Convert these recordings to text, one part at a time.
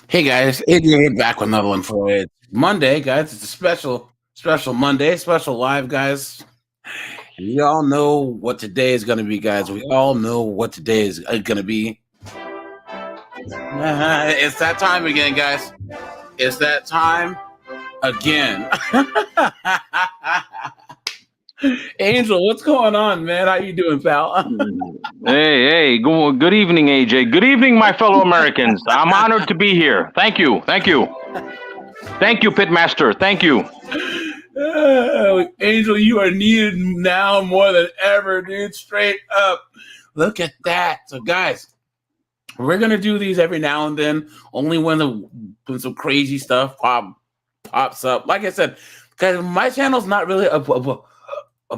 Hey guys, Adrian back with another one for you. It's Monday, guys. It's a special Monday, special live, guys. We all know what today is going to be, guys. We all know what today is going to be. It's that time again, guys. It's that time again. Angel, what's going on, man? How you doing, pal? Hey, good evening, AJ. Good evening, my fellow Americans. I'm honored to be here. Thank you. Thank you, Pitmaster. Thank you. Angel, you are needed now more than ever, dude. Straight up. Look at that. So, guys, we're gonna do these every now and then. Only when some crazy stuff pops up. Like I said, guys, my channel's not really a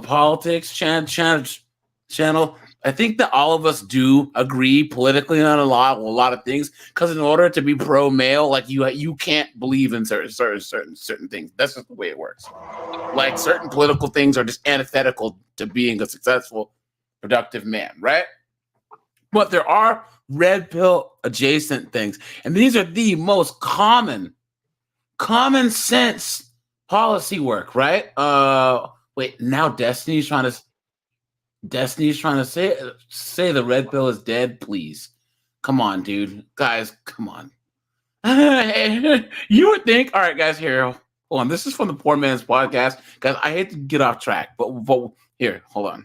politics channel. I think that all of us do agree politically on a lot of things. Because in order to be pro male, like you can't believe in certain things. That's just the way it works. Like certain political things are just antithetical to being a successful, productive man, right? But there are red pill adjacent things, and these are the most common sense policy work, right? Wait, now Destiny's trying to say the red pill is dead. Please, come on, dude, guys, come on. You would think, all right, guys, here, hold on. This is from the Poor Man's Podcast, guys. I hate to get off track, but here, hold on.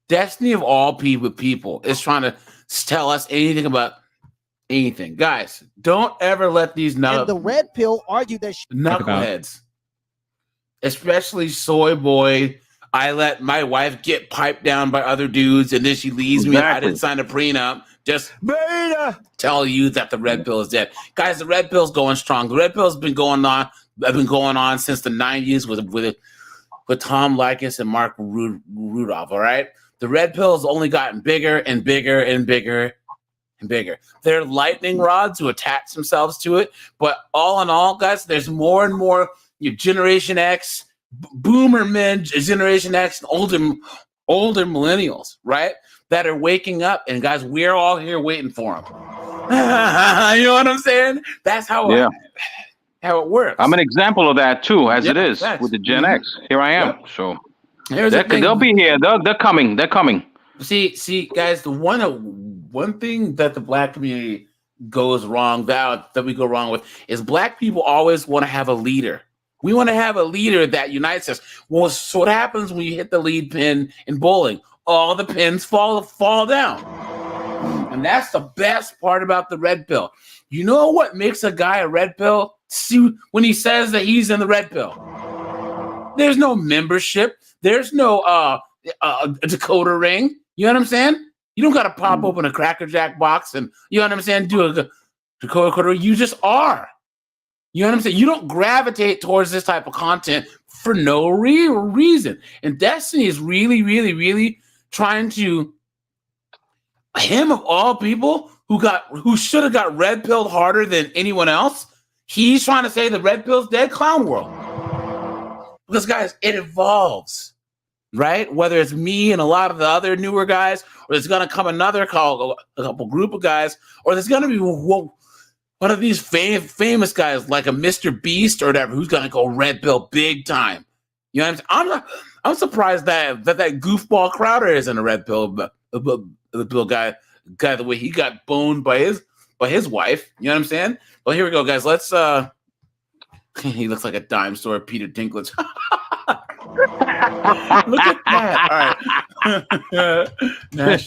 Destiny of all people is trying to tell us anything about anything, guys. Don't ever let these And the red pill argue that knuckleheads, especially Soy Boy. I let my wife get piped down by other dudes, and then she leaves me. I didn't sign a prenup. Just tell you that the red pill is dead, guys. The red pill's going strong. The red pill's been going on. Since the '90s with Tom Likas and Mark Rudolph. All right, the red pill has only gotten bigger and bigger and bigger and bigger. They're lightning rods who attach themselves to it. But all in all, guys, there's more and more Generation X, boomer men, Generation X, and older millennials, right? That are waking up, and guys, we're all here waiting for them. You know what I'm saying? That's how it works. I'm an example of that too, as it is with the Gen X. Here I am. So they'll be here. They're coming. They're coming. See, guys, the one thing that the Black community goes wrong, that we go wrong with, is Black people always want to have a leader. We want to have a leader that unites us. Well, so what happens when you hit the lead pin in bowling? All the pins fall down. And that's the best part about the red pill. You know what makes a guy a red pill? See, when he says that he's in the red pill. There's no membership. There's no a decoder ring. You know what I'm saying? You don't got to pop open a Cracker Jack box and, you know what I'm saying, do a decoder. You just are. You know what I'm saying? You don't gravitate towards this type of content for no real reason. And Destiny is really, really, really trying to, him of all people who should have got red pilled harder than anyone else, he's trying to say the red pill's dead. Clown world. Because guys, it evolves, right? Whether it's me and a lot of the other newer guys, or there's gonna come another a couple group of guys, or there's gonna be one of these famous guys like a Mr. Beast or whatever who's gonna go red pill big time. You know what I'm saying? I'm surprised that goofball Crowder isn't a red pill guy. The way he got boned by his wife. You know what I'm saying? Well, here we go, guys. Let's he looks like a dime store Peter Dinklage. Look at that. All right.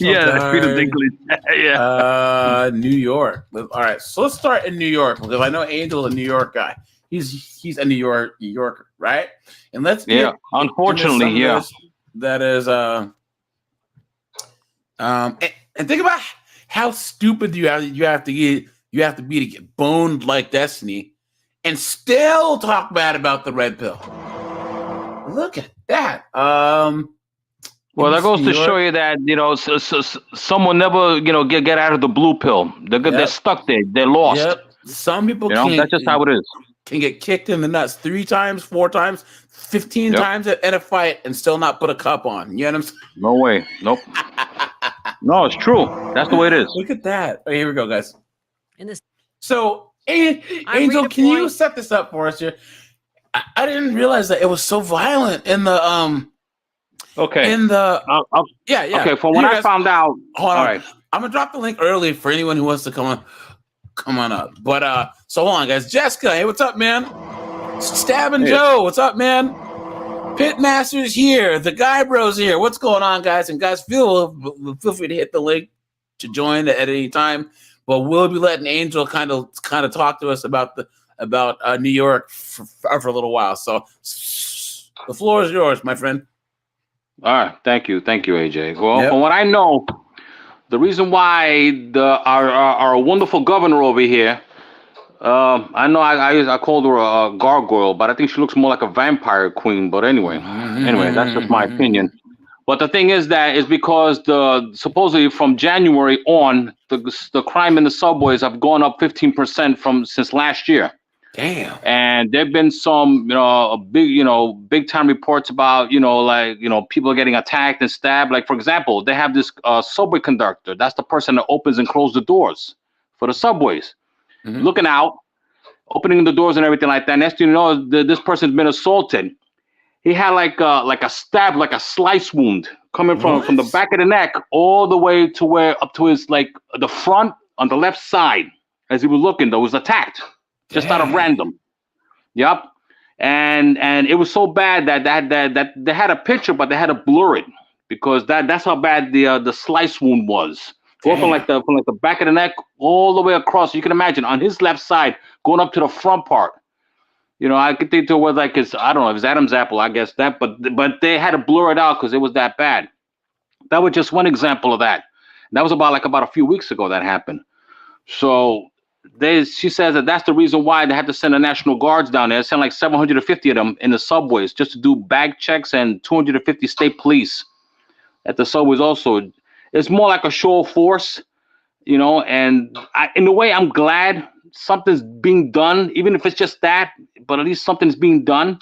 Peter Dinklage. New York. All right. So let's start in New York, because I know Angel's a New York guy. He's a New Yorker, right? And let's get unfortunately, that is and think about how stupid you have to be to get boned like Destiny and still talk bad about the red pill. Look at that. Well, that goes to show you that, someone never, get out of the blue pill. They're stuck there. They're lost. Yep. Some people that's just how it is. Can get kicked in the nuts 3 times, 4 times, 15 times at a fight and still not put a cup on. You know what I'm saying? No way. Nope. No, it's true. That's the way it is. Look at that. Okay, here we go, guys. So Angel, can you set this up for us here? I didn't realize that it was so violent in the Okay. in the yeah. Okay, from what I found out. Hold on. Right. I'm gonna drop the link early for anyone who wants to come on up. But so hold on, guys. Jessica, hey, what's up, man? Stabbing Joe, what's up, man? Pitmaster's here. The Guy Bros here. What's going on, guys? And guys, feel free to hit the link to join at any time. But we'll be letting Angel kind of talk to us about New York for a little while. So the floor is yours, my friend. All right, thank you, AJ. Well, from what I know, the reason why our wonderful governor over here, I know I called her a gargoyle, but I think she looks more like a vampire queen. But anyway, that's just my opinion. But the thing is that is because supposedly from January on, the crime in the subways have gone up 15% since last year. Damn. And there've been some, big time reports about, people getting attacked and stabbed. Like, for example, they have this subway conductor. That's the person that opens and closes the doors for the subways. Looking out, opening the doors and everything like that. Next thing you know, this person's been assaulted. He had like a stab, like a slice wound coming from the back of the neck all the way to up to his the front on the left side. As he was looking, though, was attacked just out of random. Yep, and it was so bad that they had a picture, but they had to blur it because that's how bad the slice wound was. Going from the back of the neck all the way across. You can imagine on his left side going up to the front part. I could think it was like I don't know, it was Adam's apple, I guess that, but they had to blur it out because it was that bad. That was just one example of that. That was about a few weeks ago that happened. So she says that's the reason why they had to send the National Guards down there. Send like 750 of them in the subways just to do bag checks and 250 state police at the subways also. It's more like a show of force, and in a way I'm glad something's being done, even if it's just that, but at least something's being done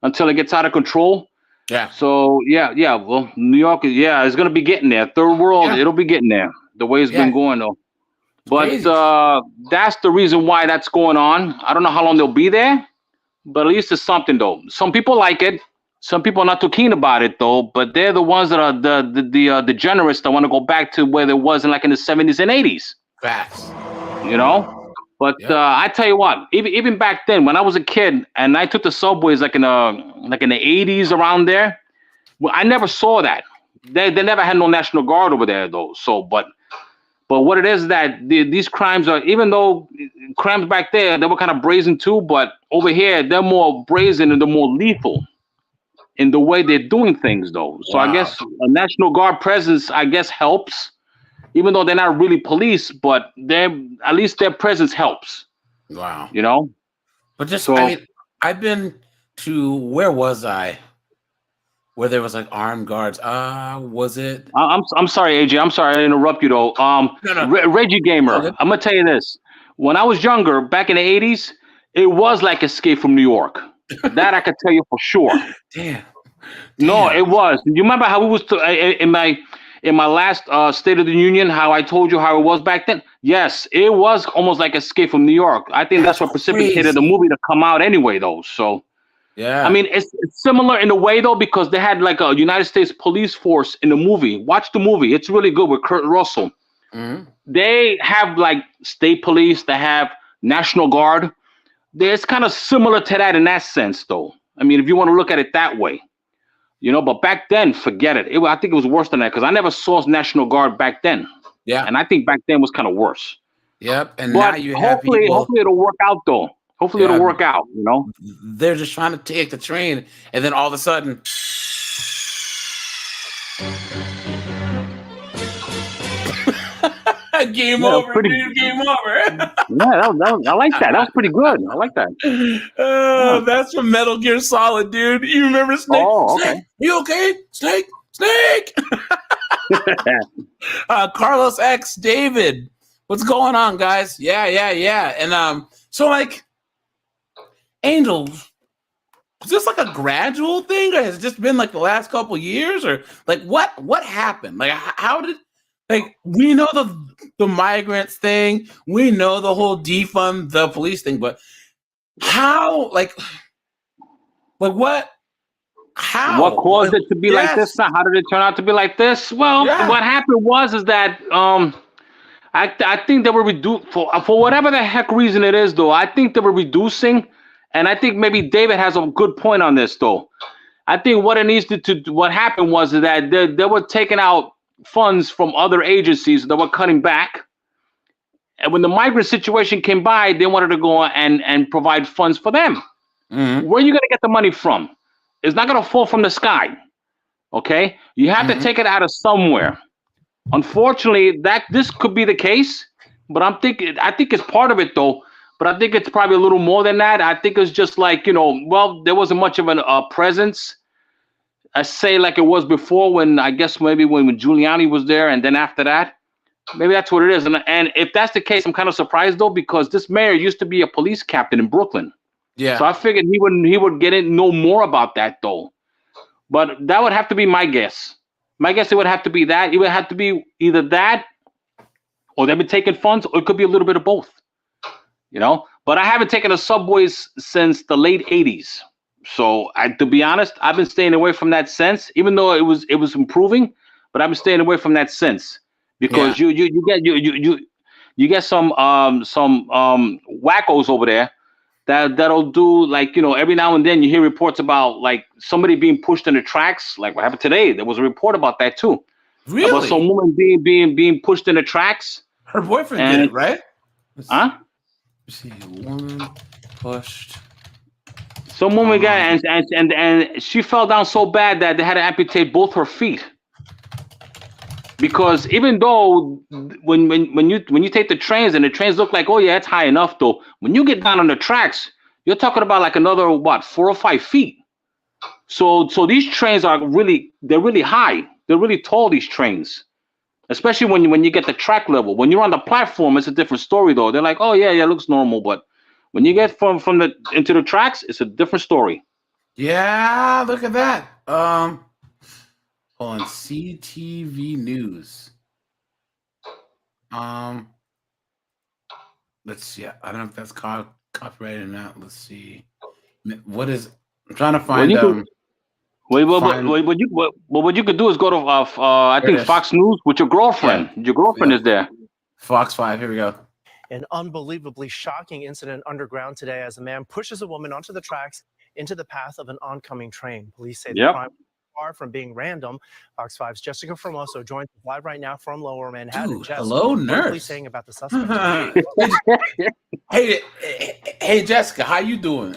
until it gets out of control. Yeah. So yeah. Well, New York, it's gonna be getting there. Third world, it'll be getting there. The way it's been going though. But that's the reason why that's going on. I don't know how long they'll be there, but at least it's something though. Some people like it. Some people are not too keen about it though. But they're the ones that are the degenerates that want to go back to where there was in the 70s and 80s. Facts. But I tell you what, even back then when I was a kid and I took the subways in the 80s around there, well, I never saw that. They never had no National Guard over there though. So but what it is that these crimes are, even though crimes back there they were kind of brazen too, but over here they're more brazen and they're more lethal in the way they're doing things though. So I guess a National Guard presence helps. Even though they're not really police, but at least their presence helps. Wow. But just I've been to, where was I? Where there was armed guards. Was it? I'm sorry, AJ. I'm sorry I interrupt you though. No. Reggie Gamer. Okay. I'm gonna tell you this. When I was younger, back in the 80s, it was like Escape from New York. That I could tell you for sure. Damn. No, it was. You remember how it was in my last State of the Union, how I told you how it was back then? Yes, it was almost like Escape from New York. I think that's what precipitated the movie to come out anyway, though. So, yeah. I mean, it's similar in a way, though, because they had a United States police force in the movie. Watch the movie. It's really good with Kurt Russell. Mm-hmm. They have state police. They have National Guard. It's kind of similar to that in that sense, though. I mean, if you want to look at it that way. But back then, forget it. I think it was worse than that because I never saw National Guard back then. Yeah. And I think back then was kind of worse. Yep. And but now you have people. Hopefully it'll work out, though. Hopefully it'll work out, They're just trying to take the train, and then all of a sudden. Game over, dude. Game over. I like that. That was pretty good. I like that. That's from Metal Gear Solid, dude. You remember Snake? Oh, okay. Snake? You okay? Snake! Carlos X, David. What's going on, guys? Yeah. And so Angel, was this a gradual thing, or has it just been the last couple years, or what happened? How did Like, we know the migrants thing. We know the whole defund the police thing, but how? Like what? How? What caused it to be like this? Now, how did it turn out to be like this? Well, what happened is that I think they were for whatever the heck reason it is, though. I think they were reducing, and I think maybe David has a good point on this, though. I think what what happened was that they were taking out funds from other agencies that were cutting back, and when the migrant situation came by, they wanted to go and provide funds for them. Mm-hmm. Where are you going to get the money from? It's not going to fall from the sky. Okay, you have to take it out of somewhere. Unfortunately, this could be the case, but I think it's part of it, though. But I think it's probably a little more than that. I think it's just like, well, there wasn't much of a presence, I say, like it was before, when I guess maybe when Giuliani was there, and then after that, maybe that's what it is. And if that's the case, I'm kind of surprised, though, because this mayor used to be a police captain in Brooklyn. Yeah. So I figured he would know more about that, though. But that would have to be my guess. My guess, it would have to be that. It would have to be either that, or they've been taking funds, or it could be a little bit of both. But I haven't taken the subways since the late '80s. So to be honest, I've been staying away from that since. Even though it was improving, but I've been staying away from that since, because you get some wackos over there that'll do, like, every now and then you hear reports about, like, somebody being pushed in the tracks, like what happened today. There was a report about that too. Really? About some woman being pushed in the tracks. Her boyfriend did it, right? Huh? Let's see, woman pushed. Some woman got and she fell down so bad that they had to amputate both her feet. Because even though when you take the trains, and the trains look like, oh yeah, it's high enough, though, when you get down on the tracks, you're talking about like another 4 or 5 feet. So these trains are really high. They're really tall, these trains. Especially when you get the track level. When you're on the platform, it's a different story, though. They're like, oh yeah, it looks normal, but when you get into the tracks, it's a different story. Yeah, look at that. On CTV News. Let's see. I don't know if that's copyrighted or not. Let's see. What is? I'm trying to find. What you could do is go to I think Fox News with your girlfriend. Yeah. Your girlfriend is there. Fox 5. Here we go. An unbelievably shocking incident underground today as a man pushes a woman onto the tracks into the path of an oncoming train. Police say the crime was far from being random. Fox 5's Jessica Formoso joins us live right now from Lower Manhattan. Dude, hello, nurse. What are saying about the suspect? Hey, Jessica, how you doing?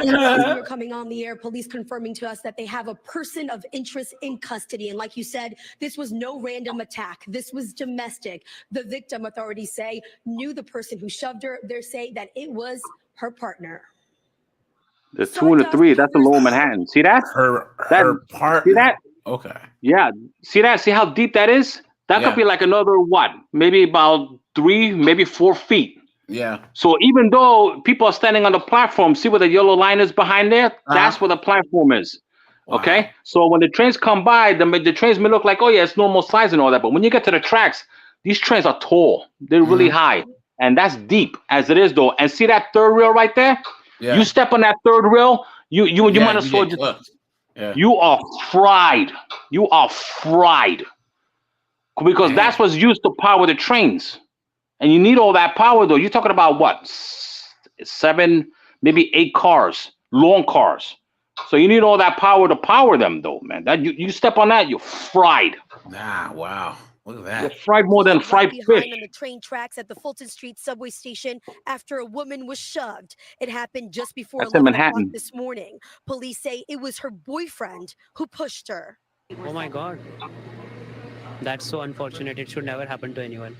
We're coming on the air, police confirming to us that they have a person of interest in custody. And like you said, this was no random attack. This was domestic. The victim, authorities say, knew the person who shoved her. They're saying that it was her partner. The 2 and the 3, that's in Lower Manhattan. See that? Her partner. See that? Okay. Yeah. See that? See how deep that is? That could be like another, maybe about 3, maybe 4 feet. Yeah. So even though people are standing on the platform, see where the yellow line is behind there? That's where the platform is. Wow. Okay? So when the trains come by, the trains may look like, oh yeah, it's normal size and all that. But when you get to the tracks, these trains are tall. They're really high. And that's deep as it is, though. And see that third rail right there? Yeah. You step on that third rail, you might as well just... You are fried. You are fried. Because that's what's used to power the trains. And you need all that power, though. You're talking about what? 7, maybe 8 cars, long cars. So you need all that power to power them, though, man. That you step on that, you're fried. Wow. Look at that. You're fried more than fried fish. On the train tracks at the Fulton Street subway station after a woman was shoved. It happened just before 11 o'clock this morning. Police say it was her boyfriend who pushed her. Oh my God. That's so unfortunate. It should never happen to anyone.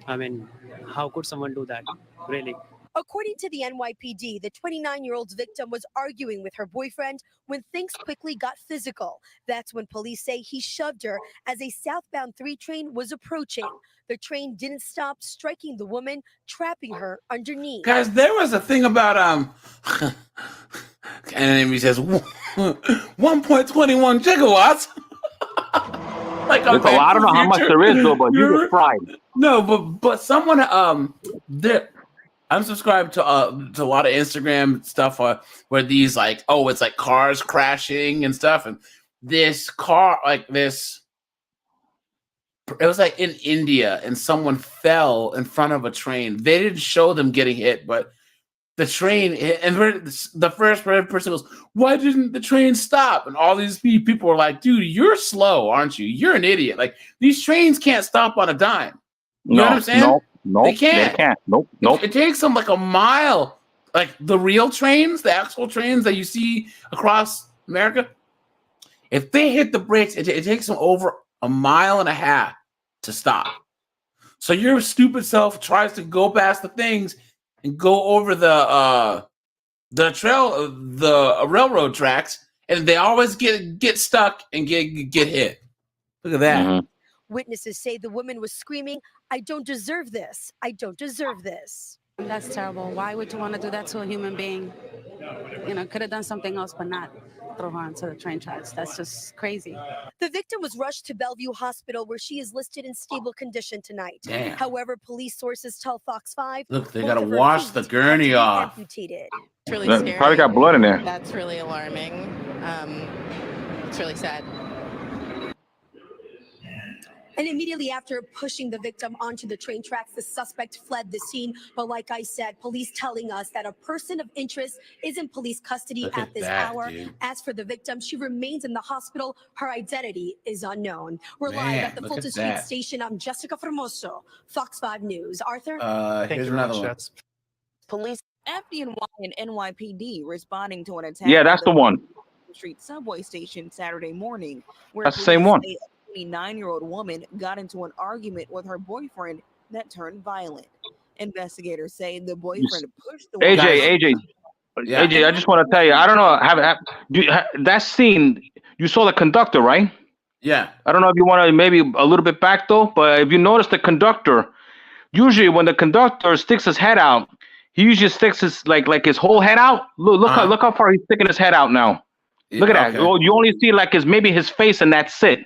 I mean, how could someone do that? Really? According to the NYPD, the 29-year-old's victim was arguing with her boyfriend when things quickly got physical. That's when police say he shoved her as a southbound 3 train was approaching. The train didn't stop, striking the woman, trapping her underneath. Guys, there was a thing about and he says 1.21 gigawatts. like There's a lot. I don't know how much there is though, but you get fried. No, but someone I'm subscribed to a lot of Instagram stuff where these like, oh, it's like cars crashing and stuff, and this car like this. It was like in India, and someone fell in front of a train. They didn't show them getting hit, but the train hit, and the first person goes, "Why didn't the train stop?" And all these people were like, "Dude, you're slow, aren't you? You're an idiot. Like these trains can't stop on a dime." You know what I'm saying? No, they can't. Nope. It takes them like a mile. Like the real trains, the actual trains that you see across America. If they hit the brakes, it takes them over a mile and a half to stop. So your stupid self tries to go past the things and go over the railroad tracks, and they always get stuck and get hit. Look at that. Mm-hmm. Witnesses say the woman was screaming, "I don't deserve this. I don't deserve this." That's terrible. Why would you want to do that to a human being? You know, could have done something else, but not throw her onto the train tracks. That's just crazy. The victim was rushed to Bellevue Hospital, where she is listed in stable condition tonight. Damn. However, police sources tell Fox 5, Look, they both gotta of her wash feet the had to gurney be off. amputated. It's really That scary. probably got blood in there. That's really alarming. It's really sad. And immediately after pushing the victim onto the train tracks, the suspect fled the scene. But like I said, police telling us that a person of interest is in police custody Look at this that, hour. dude. As for the victim, she remains in the hospital. Her identity is unknown. We're live Man, at the look Fulton at Street that. station. I'm Jessica Formoso, Fox 5 News. Arthur? Thank Here's you very another much, one. Jets. Police FDNY and NYPD responding to an attack. Yeah, at that's the one. Street subway station Saturday morning, where That's the same one. a 29-year-old woman got into an argument with her boyfriend that turned violent. Investigators say the boyfriend pushed the woman. AJ, Yeah. AJ, I just want to tell you, I don't know, that scene, you saw the conductor, right? Yeah. I don't know if you want to maybe a little bit back though, but if you notice the conductor, usually when the conductor sticks his head out, he usually sticks his like his whole head out. Look how far he's sticking his head out now. Look at that. Okay. You only see like maybe his face, and that's it.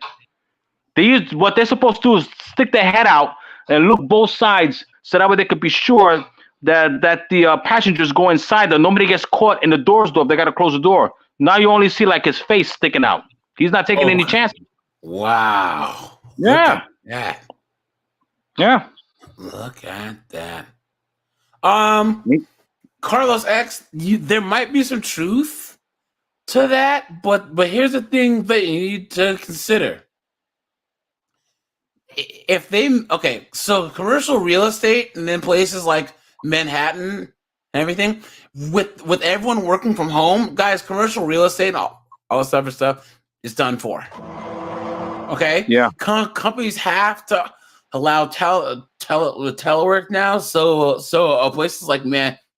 What they're supposed to do is stick their head out and look both sides, so that way they could be sure that the passengers go inside, that nobody gets caught in the doors though. If they got to close the door. Now you only see like his face sticking out. He's not taking any chances. Wow. Yeah. Yeah. Yeah. Look at that. Carlos X, there might be some truth to that, but here's the thing that you need to consider. If so commercial real estate and then places like Manhattan and everything, with everyone working from home, guys, commercial real estate and all this other stuff is done for. Okay? Yeah. Companies have to allow telework now, so places like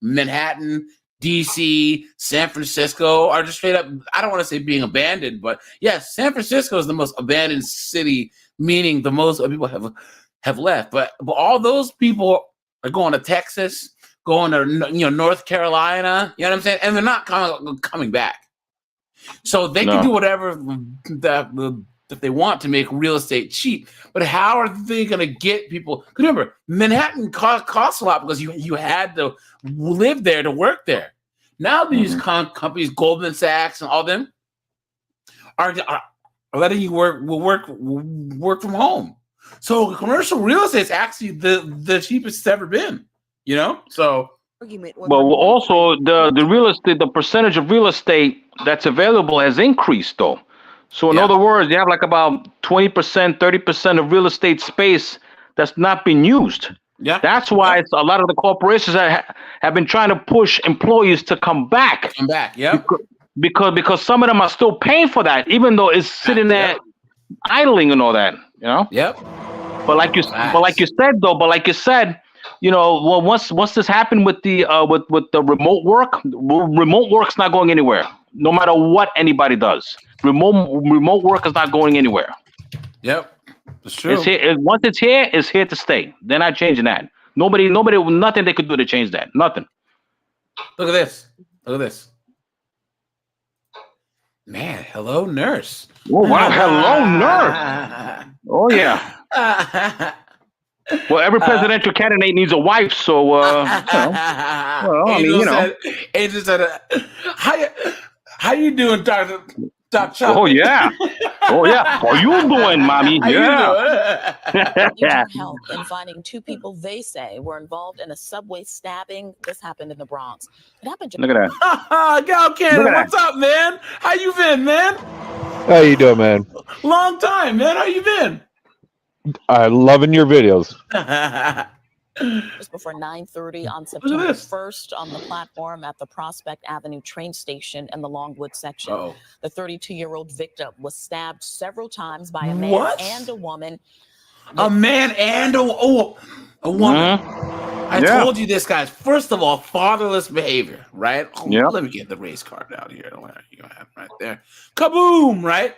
Manhattan, DC, San Francisco are just straight up, I don't want to say being abandoned, but yes, San Francisco is the most abandoned city, meaning the most people have left. But all those people are going to Texas, going to North Carolina, you know what I'm saying? And they're not coming back. So they can do whatever that they want to make real estate cheap. But how are they going to get people? Remember, Manhattan costs a lot because you had to live there to work there. Now these companies, Goldman Sachs and all them, are letting you work from home. So commercial real estate is actually the cheapest it's ever been. So. But also the real estate, the percentage of real estate that's available has increased though. So in other words, you have like about 20%, 30% of real estate space that's not being used. Yeah, that's why a lot of the corporations have been trying to push employees to come back. Yeah. Because some of them are still paying for that, even though it's sitting there idling and all that. Yep. But like you said, well, once this happened with the with the remote work's not going anywhere. No matter what anybody does, remote work is not going anywhere. Yep, it's true. It's here. Once it's here to stay. They're not changing that. Nobody, nothing they could do to change that. Nothing. Look at this. Man, hello, nurse. Oh, wow. Hello, nurse. Oh, yeah. Well, every presidential candidate needs a wife, so, well, I mean, Angel said, how you doing, Dr. Oh, yeah. Oh, yeah. How you doing, mommy? How Yeah. Need your help in finding two people they say were involved in a subway stabbing. This happened in the Bronx. It happened. Look at that. Gal Cannon, what's up, man? How you been, man? How you doing, man? Long time, man. How you been? Loving your videos. Just before 9:30 on September 1st on the platform at the Prospect Avenue train station in the Longwood section. The 32-year-old victim was stabbed several times by a man and a woman. A man and a woman. I told you this, guys. First of all, fatherless behavior, right? Let me get the race card out here. You have right there. Kaboom, right?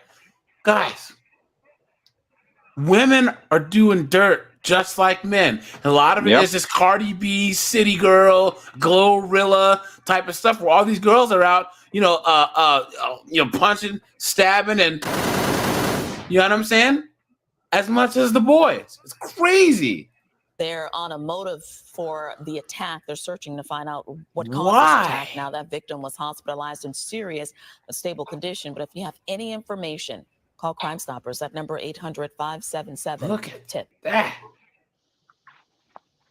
Guys, women are doing dirt just like men. A lot of it is this Cardi B, City Girl, Glorilla type of stuff where all these girls are out, punching, stabbing, and you know what I'm saying? As much as the boys. It's crazy. They're on a motive for the attack. They're searching to find out what caused this attack. Now, that victim was hospitalized in serious, stable condition. But if you have any information, call Crime Stoppers at number 800-577. Look at that.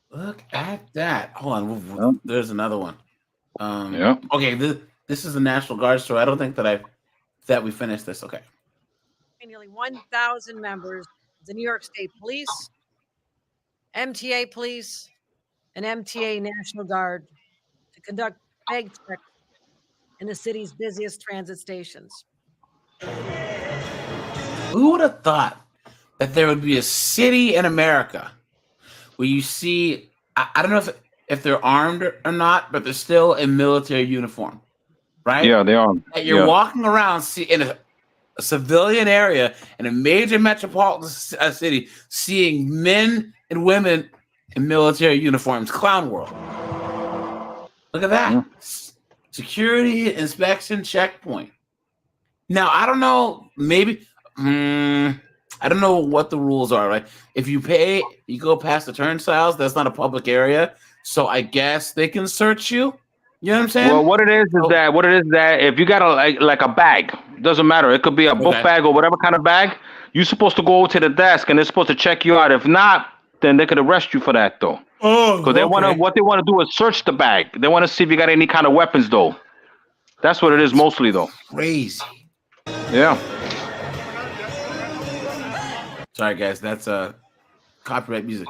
Look at that. Hold on. There's another one. Okay, this is the National Guard story. I don't think that we finished this. Okay. Nearly 1,000 members of the New York State Police, MTA Police, and MTA National Guard to conduct bag checks in the city's busiest transit stations. Who would have thought that there would be a city in America where you see, I don't know if they're armed or not, but they're still in military uniform, right? Yeah, they are. And you're walking around in a civilian area in a major metropolitan city, seeing men and women in military uniforms. Clown world. Look at that. Security inspection checkpoint. Now, I don't know, maybe, I don't know what the rules are, right? If you pay, you go past the turnstiles, that's not a public area. So I guess they can search you. You know what I'm saying? Well, what it is that if you got like a bag, doesn't matter. It could be a book bag or whatever kind of bag. You're supposed to go to the desk and they're supposed to check you out. If not, then they could arrest you for that though. Because what they want to do is search the bag. They want to see if you got any kind of weapons though. That's what it is mostly though. Crazy. Yeah. Sorry guys, that's copyright music.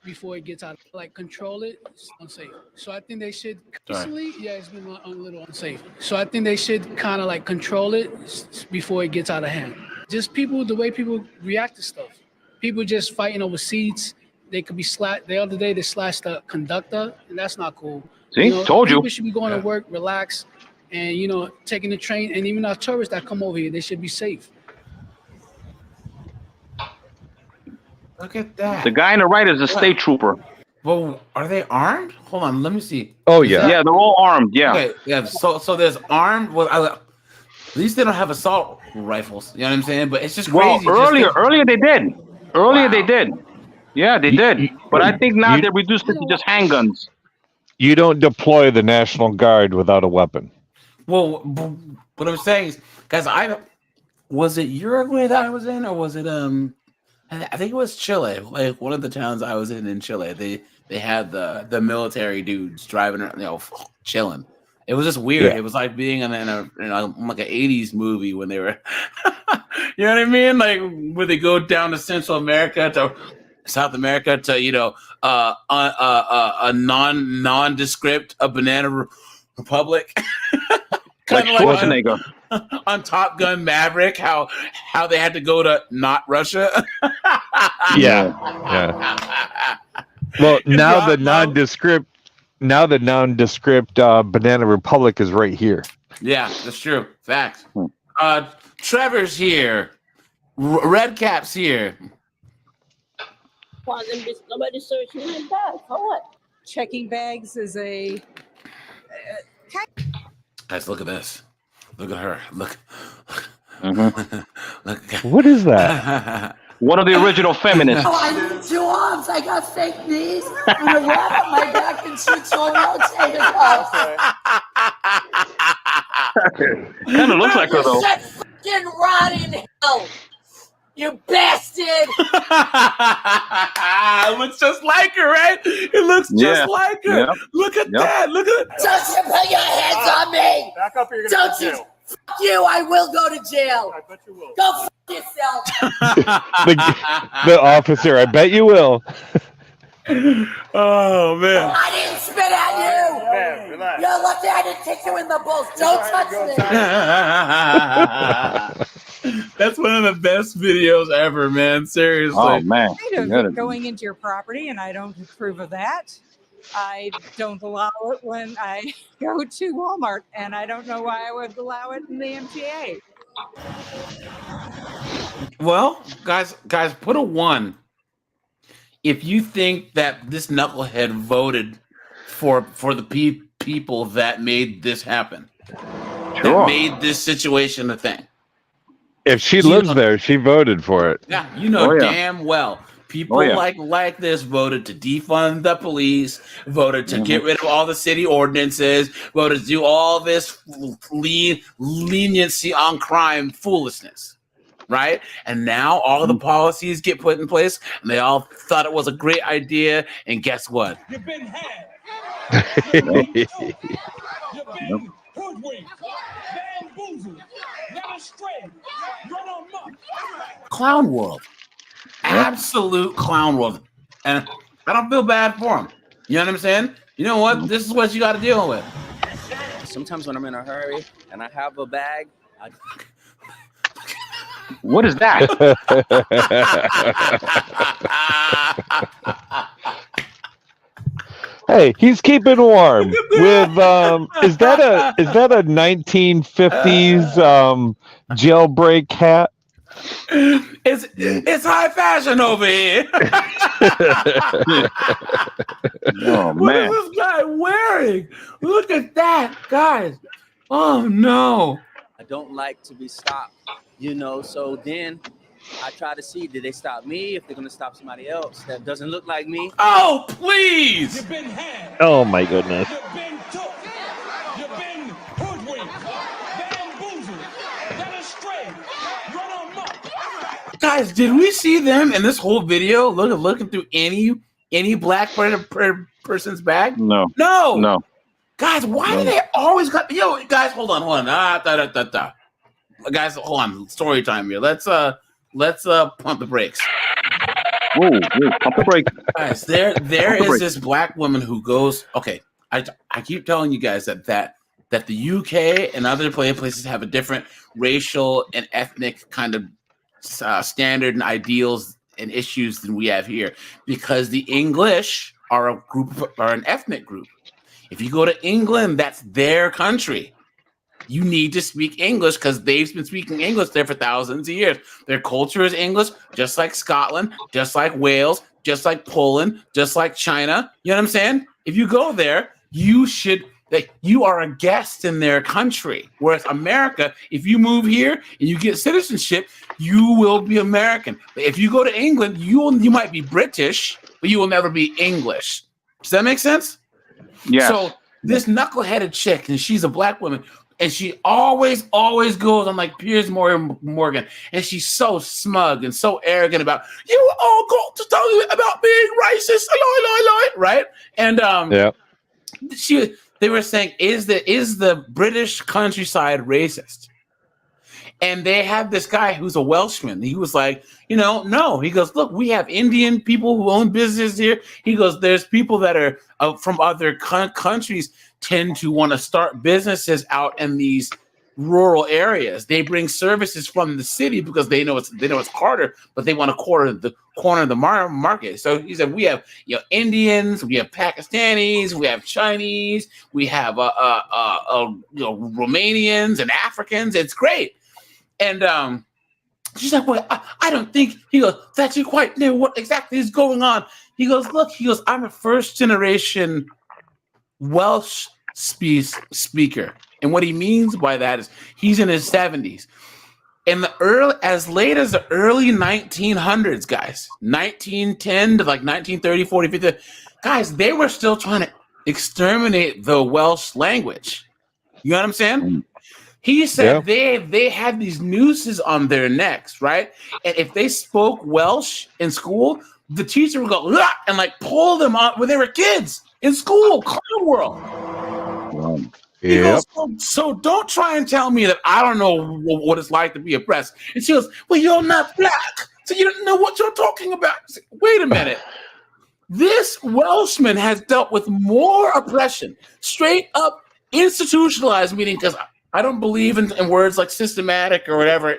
Before it gets out, control it, it's unsafe. So I think they should recently, it's been a little unsafe. So I think they should kind of control it before it gets out of hand. Just the way people react to stuff. People just fighting over seats. They could be slashed. The other day they slashed the conductor, and that's not cool. See, told you. People should be going to work, relax, and taking the train. And even our tourists that come over here, they should be safe. Look at that. The guy on the right is a state trooper. Well, are they armed? Hold on, let me see. Oh yeah. Yeah, they're all armed. Yeah. Okay, yeah. So there's armed. Well, at least they don't have assault rifles. You know what I'm saying? But it's just crazy. Well, earlier they did. They did. Yeah, they did. But I think now they reduced it to just handguns. You don't deploy the National Guard without a weapon. Well, what I'm saying is, guys, was it Uruguay that I was in, or was it I think it was Chile. Like one of the towns I was in Chile, they had the military dudes driving around, chilling. It was just weird. Yeah. It was like being in like an 80s movie when they were, you know what I mean? Like where they go down to Central America to South America to a nondescript Banana Republic. Like Schwarzenegger. On Top Gun Maverick, how they had to go to not Russia. Yeah. Well, now the nondescript Banana Republic is right here. Yeah, that's true. Facts. Trevor's here. Red Cap's here. Nobody searching my bag for what? Checking bags is Guys, look at this. Look at her. Look. Look. What is that? One of the original feminists. Oh, I need 2 arms. I got fake knees and a wrap on my back and 6 rotator cuffs. Kind of looks like her, though. You said fucking rot in hell. You bastard! It looks just like her, right? It looks just like her. Yep. Look at that. Look at that. Don't you put your hands on me! Back up, or you're Don't you? Fuck you! I will go to jail. I bet you will. Go fuck yourself. The officer, I bet you will. Oh man! I didn't spit at you. Man, relax. You're lucky I didn't kick you in the balls. Don't touch me. That's one of the best videos ever, man. Seriously. Oh man! Going into your property, and I don't approve of that. I don't allow it when I go to Walmart, and I don't know why I would allow it in the MTA. Well, guys, put a 1 if you think that this knucklehead voted for the people that made this happen, that made this situation a thing. If she lives there, she voted for it. Yeah, you know damn well. People like this voted to defund the police, voted to get rid of all the city ordinances, voted to do all this leniency on crime foolishness, right? And now all of the policies get put in place, and they all thought it was a great idea. And guess what? You've been had. You've been hoodwinked, bamboozled, led astray, run amok. Clown world. Absolute clown world. And I don't feel bad for him. You know what I'm saying? You know what? This is what you got to deal with. Sometimes when I'm in a hurry and I have a bag, What is that? Hey, he's keeping warm with is that a 1950s jailbreak hat? It's high fashion over here. Oh, what is this guy wearing? Look at that, guys. Oh no. I don't like to be stopped, you know, so then I try to see, did they stop me? If they're going to stop somebody else that doesn't look like me. Oh, please. You've been had. Oh, my goodness. You've been took. You've been hoodwinked, bamboozled, led astray, run amok. Guys, did we see them in this whole video looking through any black person's bag? No. Guys, why do they always got guys, hold on. Guys, hold on. Story time here. Let's pump the brakes. Whoa, pump the brakes. Guys, there is this black woman who goes, okay, I keep telling you guys that the UK and other places have a different racial and ethnic kind of standard and ideals and issues than we have here, because the English are an ethnic group. If you go to England, that's their country. You need to speak English because they've been speaking English there for thousands of years. Their culture is English, just like Scotland, just like Wales, just like Poland, just like China. You know what I'm saying? If you go there, you are a guest in their country. Whereas America, if you move here and you get citizenship, you will be American. But if you go to England, you might be British, but you will never be English. Does that make sense? Yeah. So this knuckleheaded chick, and she's a black woman, and she always goes on like Piers Morgan, and she's so smug and so arrogant about, you all got to tell you about being racist, right? And they were saying, is the British countryside racist? And they have this guy who's a Welshman. He was like, no. He goes, look, we have Indian people who own business here. He goes, there's people that are from other countries tend to want to start businesses out in these rural areas. They bring services from the city because they know it's harder, but they want to corner the market. So he said, we have Indians, we have Pakistanis, we have Chinese, we have Romanians and Africans. It's great. And she's like, well, I don't think, he goes, that's you quite know what exactly is going on. He goes, look, I'm a first generation Welsh speaker. And what he means by that is he's in his 70s. In as late as the early 1900s, guys, 1910 to like 1930, 40, 50, guys, they were still trying to exterminate the Welsh language. You know what I'm saying? He said they had these nooses on their necks, right? And if they spoke Welsh in school, the teacher would go and like pull them out when they were kids in school, clown world. He goes, so don't try and tell me that I don't know what it's like to be oppressed. And she goes, well, you're not black, so you don't know what you're talking about. Say, wait a minute. This Welshman has dealt with more oppression, straight up institutionalized, meaning because I don't believe in words like systematic or whatever,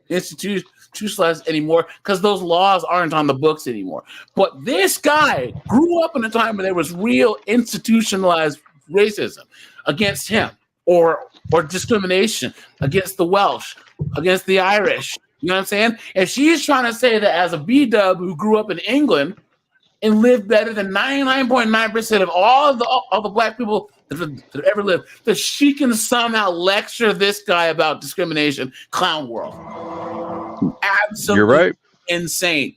institutionalized anymore, because those laws aren't on the books anymore. But this guy grew up in a time when there was real institutionalized racism against him, or discrimination against the Welsh, against the Irish. You know what I'm saying? And she's trying to say that as a B-dub who grew up in England and lived better than 99.9% of all the black people that ever lived, that she can somehow lecture this guy about discrimination. Clown world. Absolutely. You're right. Insane.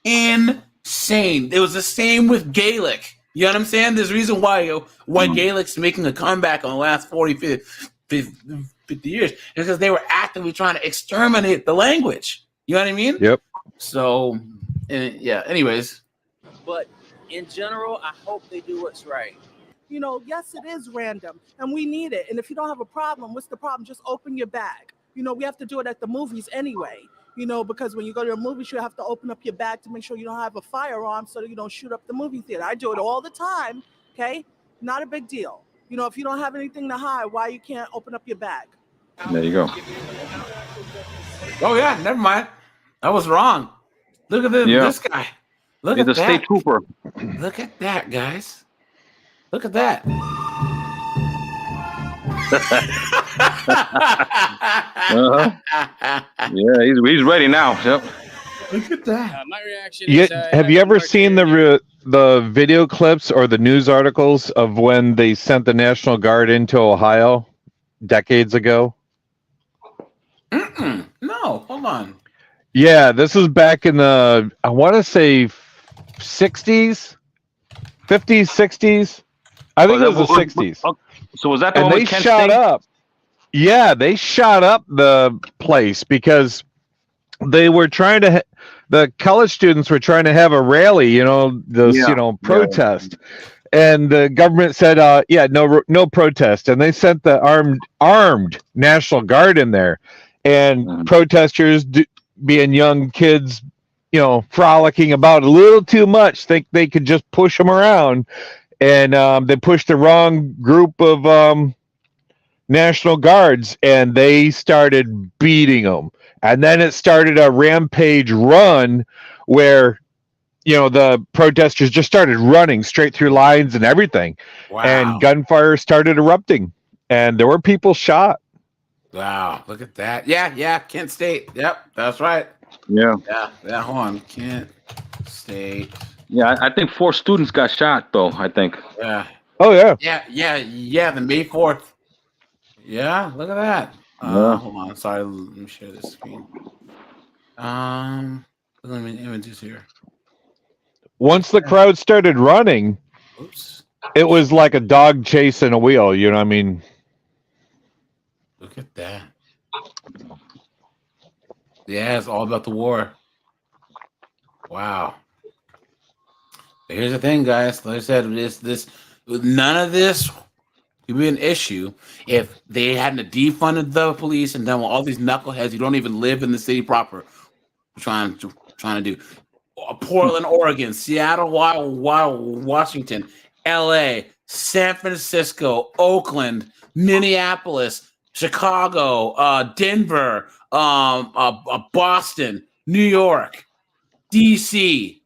Insane. It was the same with Gaelic. You know what I'm saying? There's a reason why Gaelic's making a comeback in the last 40, 50 years. It's because they were actively trying to exterminate the language. You know what I mean? Yep. So, yeah, anyways. But in general, I hope they do what's right. You know, yes, it is random, and we need it. And if you don't have a problem, what's the problem? Just open your bag. You know, we have to do it at the movies anyway. You know, because when you go to the movies, you have to open up your bag to make sure you don't have a firearm so that you don't shoot up the movie theater. I do it all the time, okay? Not a big deal. You know, if you don't have anything to hide, why you can't open up your bag? There you go. Oh, yeah, never mind. I was wrong. Look at this guy. Look at the that. state trooper. Look at that, guys. Look at that. Yeah, he's ready now. Yep. Look at that. My reaction is, have you ever seen the video clips or the news articles of when they sent the National Guard into Ohio decades ago? No, hold on. Yeah, this was back in the, I want to say 60s, 50s, 60s. I think it was the 60s. So was that the and one they shot up? Yeah, they shot up the place because they were trying to. The college students were trying to have a rally, protest, and the government said, no protest, and they sent the armed National Guard in there, and protesters, being young kids, frolicking about a little too much, think they could just push them around. And they pushed the wrong group of National Guards, and they started beating them. And then it started a rampage run where, the protesters just started running straight through lines and everything. Wow. And gunfire started erupting, and there were people shot. Wow, look at that. Yeah, Kent State. Yep, that's right. Yeah, hold on. Kent State. Yeah, I think 4 students got shot, though, I think. Yeah. Oh, yeah. Yeah, the May 4th. Yeah, look at that. Hold on. Sorry, let me share this screen. Let me images here. Once the crowd started running, it was like a dog chasing a wheel, you know what I mean? Look at that. Yeah, it's all about the war. Wow. Here's the thing, guys. Like I said, none of this would be an issue if they hadn't defunded the police and done what all these knuckleheads who don't even live in the city proper trying to do. Portland, Oregon, Seattle, Washington, LA, San Francisco, Oakland, Minneapolis, Chicago, Denver, Boston, New York, DC.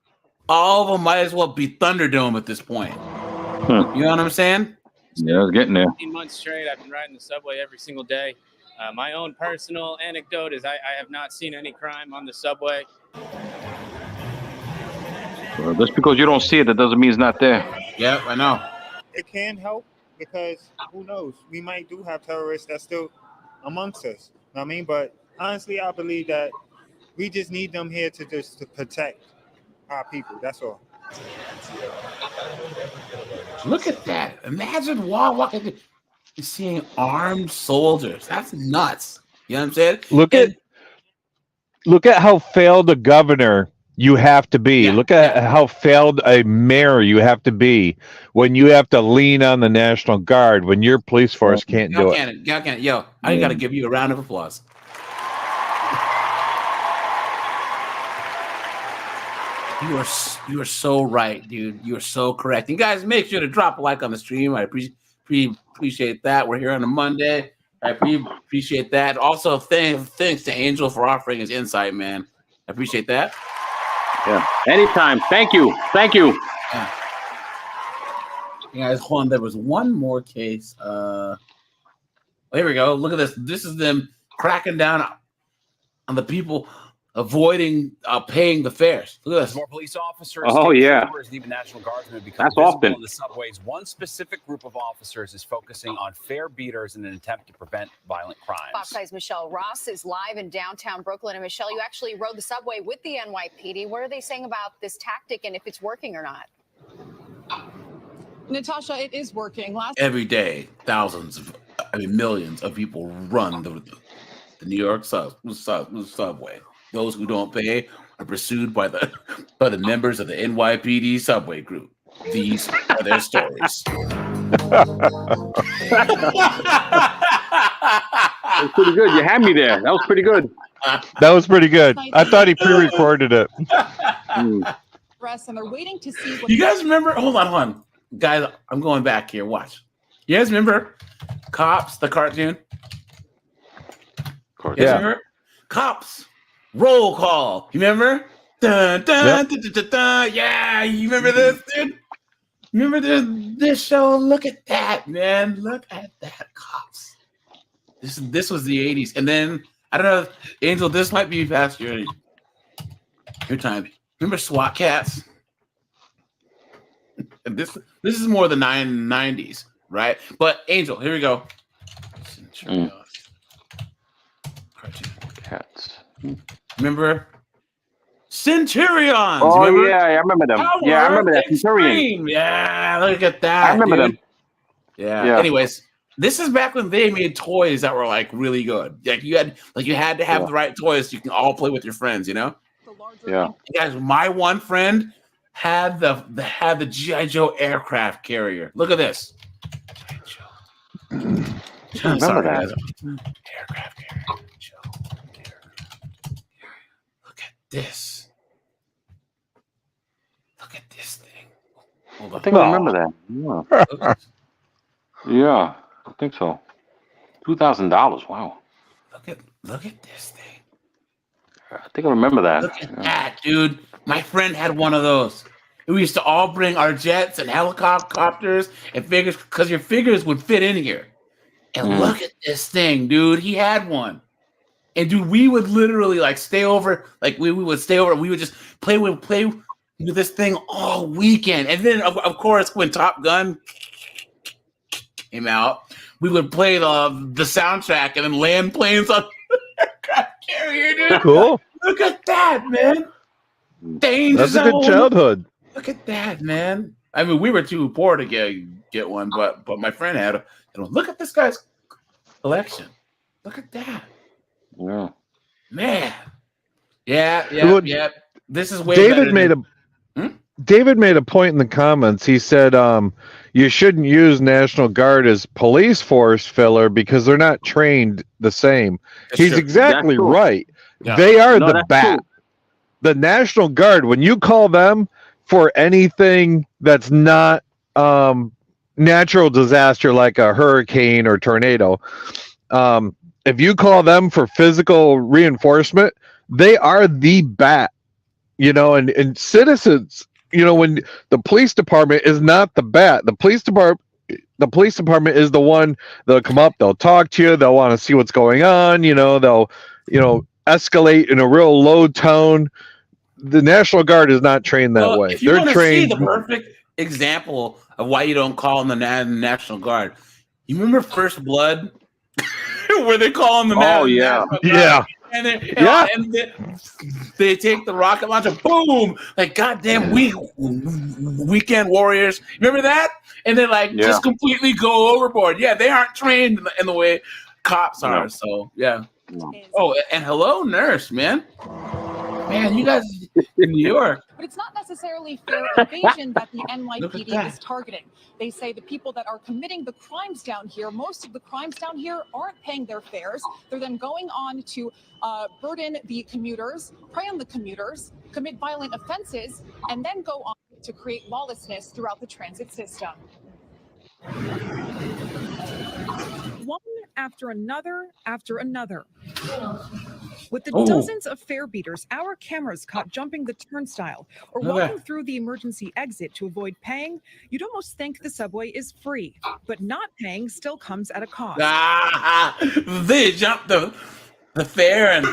All of them might as well be Thunderdome at this point. You know what I'm saying? Yeah, it's getting there. 15 months straight, I've been riding the subway every single day. My own personal anecdote is I have not seen any crime on the subway. Well, just because you don't see it, that doesn't mean it's not there. Yep, I know. It can help, because who knows? We might do have terrorists that's still amongst us. You know what I mean? But honestly, I believe that we just need them here to protect our people. That's all. Look at that. Imagine walking, seeing armed soldiers. That's nuts. You know what I'm saying? Look at how failed a governor you have to be. Look at how failed a mayor you have to be when you have to lean on the National Guard when your police force can't do it. Yo, I got to give you a round of applause. You are so right, dude. You are so correct. And guys, make sure to drop a like on the stream. I appreciate that. We're here on a Monday. I appreciate that. Also, thanks to Angel for offering his insight, man. I appreciate that. Yeah, anytime. Thank you. Yeah. Guys, hold on. There was one more case. Here we go. Look at this. This is them cracking down on the people avoiding paying the fares. Look at this. More police officers, Oh, yeah. and even National Guardsmen become That's visible often. in the subways. One specific group of officers is focusing on fare beaters in an attempt to prevent violent crimes. Fox 5's Michelle Ross is live in downtown Brooklyn. And Michelle, you actually rode the subway with the NYPD. What are they saying about this tactic and if it's working or not? Natasha, it is working. Every day, millions of people run the New York subway. Those who don't pay are pursued by the members of the NYPD subway group. These are their stories. That was pretty good. You had me there. That was pretty good. That was pretty good. I thought he pre-recorded it. And they're waiting to see what You guys remember? Hold on. Guys, I'm going back here. Watch. You guys remember Cops, the cartoon? You guys remember? Cops. Roll call. You remember? Dun, dun, dun, dun, dun, dun. Yeah, you remember this, dude? Remember this show? Look at that, man. Look at that, Cops. This was the 80s. And then, I don't know, Angel, this might be past your time. Remember SWAT Cats? And this is more the 90s, right? But Angel, here we go. Cats. Remember Centurions? Oh, remember? yeah, I remember them. Yeah, I remember that. Centurion. Yeah, look at that. I remember dude. them. Yeah. Anyways, this is back when they made toys that were like really good. Like you had to have the right toys so you can all play with your friends, you know? Yeah. Guys, my one friend had the G.I. Joe aircraft carrier. Look at this. I remember that. Aircraft carrier. This. Look at this thing. Hold on. I think I remember that. Yeah. Yeah, I think so. $2,000. Wow. Look at this thing. I think I remember that. Look at that, dude. My friend had one of those. We used to all bring our jets and helicopters and figures because your figures would fit in here. And look at this thing, dude. He had one. And dude, we would literally like stay over. Like we would stay over. We would just play with this thing all weekend. And then of course, when Top Gun came out, we would play the soundtrack and then land planes on the aircraft carrier, dude. Cool. Look at that, man. Danger That's a good zone. childhood. Look at that, man. I mean, we were too poor to get one, but my friend had a. Look at this guy's collection. Look at that. Yeah. Man. Yeah. This is way David better David made a point in the comments. He said you shouldn't use National Guard as police force filler because they're not trained the same. He's true. exactly That's true. right. Yeah. They are No, the that's bat. true. The National Guard, when you call them for anything that's not natural disaster like a hurricane or tornado, if you call them for physical reinforcement, they are the bat. You know, and citizens, you know, when the police department is not the bat, the police department is the one that'll come up, they'll talk to you, they'll want to see what's going on, you know, they'll, escalate in a real low tone. The National Guard is not trained that way. If you They're want to trained. see example of why you don't call in the National Guard. You remember First Blood, where they call in the National Guard? Yeah. And Yeah. they take the rocket launcher, boom! Like goddamn weekend warriors. Remember that? And they like just completely go overboard. Yeah, they aren't trained in the way cops are. So yeah. Oh, and hello, nurse, man. Man, you guys in New York. But it's not necessarily fare evasion that the NYPD is targeting. They say the people that are committing the crimes down here, most of the crimes down here aren't paying their fares. They're then going on to burden the commuters, prey on the commuters, commit violent offenses, and then go on to create lawlessness throughout the transit system. One after another after another. With the Oh. dozens of fare beaters, our cameras caught jumping the turnstile or Look at walking that. through the emergency exit to avoid paying, you'd almost think the subway is free. But not paying still comes at a cost. They jumped the fare and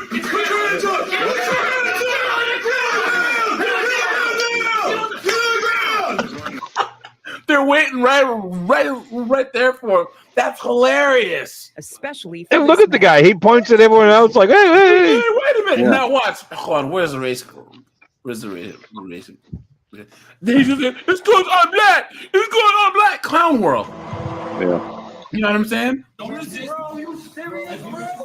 they're waiting right there for him. That's hilarious. Especially And look at the guy. He points at everyone else like, hey, hey, Wait a minute. Yeah. Now watch. Hold on. Where's the race? Where's the race? It's going on black. It's going on black. Clown world. Yeah. You know what I'm saying?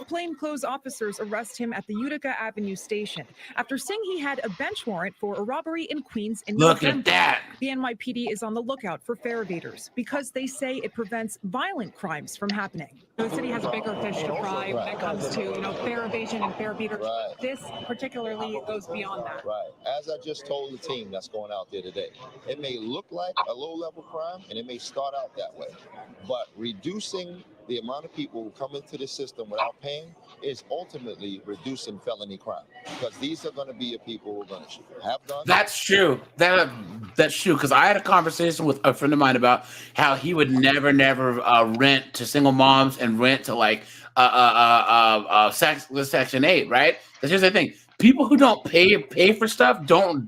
Plainclothes officers arrest him at the Utica Avenue station after saying he had a bench warrant for a robbery in Queens in Look November. at that. The NYPD is on the lookout for fare evaders because they say it prevents violent crimes from happening. The city has bigger fish to fry when it comes to, fare evasion and fare beaters. Right. This particularly goes beyond that. Right. As I just told the team that's going out there today, it may look like a low-level crime, and it may start out that way, but reducing the amount of people who come into the system without paying is ultimately reducing felony crime, because these are going to be the people who are going to have guns. That's true. That's true. Because I had a conversation with a friend of mine about how he would never rent to single moms and rent to like Section 8, right? Because here's the thing: people who don't pay for stuff don't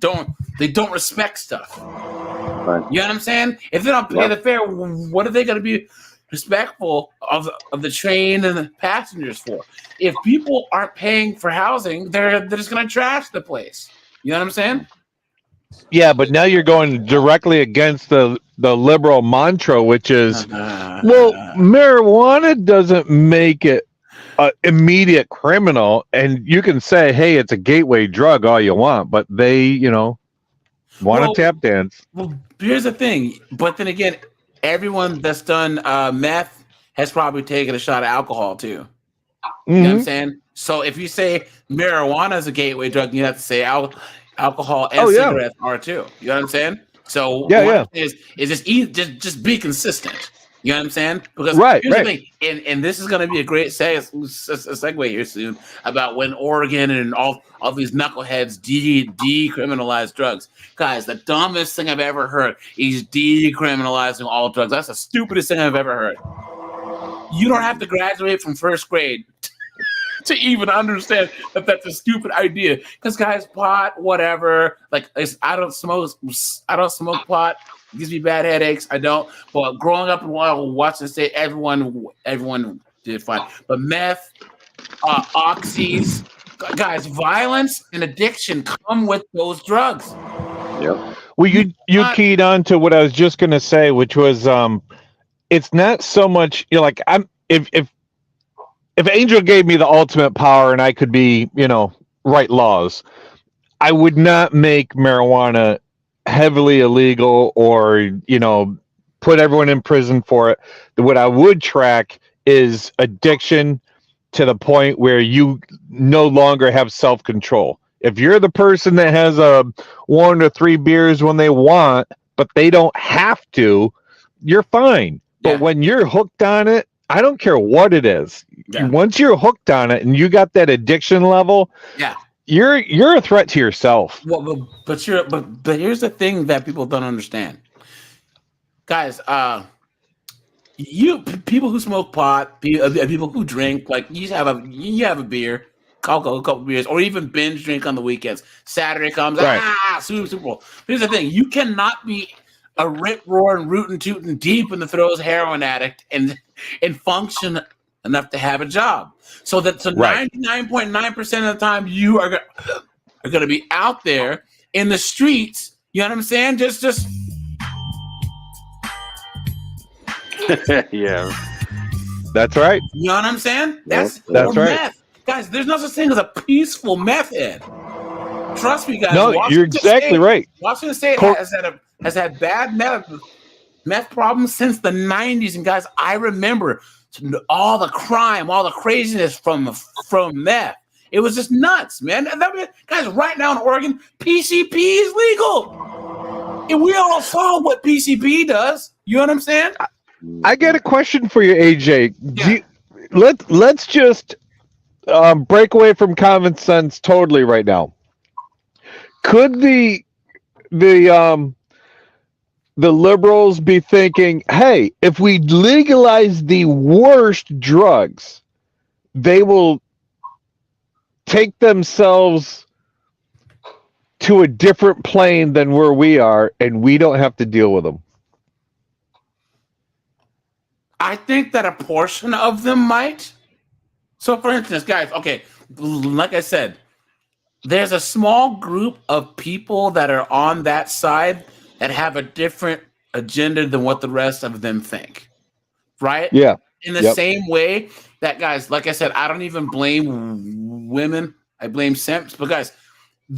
respect stuff. Right. You know what I'm saying? If they don't pay the fare, what are they going to be respectful of the train and the passengers for? If people aren't paying for housing, they're just going to trash the place. You know what I'm saying? Yeah, but now you're going directly against the liberal mantra, which is, well, marijuana doesn't make it an immediate criminal, and you can say, hey, it's a gateway drug all you want, but they, want to tap dance. Well, here's the thing. But then again, everyone that's done meth has probably taken a shot of alcohol too. You know what I'm saying? So if you say marijuana is a gateway drug, you have to say alcohol and cigarettes are too. You know what I'm saying? So is just be consistent. You know what I'm saying? Because here's the thing, and this is going to be a great segue here soon about when Oregon and all these knuckleheads decriminalize drugs. Guys, the dumbest thing I've ever heard is decriminalizing all drugs. That's the stupidest thing I've ever heard. You don't have to graduate from first grade to even understand that that's a stupid idea. Because guys, pot, whatever. Like I don't smoke pot. It gives me bad headaches. I don't. But growing up in Washington State, everyone did fine. But meth, oxys, guys, violence and addiction come with those drugs. Yep. Well, you keyed on to what I was just going to say, which was it's not so much if Angel gave me the ultimate power and I could be, write laws, I would not make marijuana heavily illegal or, put everyone in prison for it. What I would track is addiction to the point where you no longer have self-control. If you're the person that has 1 or 3 beers when they want, but they don't have to, you're fine. But when you're hooked on it, I don't care what it is. Yeah. Once you're hooked on it and you got that addiction level, you're a threat to yourself. Well, but here's the thing that people don't understand, guys. People who smoke pot, people who drink, like you have a beer, a couple beers, or even binge drink on the weekends. Saturday comes, Super Bowl. Here's the thing: you cannot be a rip-roaring, rootin'-tootin', deep in the throes heroin addict and function enough to have a job. So 99.9% of the time you are going to be out there in the streets. You know what I'm saying? Just yeah. That's right. You know what I'm saying? That's right. Meth. Guys, there's no such thing as a peaceful meth head. Trust me, guys. No, you're exactly right. Washington State has had bad meth problems since the 90s. And guys, I remember all the crime, all the craziness from meth. It was just nuts, man. Guys, right now in Oregon, PCP is legal. And we all saw what PCP does. You know what I'm saying? I got a question for you, AJ. Yeah. Let's just break away from common sense totally right now. Could the liberals be thinking, hey, if we legalize the worst drugs, they will take themselves to a different plane than where we are, and we don't have to deal with them? I think that a portion of them might. So, for instance, guys, okay, like I said, there's a small group of people that are on that side that have a different agenda than what the rest of them think, right? Yeah. In the same way that, guys, like I said, I don't even blame women. I blame simps. But, guys,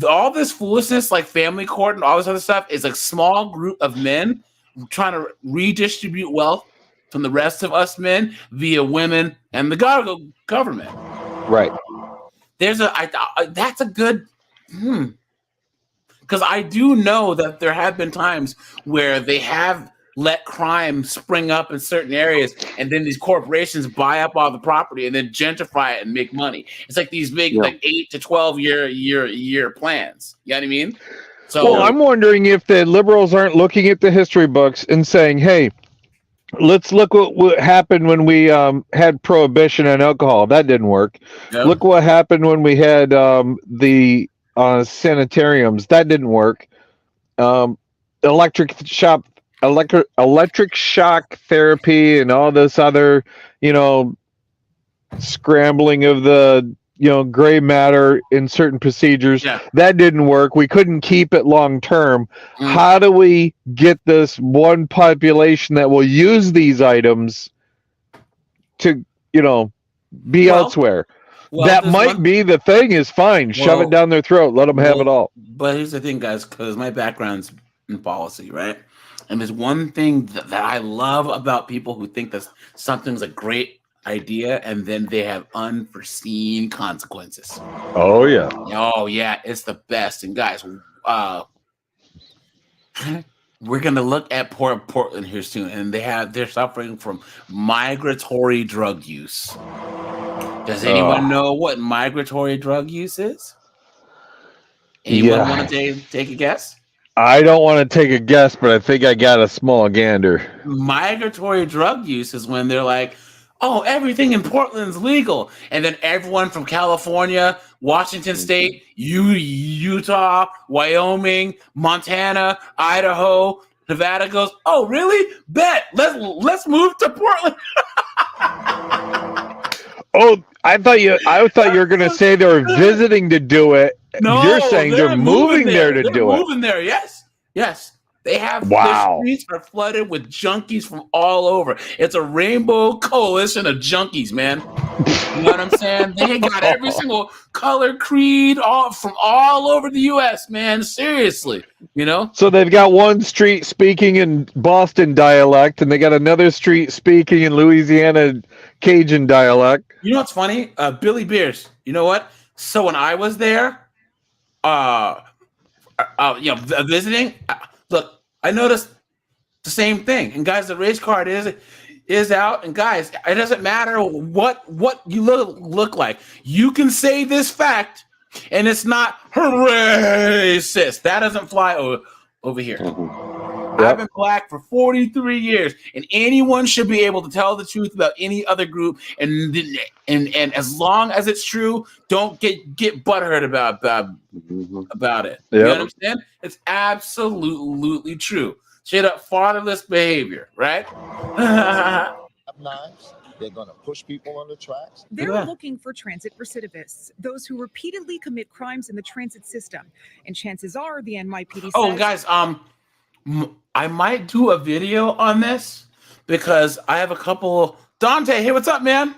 all this foolishness, like family court and all this other stuff, is a small group of men trying to redistribute wealth from the rest of us men via women and the government. Right. There's that's a good, because I do know that there have been times where they have let crime spring up in certain areas, and then these corporations buy up all the property and then gentrify it and make money. It's like these big, like 8 to 12 year plans. You know what I mean? So, well, I'm wondering if the liberals aren't looking at the history books and saying, "Hey, let's look what happened when we had prohibition on alcohol. That didn't work. Yeah. Look what happened when we had the sanitariums. That didn't work. Electric shock therapy and all this other, scrambling of the gray matter in certain procedures. Yeah. That didn't work. We couldn't keep it long term. How do we get this one population that will use these items to be elsewhere? That might be the thing. Is fine. Shove it down their throat. Let them have it all. But here's the thing, guys, because my background's in policy, right? And there's one thing that I love about people who think that something's a great idea and then they have unforeseen consequences. Oh yeah. Oh yeah, it's the best. And guys, we're gonna look at Portland here soon, and they're suffering from migratory drug use. Does anyone know what migratory drug use is? Anyone want to take a guess? I don't want to take a guess, but I think I got a small gander. Migratory drug use is when they're like, oh, everything in Portland's legal. And then everyone from California, Washington State, Utah, Wyoming, Montana, Idaho, Nevada goes, oh, really? Bet. Let's move to Portland. Oh, I thought you were going to say they were visiting to do it. No, you're saying they're moving there to do it. They're moving there, yes. They have the streets are flooded with junkies from all over. It's a rainbow coalition of junkies, man. You know what I'm saying? They got every single color, creed, from all over the U.S., man. Seriously, So they've got one street speaking in Boston dialect, and they got another street speaking in Louisiana Cajun dialect. You know what's funny? Billy Beers. You know what? So when I was there, visiting, look, I noticed the same thing. And guys, the race card is out. And guys, it doesn't matter what you look like. You can say this fact, and it's not racist. That doesn't fly over here. I've been black for 43 years, and anyone should be able to tell the truth about any other group. And as long as it's true, don't get butthurt about it. You understand? It's absolutely true. Straight up fatherless behavior, right? Knives. They're going to push people on the tracks. They're looking for transit recidivists, those who repeatedly commit crimes in the transit system. And chances are the NYPD Oh, says, guys, I might do a video on this because I have a couple. Dante, hey, what's up, man?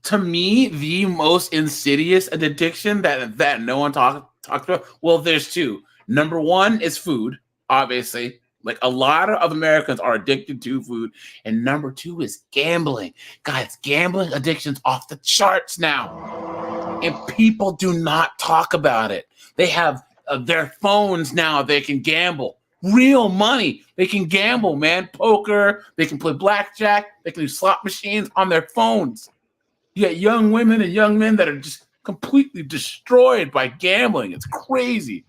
To me, the most insidious addiction that no one talks about. Well, there's two. Number one is food, obviously. Like a lot of Americans are addicted to food. And number two is gambling. Guys, gambling addiction's off the charts now. And people do not talk about it. They have their phones now. They can gamble. Real money. They can gamble, man. Poker. They can play blackjack. They can do slot machines on their phones. You got young women and young men that are just completely destroyed by gambling. It's crazy.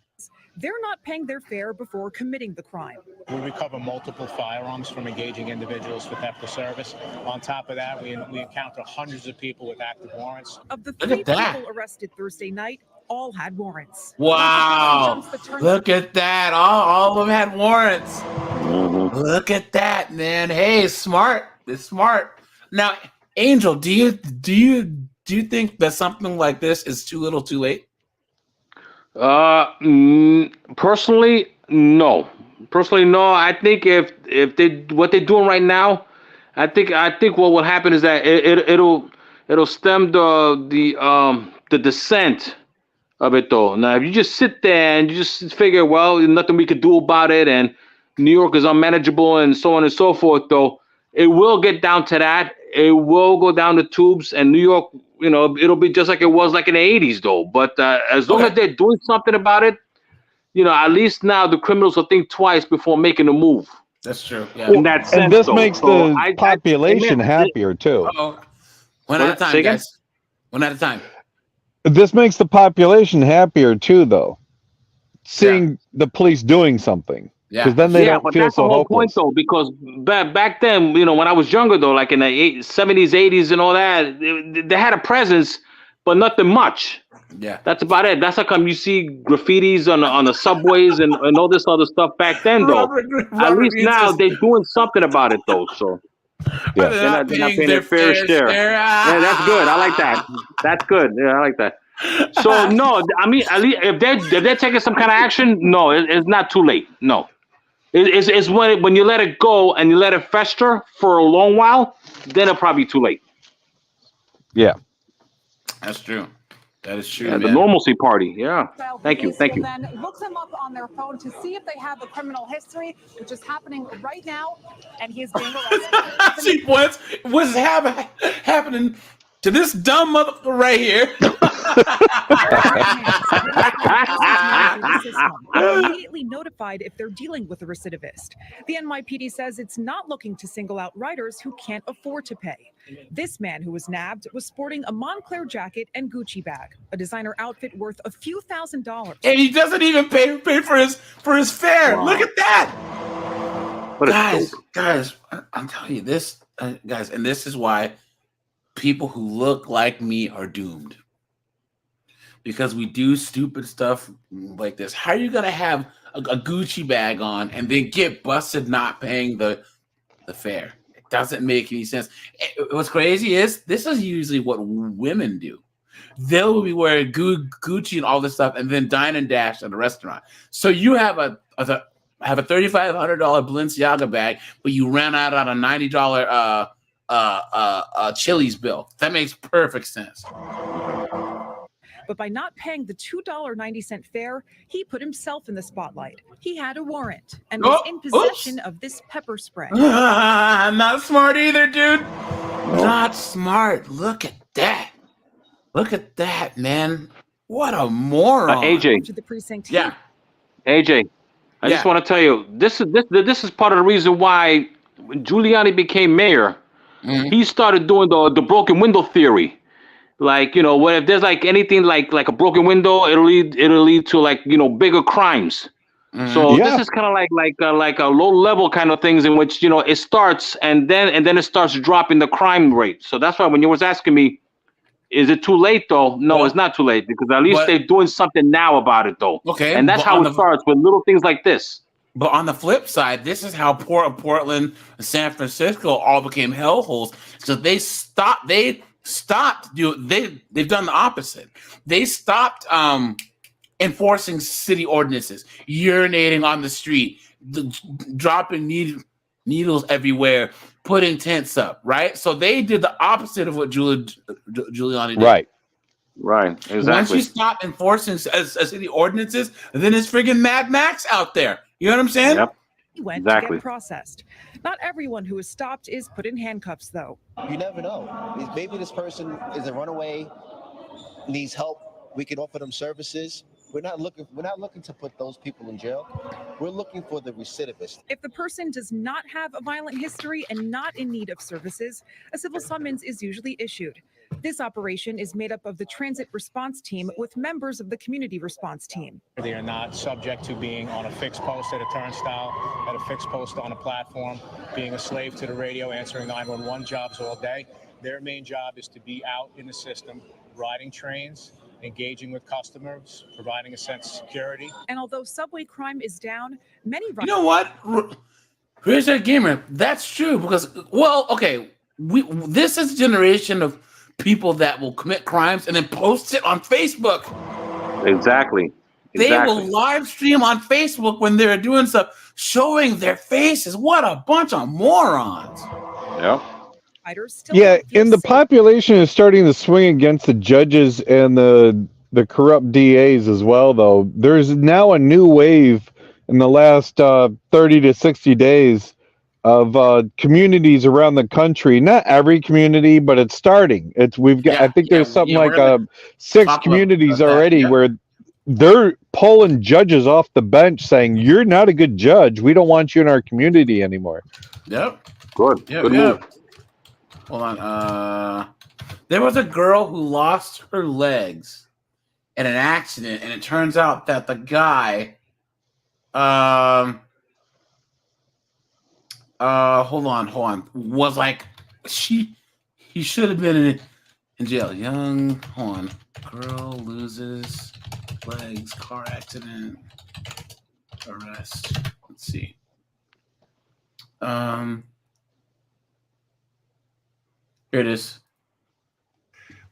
they're not paying their fare before committing the crime. We recover multiple firearms from engaging individuals for theft of service. On top of that, we encounter hundreds of people with active warrants. Of the 3 people arrested Thursday night, all had warrants. Wow. Look at that. All of them had warrants. Look at that, man. Hey, smart. It's smart. Now, Angel, do you think that something like this is too little too late? Personally, no. I think if what they're doing right now, I think what will happen is that it'll stem the descent of it though. Now, if you just sit there and you just figure, well, there's nothing we could do about it, and New York is unmanageable, and so on and so forth, though, it will get down to that. It will go down the tubes, and New York, it'll be just like it was like in the 80s, though. But as long as they're doing something about it, at least now the criminals will think twice before making a move. That's true. Yeah. In that sense, and this though. makes So the population happier too. One at a time, guys. One at a time. This makes the population happier too, though. Seeing the police doing something. Yeah, Because then they don't but feel that's so the whole hopeless. point, though. Because back then, when I was younger, though, like in the 70s, 80s, and all that, they had a presence, but nothing much. Yeah, that's about it. That's how come you see graffitis on the subways and all this other stuff back then, though. At least now they're doing something about it, though. So yeah, they're not paying their fair share. Yeah, that's good. I like that. That's good. Yeah, I like that. So no, I mean, at least if they're taking some kind of action, no, it's not too late. No. It's when you let it go and you let it fester for a long while, then it'll probably be too late. Yeah. That's true. That is true, Yeah, man. the normalcy party. Yeah. Thank you. Police will then look them up on their phone to see if they have a criminal history, which is happening right now, and he is being arrested. See, what's happening to this dumb motherfucker right here? They're immediately notified if they're dealing with a recidivist. The NYPD says it's not looking to single out riders who can't afford to pay. This man who was nabbed was sporting a Montclair jacket and Gucci bag, a designer outfit worth a few $1,000s. And he doesn't even pay for his fare. Wow. Look at that. Guys, I'm telling you this, guys, and this is why people who look like me are doomed. Because we do stupid stuff like this. How are you gonna have a Gucci bag on and then get busted not paying the fare? It doesn't make any sense. What's crazy is this is usually what women do. They'll be wearing Gucci and all this stuff, and then dine and dash at a restaurant. So you have a $3,500 Balenciaga bag, but you ran out on a $90 Chili's bill. That makes perfect sense. But by not paying the $2.90 fare, he put himself in the spotlight. He had a warrant and was in possession of this pepper spray. Not smart either, dude. Not smart. Look at that. Look at that, man. What a moron. AJ. To the precinct. Yeah. AJ, I just want to tell you, this is part of the reason why when Giuliani became mayor, he started doing the broken window theory. Like, what if there's like anything like a broken window, it'll lead to like, bigger crimes. So this is kind of like a low level kind of things in which, it starts and then it starts dropping the crime rate. So that's why when you was asking me, is it too late though? No, it's not too late because at least they're doing something now about it though. Okay. And that's how it starts with little things like this. But on the flip side, this is how Portland and San Francisco all became hellholes. So they've done the opposite. They stopped enforcing city ordinances, urinating on the street, dropping needles everywhere, putting tents up, right? So they did the opposite of what Giuliani did. Right, exactly. Once you stop enforcing city ordinances, then it's friggin' Mad Max out there. You know what I'm saying? Yep. He went Exactly. to get processed. Not everyone who is stopped is put in handcuffs, though. You never know. Maybe this person is a runaway, needs help. We can offer them services. We're not looking to put those people in jail. We're looking for the recidivist. If the person does not have a violent history and not in need of services, a civil summons is usually issued. This operation is made up of the transit response team with members of the community response team. They are not subject to being on a fixed post at a turnstile, at a fixed post on a platform, being a slave to the radio, answering 911 jobs all day. Their main job is to be out in the system, riding trains, engaging with customers, providing a sense of security. And although subway crime is down, many You know what? Here's that gamer. That's true because, well, okay, this is a generation of people that will commit crimes and then post it on Facebook. Exactly. They will live stream on Facebook when they're doing stuff, showing their faces. What a bunch of morons. Yeah. Yeah, and the population is starting to swing against the judges and the corrupt DAs as well, though. There's now a new wave in the last 30 to 60 days of communities around the country. Not every community, but it's starting. I think there's something like 6 communities already where they're pulling judges off the bench saying, you're not a good judge. We don't want you in our community anymore. Yep. Good. Yep, Good yep. move. Hold on. There was a girl who lost her legs in an accident, and it turns out that the guy, hold on, was like he should have been in jail. Hold on, girl loses legs, car accident, arrest. Let's see. Here it is.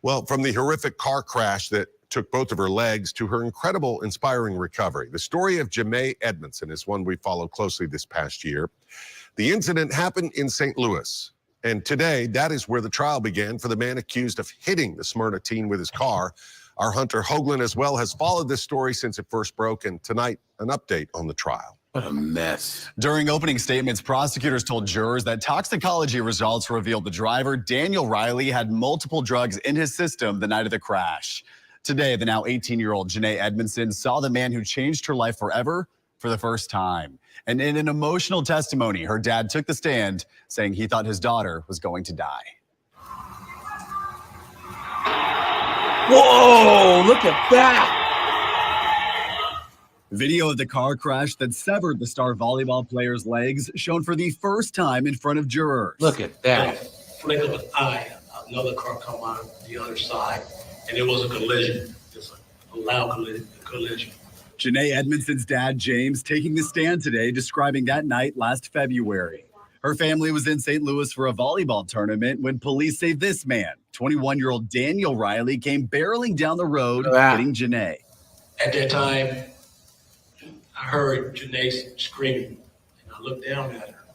Well, from the horrific car crash that took both of her legs to her incredible, inspiring recovery, the story of Janae Edmondson is one we followed closely this past year. The incident happened in St. Louis, and today that is where the trial began for the man accused of hitting the Smyrna teen with his car. Our Hunter Hoagland as well has followed this story since it first broke, and tonight an update on the trial. What a mess. During opening statements, prosecutors told jurors that toxicology results revealed the driver, Daniel Riley, had multiple drugs in his system the night of the crash. Today, the now 18-year-old Janae Edmondson saw the man who changed her life forever for the first time. And in an emotional testimony, her dad took the stand, saying he thought his daughter was going to die. Whoa, look at that. Video of the car crash that severed the star volleyball player's legs shown for the first time in front of jurors. Look at that. Flick of an eye, another car come out the other side, and it was a collision, just a loud collision. Janae Edmondson's dad, James, taking the stand today, describing that night last February. Her family was in St. Louis for a volleyball tournament when police say this man, 21-year-old Daniel Riley, came barreling down the road, hitting Janae. At that time, I heard Janae screaming, and I looked down at her,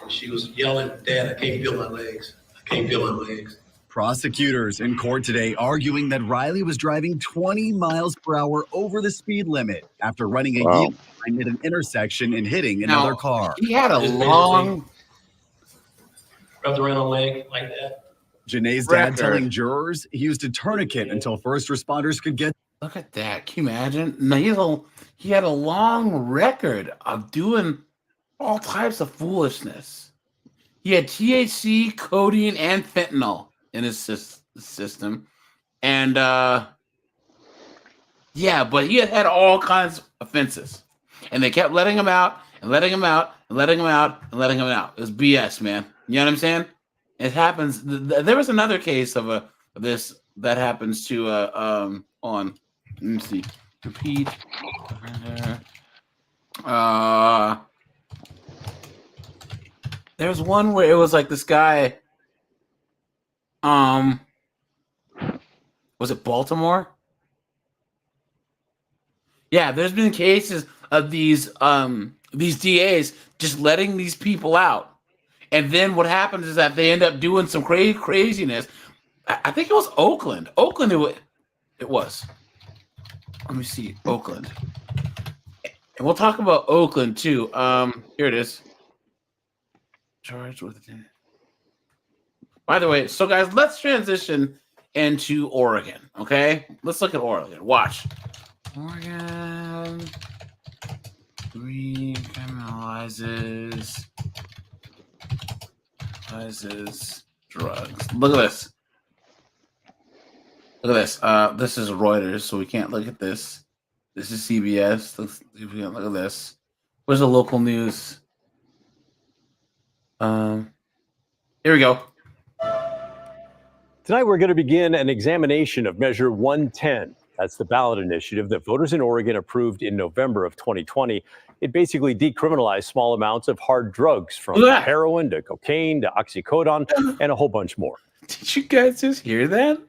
and she was yelling, "Dad, I can't feel my legs. I can't feel my legs." Prosecutors in court today arguing that Riley was driving 20 miles per hour over the speed limit after running a yield sign at an intersection and hitting another car. He had a long... Wrapped around a leg like that. Janae's dad telling jurors he used a tourniquet until first responders could get. Look at that. Can you imagine? No, he had a long record of doing all types of foolishness. He had THC, codeine, and fentanyl in his system. And, yeah, but he had all kinds of offenses. And they kept letting him out, and letting him out, and letting him out, and letting him out. It was BS, man. You know what I'm saying? It happens. There was another case of this that happens to, let me see. Repeat. There's one where it was like this guy. Was it Baltimore? Yeah, there's been cases of these DAs just letting these people out, and then what happens is that they end up doing some craziness. I think it was Oakland. Oakland, it was. Let me see, Oakland, and we'll talk about Oakland too. Here it is. Charged with it. By the way, so guys, let's transition into Oregon. Okay, let's look at Oregon. Watch. Oregon decriminalizes drugs. Look at this. Look at this. This is Reuters, so we can't look at this. This is CBS. Look at this. Where's the local news? Here we go. Tonight, we're going to begin an examination of Measure 110. That's the ballot initiative that voters in Oregon approved in November of 2020. It basically decriminalized small amounts of hard drugs from heroin to cocaine to oxycodone and a whole bunch more. Did you guys just hear that?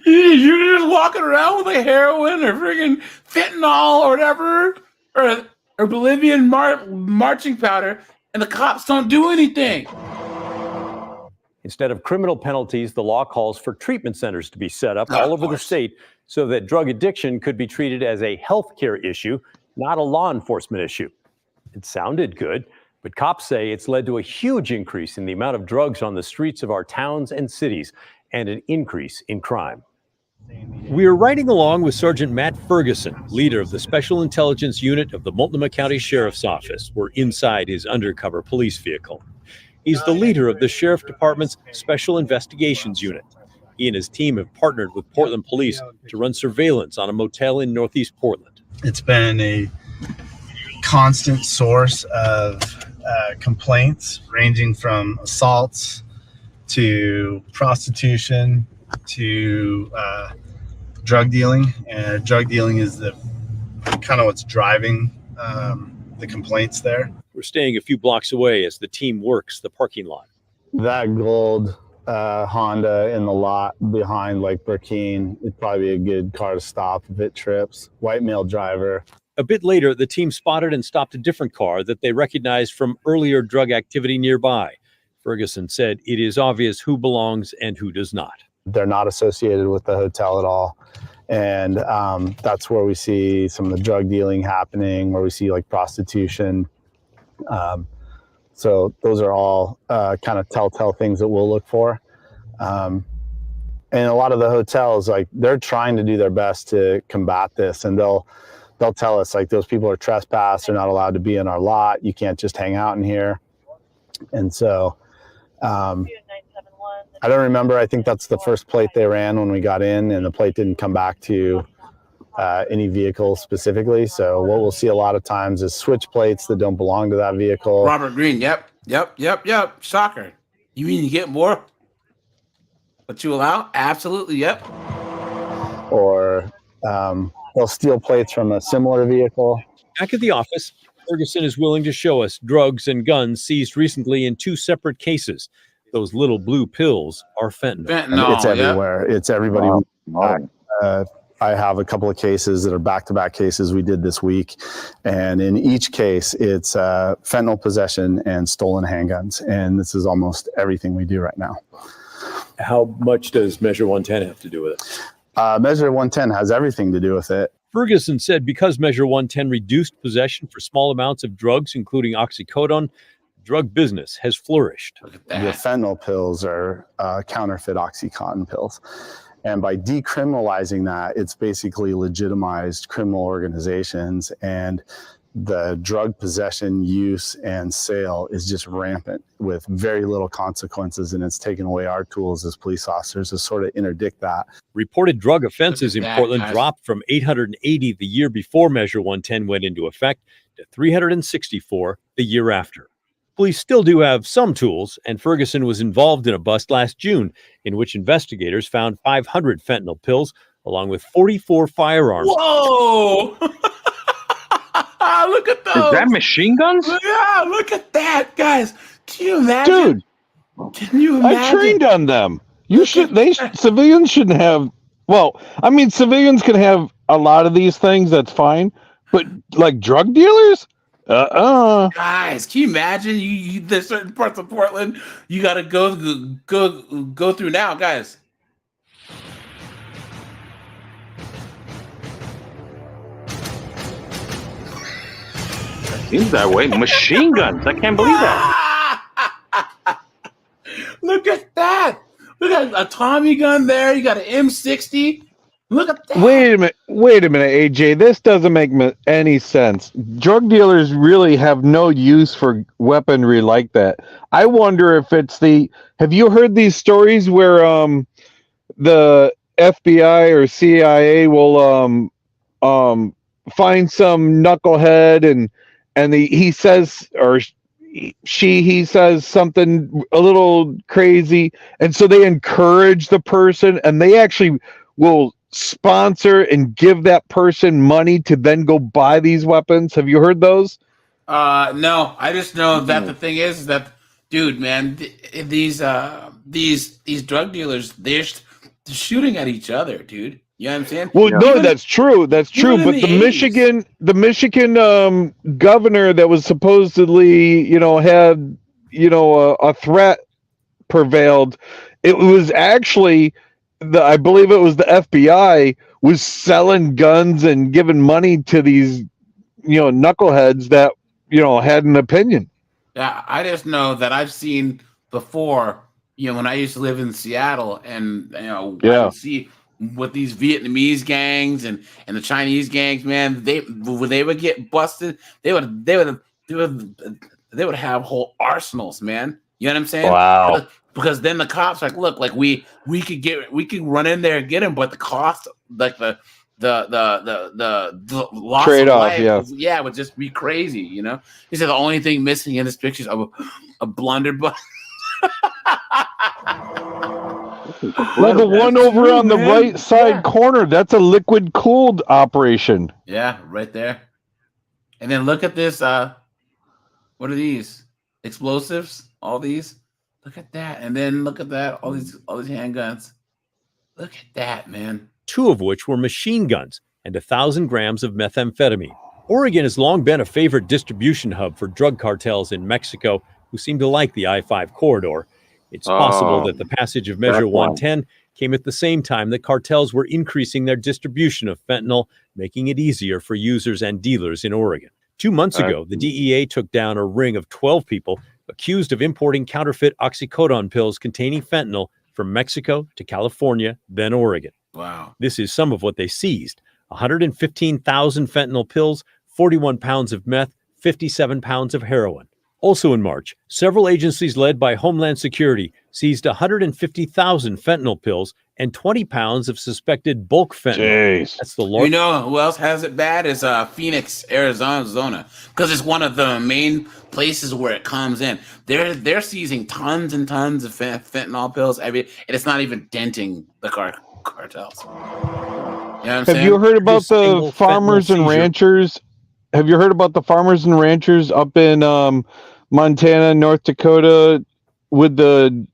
You're just walking around with like heroin or friggin' fentanyl or whatever, or Bolivian marching powder, and the cops don't do anything. Instead of criminal penalties, the law calls for treatment centers to be set up all over the state so that drug addiction could be treated as a healthcare issue, not a law enforcement issue. It sounded good, but cops say it's led to a huge increase in the amount of drugs on the streets of our towns and cities and an increase in crime. We are riding along with Sergeant Matt Ferguson, leader of the Special Intelligence Unit of the Multnomah County Sheriff's Office. We're inside his undercover police vehicle. He's the leader of the Sheriff Department's Special Investigations Unit. He and his team have partnered with Portland Police to run surveillance on a motel in Northeast Portland. It's been a constant source of complaints ranging from assaults to prostitution to drug dealing. And drug dealing is the kind of what's driving the complaints there. We're staying a few blocks away as the team works the parking lot. That gold Honda in the lot behind Lake Burkine would probably be a good car to stop if it trips. White male driver. A bit later, the team spotted and stopped a different car that they recognized from earlier drug activity nearby. Ferguson said it is obvious who belongs and who does not. They're not associated with the hotel at all. And that's where we see some of the drug dealing happening, where we see like prostitution. So those are all kind of telltale things that we'll look for. And a lot of the hotels, like they're trying to do their best to combat this, and they'll tell us like those people are trespassed, they're not allowed to be in our lot, you can't just hang out in here. And so I don't remember, I think that's the first plate they ran when we got in, and the plate didn't come back to any vehicle specifically. So what we'll see a lot of times is switch plates that don't belong to that vehicle. Robert Greene, yep. Shocker. You mean you get more? What you allow? Absolutely, yep. Or they'll steal plates from a similar vehicle. Back at the office, Ferguson is willing to show us drugs and guns seized recently in two separate cases. Those little blue pills are fentanyl. It's everywhere. It's everybody. I have a couple of cases that are back-to-back cases we did this week. And in each case, it's fentanyl possession and stolen handguns. And this is almost everything we do right now. How much does Measure 110 have to do with it? Measure 110 has everything to do with it. Ferguson said because Measure 110 reduced possession for small amounts of drugs, including oxycodone, drug business has flourished. The fentanyl pills are counterfeit OxyContin pills. And by decriminalizing that, it's basically legitimized criminal organizations, and the drug possession, use, and sale is just rampant with very little consequences, and it's taken away our tools as police officers to sort of interdict that. Reported drug offenses in Portland dropped from 880 the year before Measure 110 went into effect to 364 the year after. Police still do have some tools, and Ferguson was involved in a bust last June in which investigators found 500 fentanyl pills along with 44 firearms. Whoa! Look at those. Is that machine guns? Yeah, look at that, guys. Can you imagine? Dude, can you imagine? I trained on them. Civilians shouldn't have. Well, I mean, civilians can have a lot of these things. That's fine, but like drug dealers, Guys, can you imagine? There's certain parts of Portland you got to go through now, guys. Seems that way. Machine guns. I can't believe that. Look at that. Look at a Tommy gun there. You got an M60. Look at that. Wait a minute, AJ. This doesn't make any sense. Drug dealers really have no use for weaponry like that. I wonder if it's the. Have you heard these stories where the FBI or CIA will find some knucklehead and he says or he says something a little crazy, and so they encourage the person, and they actually will sponsor and give that person money to then go buy these weapons. Have you heard those? No, I just know that the thing is that, dude, man, these drug dealers, they're shooting at each other, dude. You know what I'm saying? Well, no, that's true. That's true. But the Michigan governor that was supposedly, had, a threat prevailed. It was actually I believe it was the FBI was selling guns and giving money to these, knuckleheads that, had an opinion. Yeah, I just know that I've seen before, when I used to live in Seattle, and I would see with these Vietnamese gangs and the Chinese gangs, man, when they would get busted, they would have whole arsenals, man. You know what I'm saying? Wow. Because then the cops are like, look, like we could run in there and get him, but the cost, like the loss trade-off, of life, would just be crazy. He said the only thing missing in this picture is a blunderbuss. Well, the one over on the right side corner, that's a liquid cooled operation. Yeah, right there. And then look at this. What are these? Explosives? All these? Look at that. And then look at that. All these handguns. Look at that, man. 2 of which were machine guns and 1,000 grams of methamphetamine. Oregon has long been a favorite distribution hub for drug cartels in Mexico, who seem to like the I-5 corridor. It's possible that the passage of Measure 110 came at the same time that cartels were increasing their distribution of fentanyl, making it easier for users and dealers in Oregon. 2 months ago, the DEA took down a ring of 12 people accused of importing counterfeit oxycodone pills containing fentanyl from Mexico to California, then Oregon. Wow. This is some of what they seized: 115,000 fentanyl pills, 41 pounds of meth, 57 pounds of heroin. Also in March, several agencies led by Homeland Security seized 150,000 fentanyl pills and 20 pounds of suspected bulk fentanyl. Jeez. That's the largest. You know who else has it bad? Is Phoenix, Arizona, because it's one of the main places where it comes in. They're seizing tons and tons of fentanyl pills and it's not even denting the cartels. You know what I'm saying? Have you heard about the farmers and ranchers? Have you heard about the farmers and ranchers up in Montana, North Dakota with the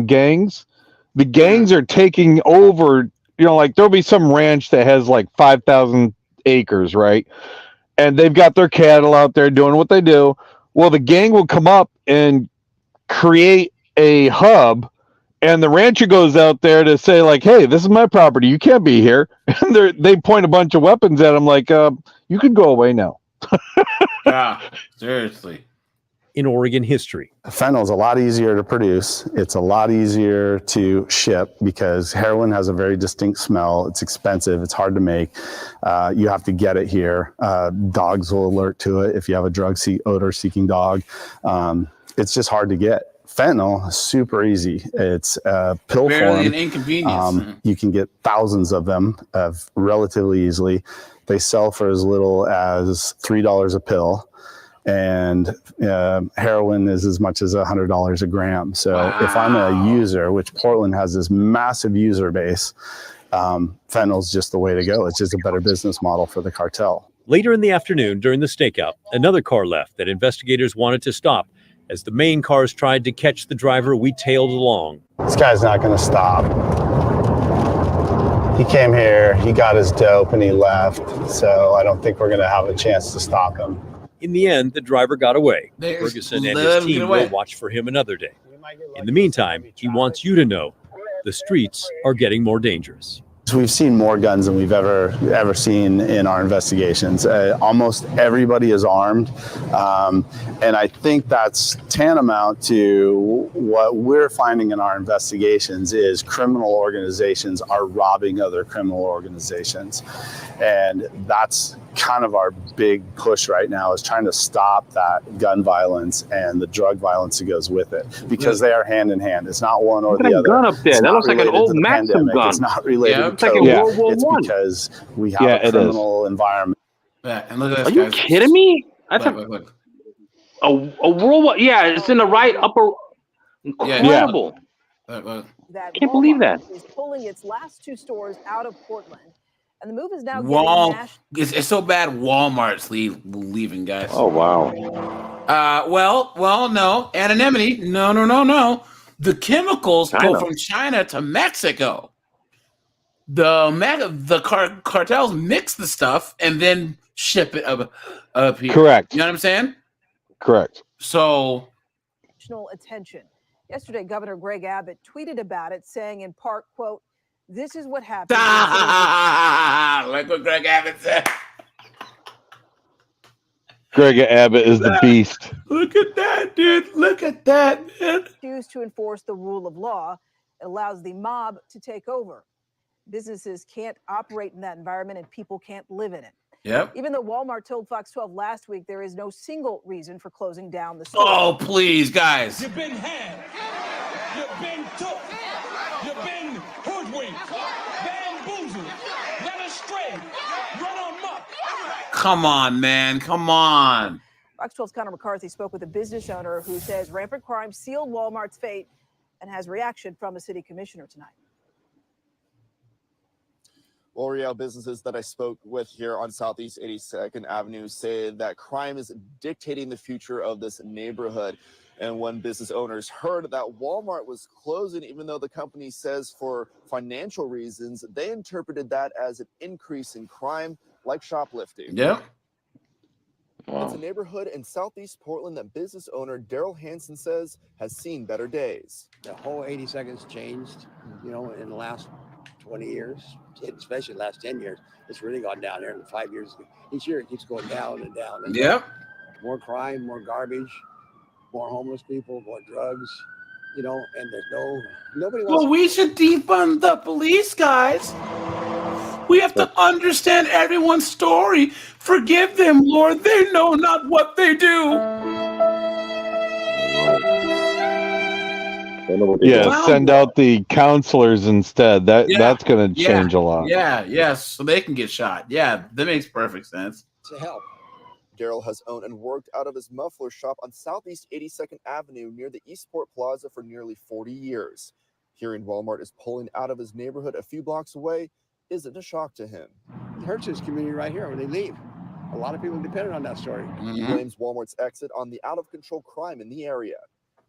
gangs? The gangs are taking over, like there'll be some ranch that has like 5,000 acres, right? And they've got their cattle out there doing what they do. Well, the gang will come up and create a hub, and the rancher goes out there to say like, hey, this is my property. You can't be here. And they point a bunch of weapons at him like, you can go away now. Yeah, seriously. In Oregon history, fentanyl is a lot easier to produce. It's a lot easier to ship because heroin has a very distinct smell. It's expensive. It's hard to make. You have to get it here. Dogs will alert to it if you have a odor-seeking dog. It's just hard to get. Fentanyl is super easy. It's pill Barely form. an inconvenience. You can get thousands of them relatively easily. They sell for as little as $3 a pill, and heroin is as much as $100 a gram. So if I'm a user, which Portland has this massive user base, fentanyl is just the way to go. It's just a better business model for the cartel. Later in the afternoon, during the stakeout, another car left that investigators wanted to stop as the main cars tried to catch the driver we tailed along. This guy's not going to stop. He came here, he got his dope, and he left. So I don't think we're going to have a chance to stop him. In the end, the driver got away. There's- Ferguson and let his him get team away. will watch for him another day. In the meantime, he wants you to know the streets are getting more dangerous. We've seen more guns than we've ever seen in our investigations. Almost everybody is armed, and I think that's tantamount to what we're finding in our investigations is criminal organizations are robbing other criminal organizations, and that's kind of our big push right now is trying to stop that gun violence and the drug violence that goes with it, because they are hand in hand. It's not one or Look at the that other. gun up there. It's That not looks like an related old to the Maxim pandemic. gun. It's not related Yeah. to It's like in COVID. World War It's One. because we have Yeah, a it is. criminal environment. Yeah, and look at this, Are you guys. kidding me? That's Look. a World War. Yeah, it's in the right upper. Incredible. Look. That Can't believe Walmart that. is pulling its last 2 stores out of Portland, and the move is now getting Wal- national. it's so bad Walmart's leaving, guys. Oh wow. Well, no. Anonymity. No. The chemicals China. go from China to Mexico. The cartels mix the stuff and then ship it up here. Correct. You know what I'm saying? Correct. So National attention. Yesterday, Governor Greg Abbott tweeted about it, saying in part, quote, "This is what happens." like what Greg Abbott said. Greg Abbott is the beast. Look at that, dude. Look at that, man. Refuse to enforce the rule of law. It allows the mob to take over. Businesses can't operate in that environment and people can't live in it. Yep. Even though Walmart told Fox 12 last week there is no single reason for closing down the store. Oh, please, guys. You've been had. You've been took. You've been hoodwinked. Bamboozled. Led astray. Run amok. Come on, man. Come on. Fox 12's Connor McCarthy spoke with a business owner who says rampant crime sealed Walmart's fate and has reaction from the city commissioner tonight. L'Oreal businesses that I spoke with here on Southeast 82nd Avenue say that crime is dictating the future of this neighborhood. And when business owners heard that Walmart was closing, even though the company says for financial reasons, they interpreted that as an increase in crime, like shoplifting. Yep. It's a neighborhood in Southeast Portland that business owner Daryl Hansen says has seen better days. The whole 82nd's changed, in the last 20 years, especially the last 10 years. It's really gone down there in 5 years. Each year it keeps going down and down. And Yep. down. More crime, more garbage, more homeless people, more drugs, and there's nobody wants. Well, we should defund the police, guys. We have to understand everyone's story. Forgive them, Lord. They know not what they do. Yeah, Wow. send out the counselors instead. That's going to change a lot. Yes, so they can get shot. Yeah, that makes perfect sense. To help. Daryl has owned and worked out of his muffler shop on Southeast 82nd Avenue near the Eastport Plaza for nearly 40 years. Hearing Walmart is pulling out of his neighborhood a few blocks away isn't a shock to him. It hurts this community right here when they leave. A lot of people depended on that story. He blames Walmart's exit on the out-of-control crime in the area.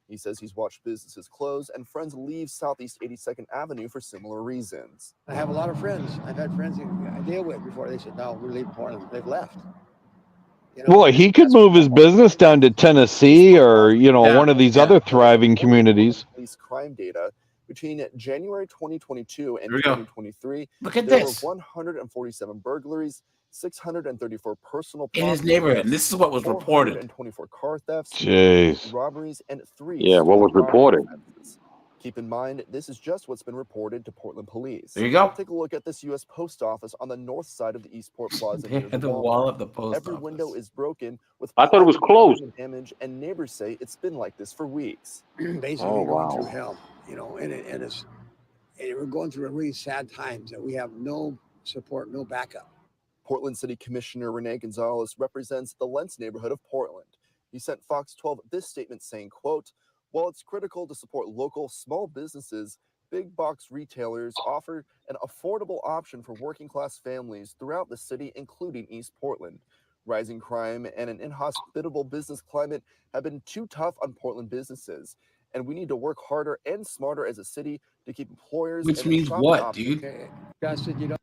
He says he's watched businesses close and friends leave Southeast 82nd Avenue for similar reasons. I have a lot of friends. I've had friends I deal with before. They said, "No, we're leaving Portland." They've left. Well, he could move his business down to Tennessee or, one of these other thriving communities. Police crime data between January 2022 and Here we go. 2023. Look at there this. were 147 burglaries, 634 personal In his property neighborhood. thefts, And this is what was reported. 424 car thefts, Jeez. robberies, and 3 Yeah, what was stolen reported? offenses. Keep in mind, this is just what's been reported to Portland police. There you go. Take a look at this U.S. Post Office on the north side of the Eastport Plaza. They near had the Walmart. wall of the post Every office. window is broken with I thought it was closed. damage, and neighbors say it's been like this for weeks. Basically Oh, going wow. through hell, and we're going through a really sad times that we have no support, no backup. Portland City Commissioner Renee Gonzalez represents the Lentz neighborhood of Portland. He sent Fox 12 this statement saying, quote, "While it's critical to support local small businesses, big box retailers offer an affordable option for working class families throughout the city, including East Portland. Rising crime and an inhospitable business climate have been too tough on Portland businesses, and we need to work harder and smarter as a city to keep employers Which and means shopping what, options. dude? All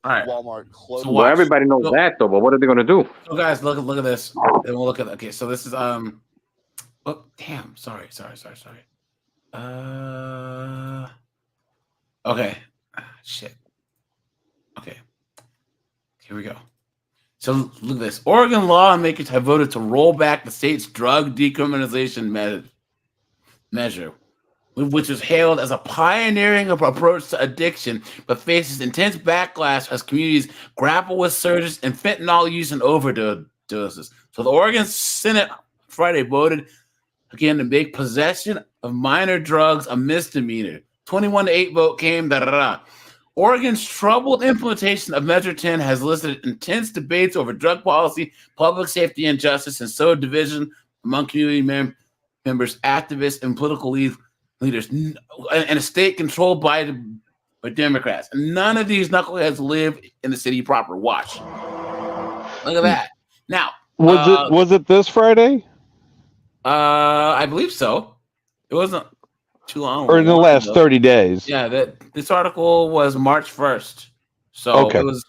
right. Walmart closed. So Well, watch. everybody knows So- that though, but what are they going to do? So guys, look at this, and we'll look at. Okay, so this is Oh, damn! Sorry. Okay. Shit. Okay. Here we go. So look at this. Oregon lawmakers have voted to roll back the state's drug decriminalization measure, which is hailed as a pioneering approach to addiction, but faces intense backlash as communities grapple with surges in fentanyl use and overdoses. So the Oregon Senate Friday voted again to make possession of minor drugs a misdemeanor. 21-8 vote came. Oregon's troubled implementation of Measure 10 has elicited intense debates over drug policy, public safety, and justice, and so division among community members, activists, and political leaders, and a state controlled by Democrats. None of these knuckleheads live in the city proper. Watch. Look at that. Now, Was it this Friday? I believe so. It wasn't too long. Or in the last 30 days? Yeah, this article was March 1st. So Okay. it was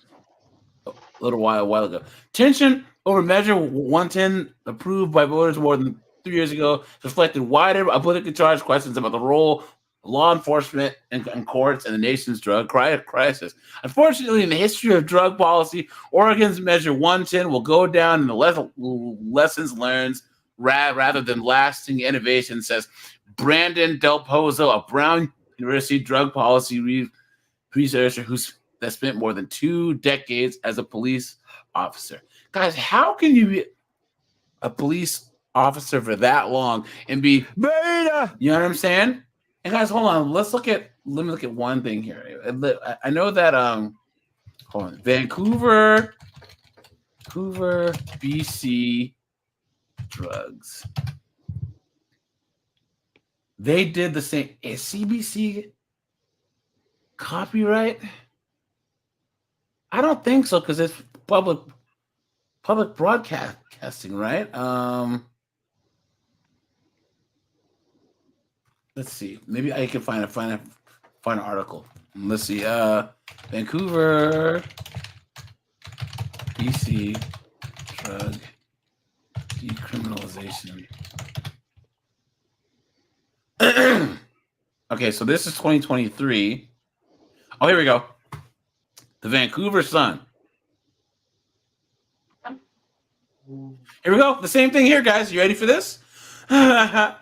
a while ago. Tension over Measure 110 approved by voters more than 3 years ago reflected wider politically charged questions about the role of law enforcement and courts and the nation's drug crisis. Unfortunately, in the history of drug policy, Oregon's Measure 110 will go down in the lessons learned rather than lasting innovation, says Brandon Del Pozo, a Brown University drug policy researcher that spent more than 2 decades as a police officer. Guys, how can you be a police officer for that long and be beta? You know what I'm saying? And guys, hold on. Let me look at one thing here. I know that hold on. Vancouver, BC drugs. They did the same. Is CBC copyright? I don't think so, because it's public broadcasting, right? Let's see. Maybe I can find an article. Let's see. Vancouver, BC drug decriminalization. Okay, so this is 2023. Oh, here we go. The Vancouver Sun. Here we go. The same thing here, guys. You ready for this? Canada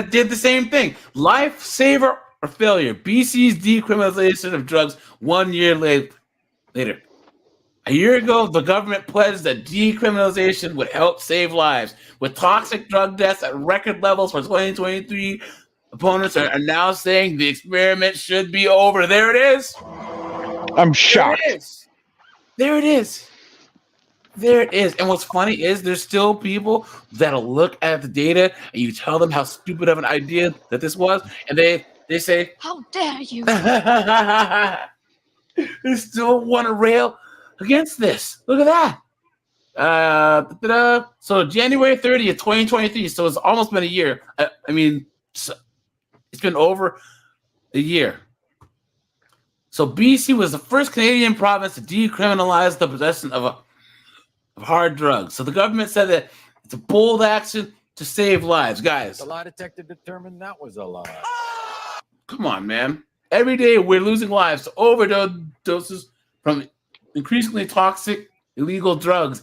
did the same thing. Lifesaver or failure. BC's decriminalization of drugs 1 year later. A year ago, the government pledged that decriminalization would help save lives. With toxic drug deaths at record levels for 2023, opponents are now saying the experiment should be over. There it is. I'm shocked. There it is. And what's funny is there's still people that'll look at the data and you tell them how stupid of an idea that this was, and they say, "How dare you!" They still want to rail against this. Look at that. So January 30th, 2023. So it's almost been a year. I mean, it's been over a year. So BC was the first Canadian province to decriminalize the possession of hard drugs. So the government said that it's a bold action to save lives. Guys, The lie detector determined that was a lie. come on, man. Every day we're losing lives to overdoses from increasingly toxic illegal drugs,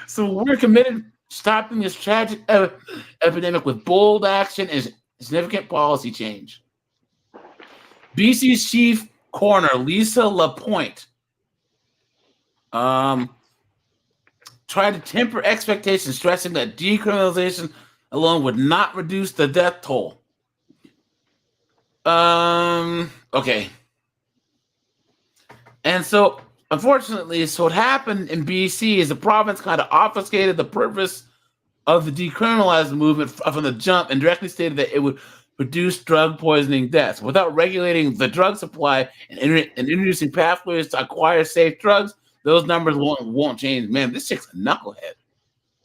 So we're committed to stopping this tragic epidemic with bold action and significant policy change. BC's chief coroner, Lisa Lapointe, tried to temper expectations, stressing that decriminalization alone would not reduce the death toll. Okay. And so, unfortunately, what happened in BC is the province kind of obfuscated the purpose of the decriminalized movement from the jump and directly stated that it would reduce drug poisoning deaths. Without regulating the drug supply and introducing pathways to acquire safe drugs, those numbers won't change. Man, this chick's a knucklehead.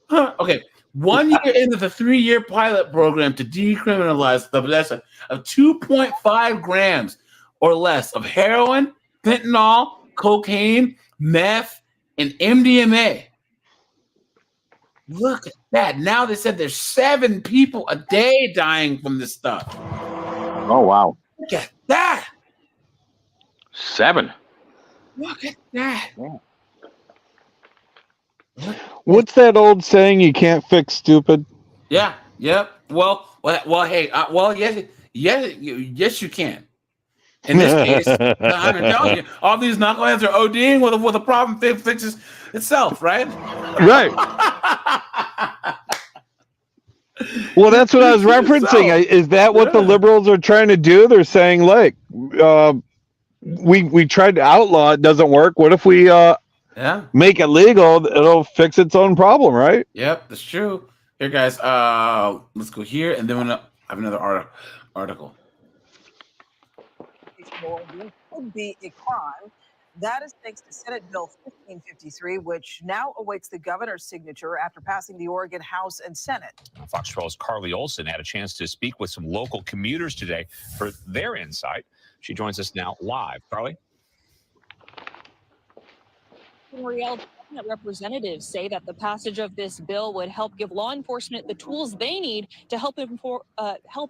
Huh. Okay, 1 year into the 3-year pilot program to decriminalize the possession of 2.5 grams or less of heroin, fentanyl, cocaine, meth, and MDMA. Look at that. Now they said there's 7 people a day dying from this stuff. Oh, wow. Look at that. 7. Look at that. What's that old saying? You can't fix stupid. Yeah. Yep. Well. Hey. Yes, you can. In this case, I'm telling you, all these knuckleheads are ODing with a problem fixes itself, right? Right. Well, that's what I was referencing. Is that what the liberals are trying to do? They're saying, like, we tried to outlaw it, doesn't work. What if we make it legal? It'll fix its own problem, right? Yep, that's true. Here, guys, let's go here, and then we'll have another article. Could be a crime. That is thanks to Senate Bill 1553, which now awaits the governor's signature after passing the Oregon House and Senate. Fox 12's Carly Olson had a chance to speak with some local commuters today for their insight. She joins us now live. Carly? Representatives say that the passage of this bill would help give law enforcement the tools they need to help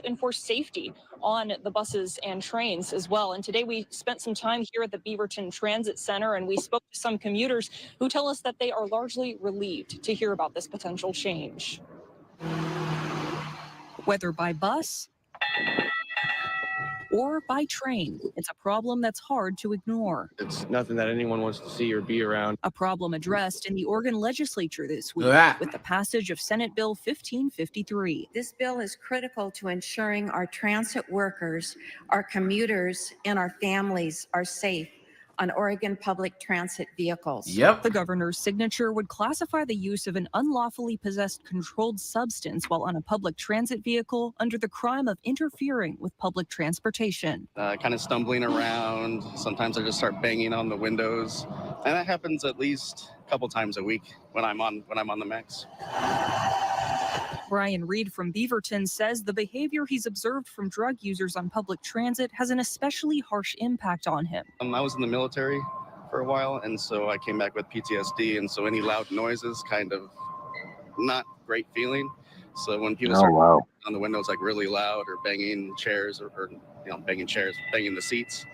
enforce safety on the buses and trains as well. And today we spent some time here at the Beaverton Transit Center, and we spoke to some commuters who tell us that they are largely relieved to hear about this potential change. Whether by bus or by train, it's a problem that's hard to ignore. It's nothing that anyone wants to see or be around. A problem addressed in the Oregon legislature this week with the passage of Senate Bill 1553. This bill is critical to ensuring our transit workers, our commuters, and our families are safe on Oregon public transit vehicles. Yep. The governor's signature would classify the use of an unlawfully possessed controlled substance while on a public transit vehicle under the crime of interfering with public transportation. Kind of stumbling around. Sometimes I just start banging on the windows, and that happens at least a couple times a week when I'm on the mix. Brian Reed from Beaverton says the behavior he's observed from drug users on public transit has an especially harsh impact on him. I was in the military for a while, and so I came back with PTSD, and so any loud noises kind of not great feeling. So when people start on the windows like really loud or banging chairs or banging the seats,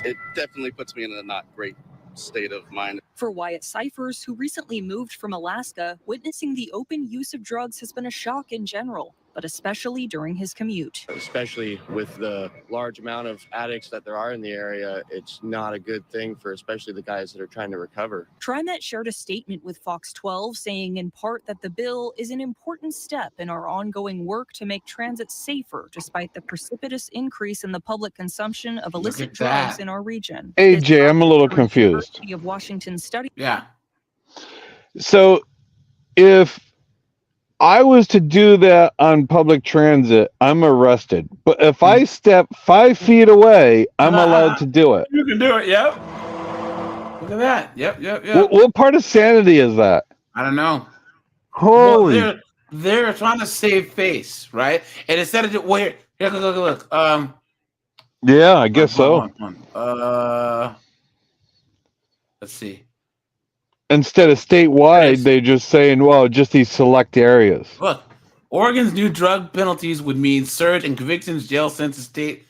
it definitely puts me in a not great state of mind. For Wyatt Cyphers, who recently moved from Alaska, witnessing the open use of drugs has been a shock in general, but especially during his commute. Especially with the large amount of addicts that there are in the area, it's not a good thing for especially the guys that are trying to recover. TriMet shared a statement with Fox 12 saying in part that the bill is an important step in our ongoing work to make transit safer despite the precipitous increase in the public consumption of illicit drugs in our region. AJ, I'm a little confused. University of Washington study. Yeah. So if I was to do that on public transit, I'm arrested. But if I step 5 feet away, I'm allowed to do it. You can do it. Yep. Look at that. Yep. What part of sanity is that? I don't know. Holy. Well, they're trying to save face, right? And instead of here, look. Yeah, I guess so. Let's see. Instead of statewide, they're just saying, well, just these select areas. Look, Oregon's new drug penalties would mean surge in convictions, jail sentence state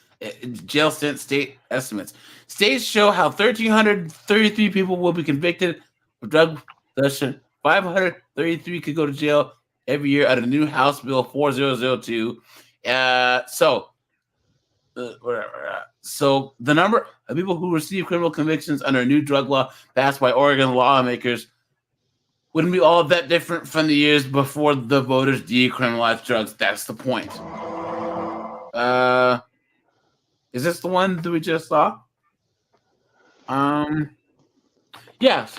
estimates. States show how 1,333 people will be convicted of drug possession. 533 could go to jail every year under the new House Bill 4002. So the number of people who receive criminal convictions under a new drug law passed by Oregon lawmakers wouldn't be all that different from the years before the voters decriminalized drugs. That's the point. Is this the one that we just saw? Yes.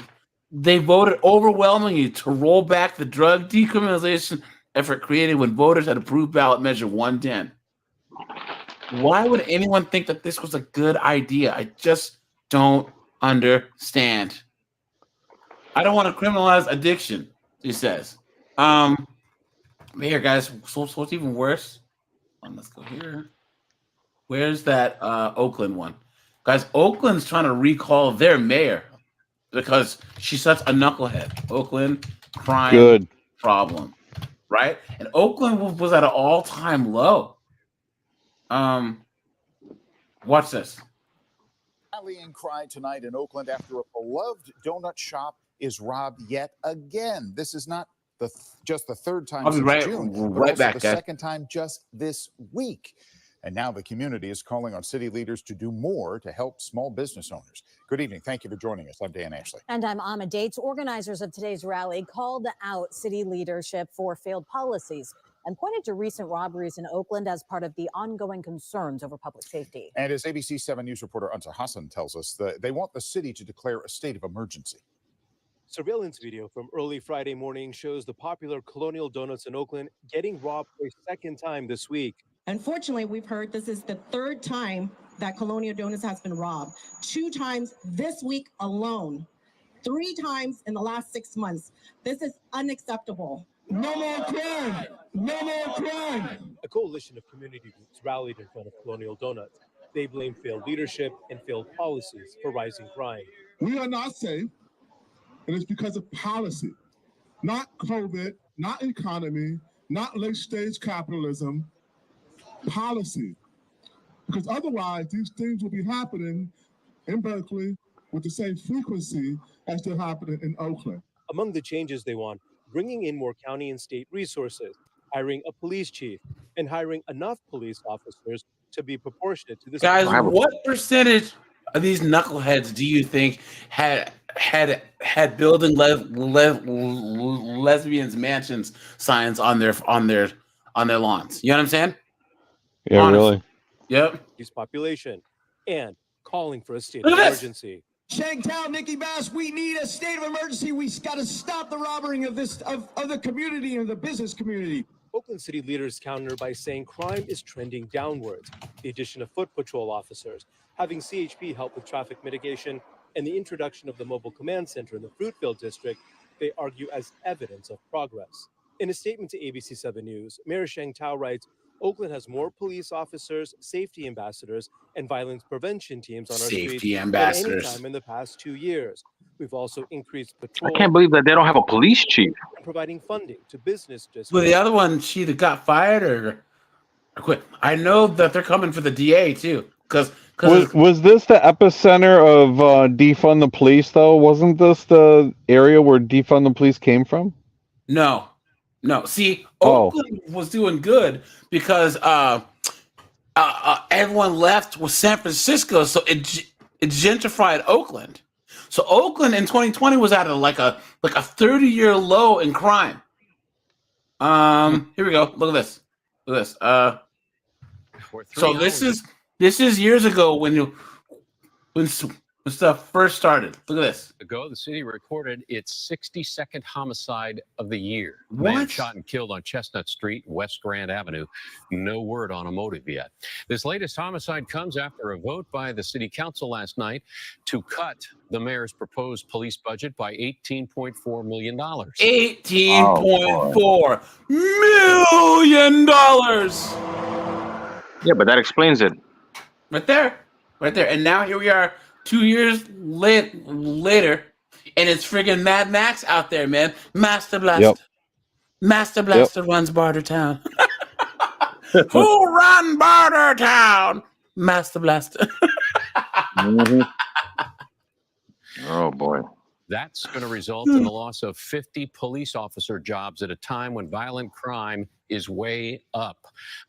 they voted overwhelmingly to roll back the drug decriminalization effort created when voters had approved ballot measure 110. Why would anyone think that this was a good idea? I just don't understand. I don't want to criminalize addiction, he says. But here, guys, so what's even worse? Let's go here. Where's that Oakland one? Guys, Oakland's trying to recall their mayor because she's such a knucklehead. Oakland crime problem, right? And Oakland was at an all-time low. Watch this. Rallying cry tonight in Oakland after a beloved donut shop is robbed yet again. This is not just the third time I'll be since June, but also back, the guys. second time just this week. And now the community is calling on city leaders to do more to help small business owners. Good evening. Thank you for joining us. I'm Dan Ashley. And I'm Amma Dates. Organizers of today's rally called out city leadership for failed policies and pointed to recent robberies in Oakland as part of the ongoing concerns over public safety. And as ABC 7 News reporter Anta Hassan tells us, they want the city to declare a state of emergency. Surveillance video from early Friday morning shows the popular Colonial Donuts in Oakland getting robbed for a second time this week. Unfortunately, we've heard this is the third time that Colonial Donuts has been robbed. 2 times this week alone. 3 times in the last 6 months. This is unacceptable. No more crime! No more crime! A coalition of community groups rallied in front of Colonial Donuts. They blame failed leadership and failed policies for rising crime. We are not safe, and it's because of policy. Not COVID, not economy, not late-stage capitalism. Policy. Because otherwise, these things will be happening in Berkeley with the same frequency as they're happening in Oakland. Among the changes they want, bringing in more county and state resources, hiring a police chief, and hiring enough police officers to be proportionate to this. Guys, what percentage of these knuckleheads do you think had building lesbians mansions signs on their lawns? You know what I'm saying? Yeah, Honestly. really. Yep. His population and calling for a state Look of at this. emergency. Shanghai, Nikki Bass, we need a state of emergency. We got to stop the robbing of the community and the business community. Oakland city leaders counter by saying crime is trending downwards. The addition of foot patrol officers, having CHP help with traffic mitigation, and the introduction of the mobile command center in the Fruitville district, they argue as evidence of progress. In a statement to ABC 7 News, Mayor Sheng Tao writes, Oakland has more police officers, safety ambassadors, and violence prevention teams on our streets than any time in the past 2 years. We've also increased patrol. I can't believe that they don't have a police chief. And providing funding to business districts. Well, the other one, she either got fired or quit. I know that they're coming for the DA too, because Was this the epicenter of defund the police, though? Wasn't this the area where defund the police came from? No. See, Oakland was doing good because everyone left with San Francisco, so it gentrified Oakland. So Oakland in 2020 was at a 30-year low in crime. Here we go. Look at this. So this is years ago when stuff first started. Look at this. Ago, the city recorded its 62nd homicide of the year. What? Man shot and killed on Chestnut Street, West Grand Avenue. No word on a motive yet. This latest homicide comes after a vote by the city council last night to cut the mayor's proposed police budget by $18.4 million. $18.4 million. Yeah, but that explains it. Right there. And now here we are 2 years later, and it's friggin' Mad Max out there, man. Master Blaster. Yep. Master Blaster runs Bartertown. Who run Bartertown? Master Blaster. Oh, boy. That's going to result in the loss of 50 police officer jobs at a time when violent crime is way up.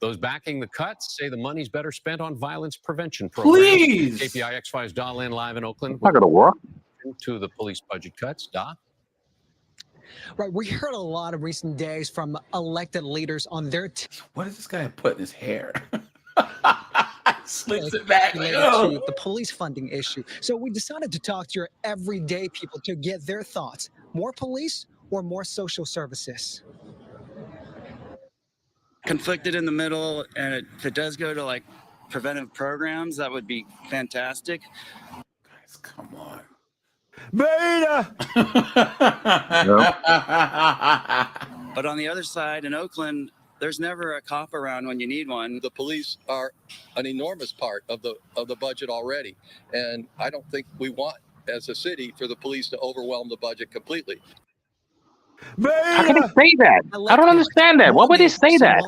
Those backing the cuts say the money's better spent on violence prevention programs. Please. KPIX5's Da Lin live in Oakland. Not going to work. To the police budget cuts. Da? Right, we heard a lot of recent days from elected leaders on their. What does this guy put in his hair? Sit back, like, related oh. to the police funding issue. So we decided to talk to your everyday people to get their thoughts. More police or more social services? Conflicted in the middle, and if it does go to like preventive programs, that would be fantastic. Guys, come on. Beta! But on the other side, in Oakland, there's never a cop around when you need one. The police are an enormous part of the budget already, and I don't think we want, as a city, for the police to overwhelm the budget completely. How can they say that? I don't understand that. Why would they say that?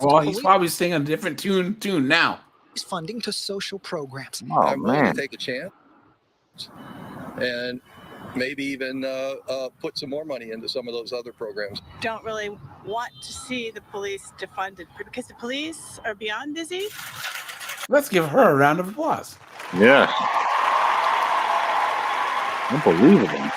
Well, he's probably singing a different tune now. Funding to social programs. Oh, I'm willing man. to take a chance and maybe even put some more money into some of those other programs. Don't really want to see the police defunded because the police are beyond busy. Let's give her a round of applause. Yeah. Unbelievable.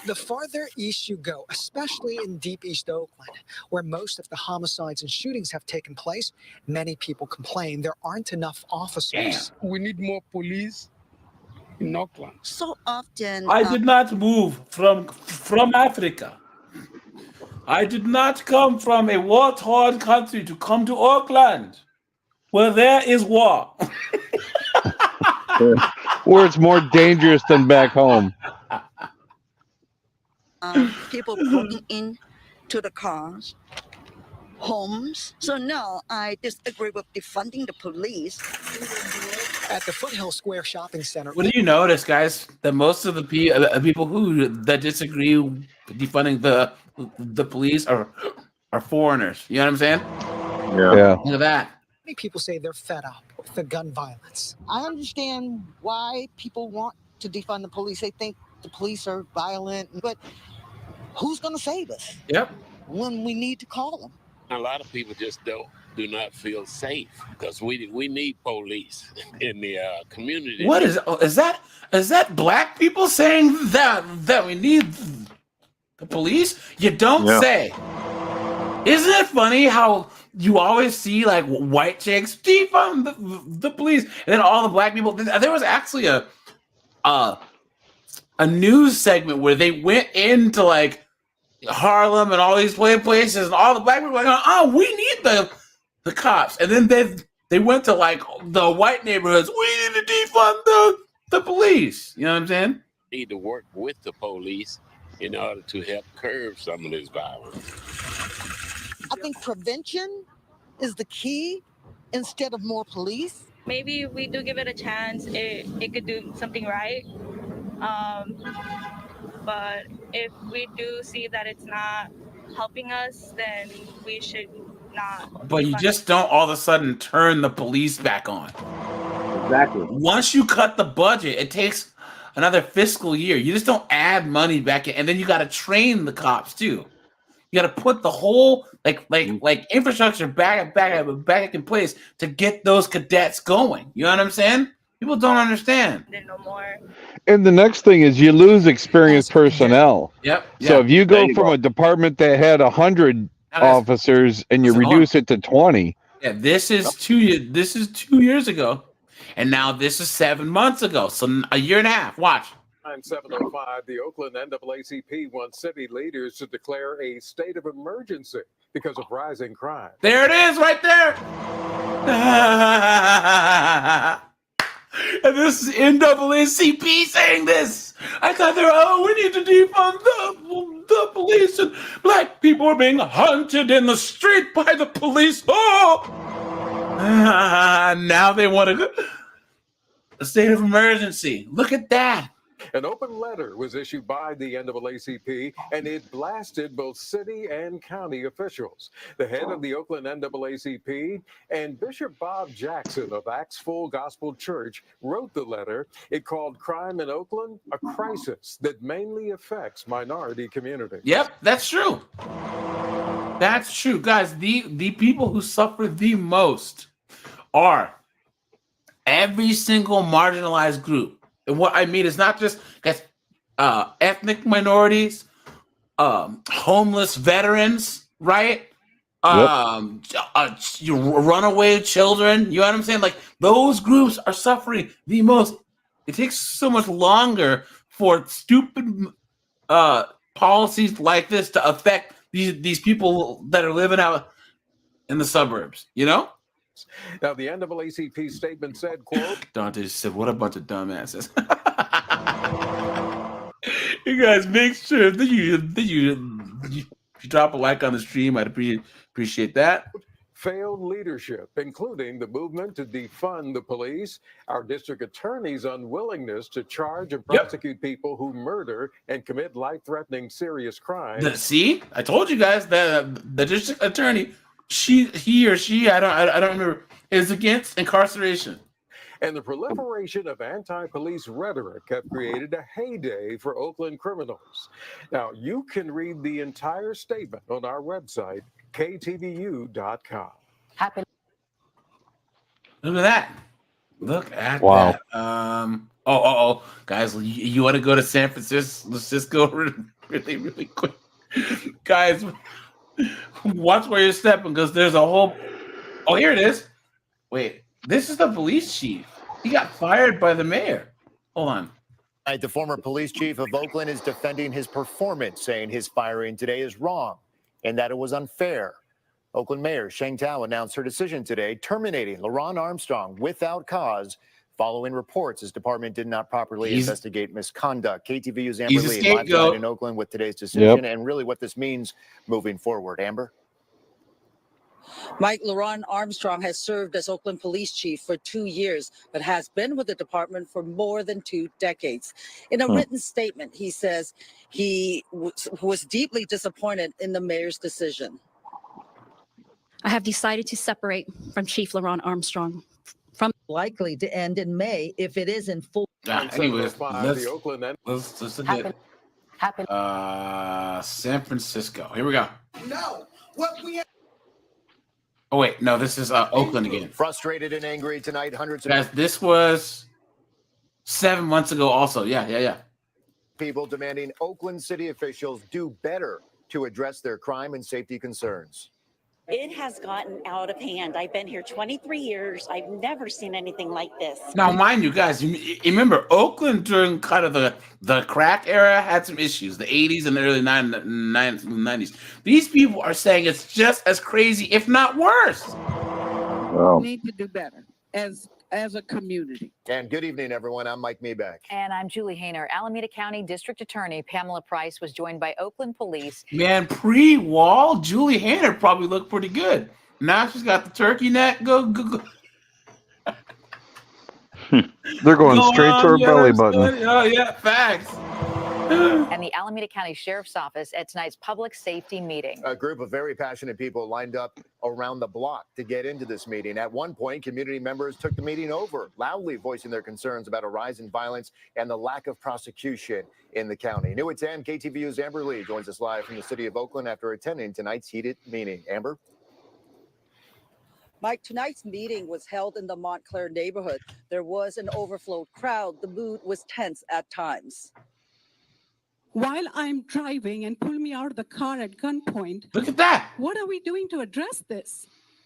The farther east you go, especially in deep East Oakland, where most of the homicides and shootings have taken place, many people complain there aren't enough officers. We need more police in Oakland. So often, I did not move from Africa. I did not come from a war-torn country to come to Auckland, where there is war. Where it's more dangerous than back home. people pulling in to the cars, homes. So no, I disagree with defunding the police. At the Foothill Square Shopping Center. What do you notice, guys? That most of the people that disagree with defunding the police are foreigners. You know what I'm saying? Yeah. Look at that. Many people say they're fed up with the gun violence. I understand why people want to defund the police. They think the police are violent, but who's going to save us? Yep. When we need to call them. A lot of people just do not feel safe because we need police in the community. What is that black people saying that we need the police? You don't say. Isn't it funny how you always see like white chicks defund the police, and then all the black people? There was actually a news segment where they went into like Harlem and all these places, and all the black people were like, "Oh, we need the cops," and then they went to like the white neighborhoods. We need to defund the police. You know what I'm saying? Need to work with the police in order to help curb some of this violence. I think prevention is the key instead of more police. Maybe if we do give it a chance, it could do something right. But if we do see that it's not helping us, then we should not. But you just don't all of a sudden turn the police back on. Exactly. Once you cut the budget, it takes another fiscal year. You just don't add money back in, and then you got to train the cops too. You got to put the whole like infrastructure back in place to get those cadets going. You know what I'm saying? People don't understand. No more. And the next thing is you lose experienced personnel. Yep. So if you go from a department that had 100 officers and you reduce it to 20. Yeah, this is 2 years. This is 2 years ago, and now this is 7 months ago. So a year and a half. Watch. Time 7:05, the Oakland NAACP wants city leaders to declare a state of emergency because of rising crime. There it is, right there. And this is NAACP saying this. I thought they were, we need to defund the police, and black people are being hunted in the street by the police. Oh, now they want a state of emergency. Look at that. An open letter was issued by the NAACP, and it blasted both city and county officials. The head of the Oakland NAACP and Bishop Bob Jackson of Acts Full Gospel Church wrote the letter. It called crime in Oakland a crisis that mainly affects minority communities. Yep, that's true. That's true. Guys, the people who suffer the most are every single marginalized group. And what I mean is not just ethnic minorities, homeless veterans, right? runaway children. You know what I'm saying? Like those groups are suffering the most. It takes so much longer for stupid policies like this to affect these people that are living out in the suburbs. You know? Now, the NAACP statement said, quote, Dante just said, what a bunch of dumbasses. You guys make sure that you drop a like on the stream. I'd appreciate that. failed leadership, including the movement to defund the police, our district attorney's unwillingness to charge and prosecute people who murder and commit life-threatening serious crimes. See, I told you guys that the district attorney, he or she, I don't remember, is against incarceration. And the proliferation of anti-police rhetoric have created a heyday for Oakland criminals. Now, you can read the entire statement on our website, ktvu.com. Look at that. Look at Wow. that. Guys, you want to go to San Francisco? Let's just go really quick. Guys, watch where you're stepping because there's a whole... Oh, here it is. Wait, this is the police chief. He got fired by the mayor. Hold on. The former police chief of Oakland is defending his performance, saying his firing today is wrong and that it was unfair. Oakland Mayor Sheng Tao announced her decision today, terminating LaRon Armstrong without cause, following reports his department did not properly investigate misconduct. KTVU's Amber Lee live tonight in Oakland with today's decision and really what this means moving forward. Amber? Mike, LaRon Armstrong has served as Oakland police chief for 2 years, but has been with the department for more than 2 decades. In a written statement, he says he was deeply disappointed in the mayor's decision. I have decided to separate from Chief LaRon Armstrong. From likely to end in May if it is in full. Anyways, let's San Francisco. Here we go. No, what we Oh wait, no, this is Oakland again. Frustrated and angry tonight, hundreds of guys. This was 7 months ago. Also, yeah. People demanding Oakland city officials do better to address their crime and safety concerns. It has gotten out of hand. I've been here 23 years. I've never seen anything like this. Now, mind you, guys, you remember Oakland during kind of the crack era had some issues, the 80s and the early 90s. These people are saying it's just as crazy, if not worse. We need to do better as a community. And good evening, everyone. I'm Mike Meebeck. And I'm Julie Hayner. Alameda County District Attorney Pamela Price was joined by Oakland Police. Man, pre-wall, Julie Hayner probably looked pretty good. Now she's got the turkey neck. Go. They're going straight to her belly button. Oh, yeah, facts. And the Alameda County Sheriff's Office at tonight's public safety meeting. A group of very passionate people lined up around the block to get into this meeting. At one point, community members took the meeting over, loudly voicing their concerns about a rise in violence and the lack of prosecution in the county. New at 10, KTVU's Amber Lee joins us live from the city of Oakland after attending tonight's heated meeting. Amber? Mike, tonight's meeting was held in the Montclair neighborhood. There was an overflowed crowd. The mood was tense at times. While I'm driving and pull me out of the car at gunpoint. Look at that. What are we doing to address this?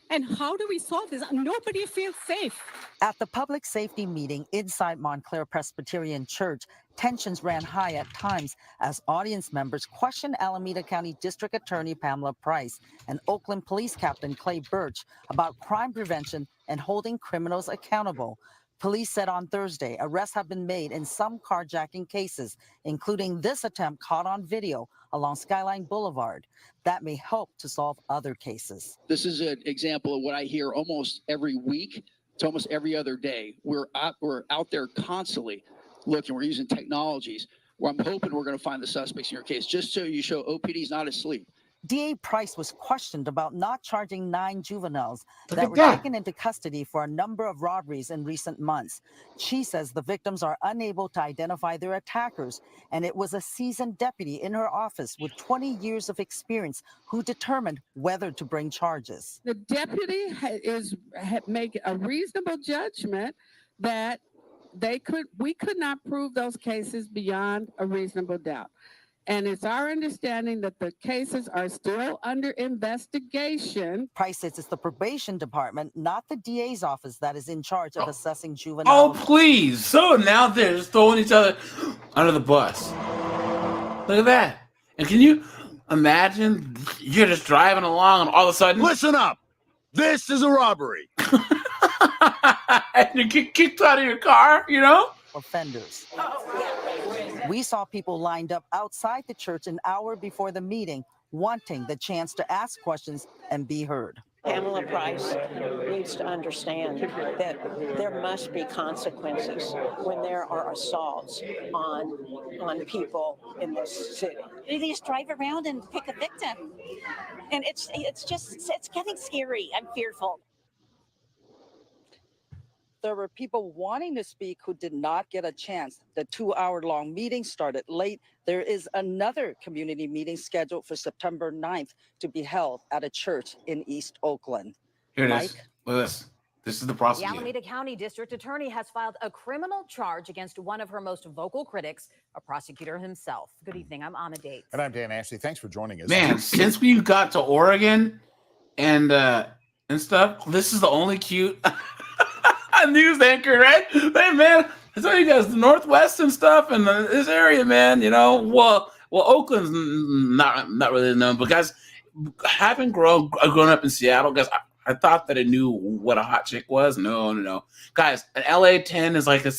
And how do we solve this? Nobody feels safe. At the public safety meeting inside Montclair Presbyterian Church, tensions ran high at times as audience members questioned Alameda County District Attorney Pamela Price and Oakland Police Captain Clay Birch about crime prevention and holding criminals accountable. Police said on Thursday arrests have been made in some carjacking cases, including this attempt caught on video along Skyline Boulevard. That may help to solve other cases. This is an example of what I hear almost every week. It's almost every other day. We're out there constantly looking. We're using technologies where I'm hoping we're going to find the suspects in your case, just so you show OPD's not asleep. DA Price was questioned about not charging 9 juveniles that were taken into custody for a number of robberies in recent months. She says the victims are unable to identify their attackers, and it was a seasoned deputy in her office with 20 years of experience who determined whether to bring charges. The deputy make a reasonable judgment that we could not prove those cases beyond a reasonable doubt. And it's our understanding that the cases are still under investigation. Price says it's the probation department, not the DA's office, that is in charge of assessing Oh, juveniles. please. So now they're just throwing each other under the bus. Look at that. And can you imagine you're just driving along and all of a sudden... Listen up. This is a robbery. And you get kicked out of your car, you know? Offenders. We saw people lined up outside the church an hour before the meeting, wanting the chance to ask questions and be heard. Pamela Price needs to understand that there must be consequences when there are assaults on people in this city. They just drive around and pick a victim, and it's getting scary. I'm fearful. There were people wanting to speak who did not get a chance. The 2-hour-long meeting started late. There is another community meeting scheduled for September 9th to be held at a church in East Oakland. Here it Mike? is. Look at this. This is the The prosecutor. Alameda County District Attorney has filed a criminal charge against one of her most vocal critics, a prosecutor himself. Good evening. I'm Amma Dates. And I'm Dan Ashley. Thanks for joining us. Man, since we got to Oregon and stuff, this is the only cute news anchor, right? Hey, man, I tell you guys, the Northwest and stuff, and this area, man, you know, well, Oakland's not really known, but guys, having grown up in Seattle, guys, I thought that I knew what a hot chick was. No, guys, an LA 10 is like a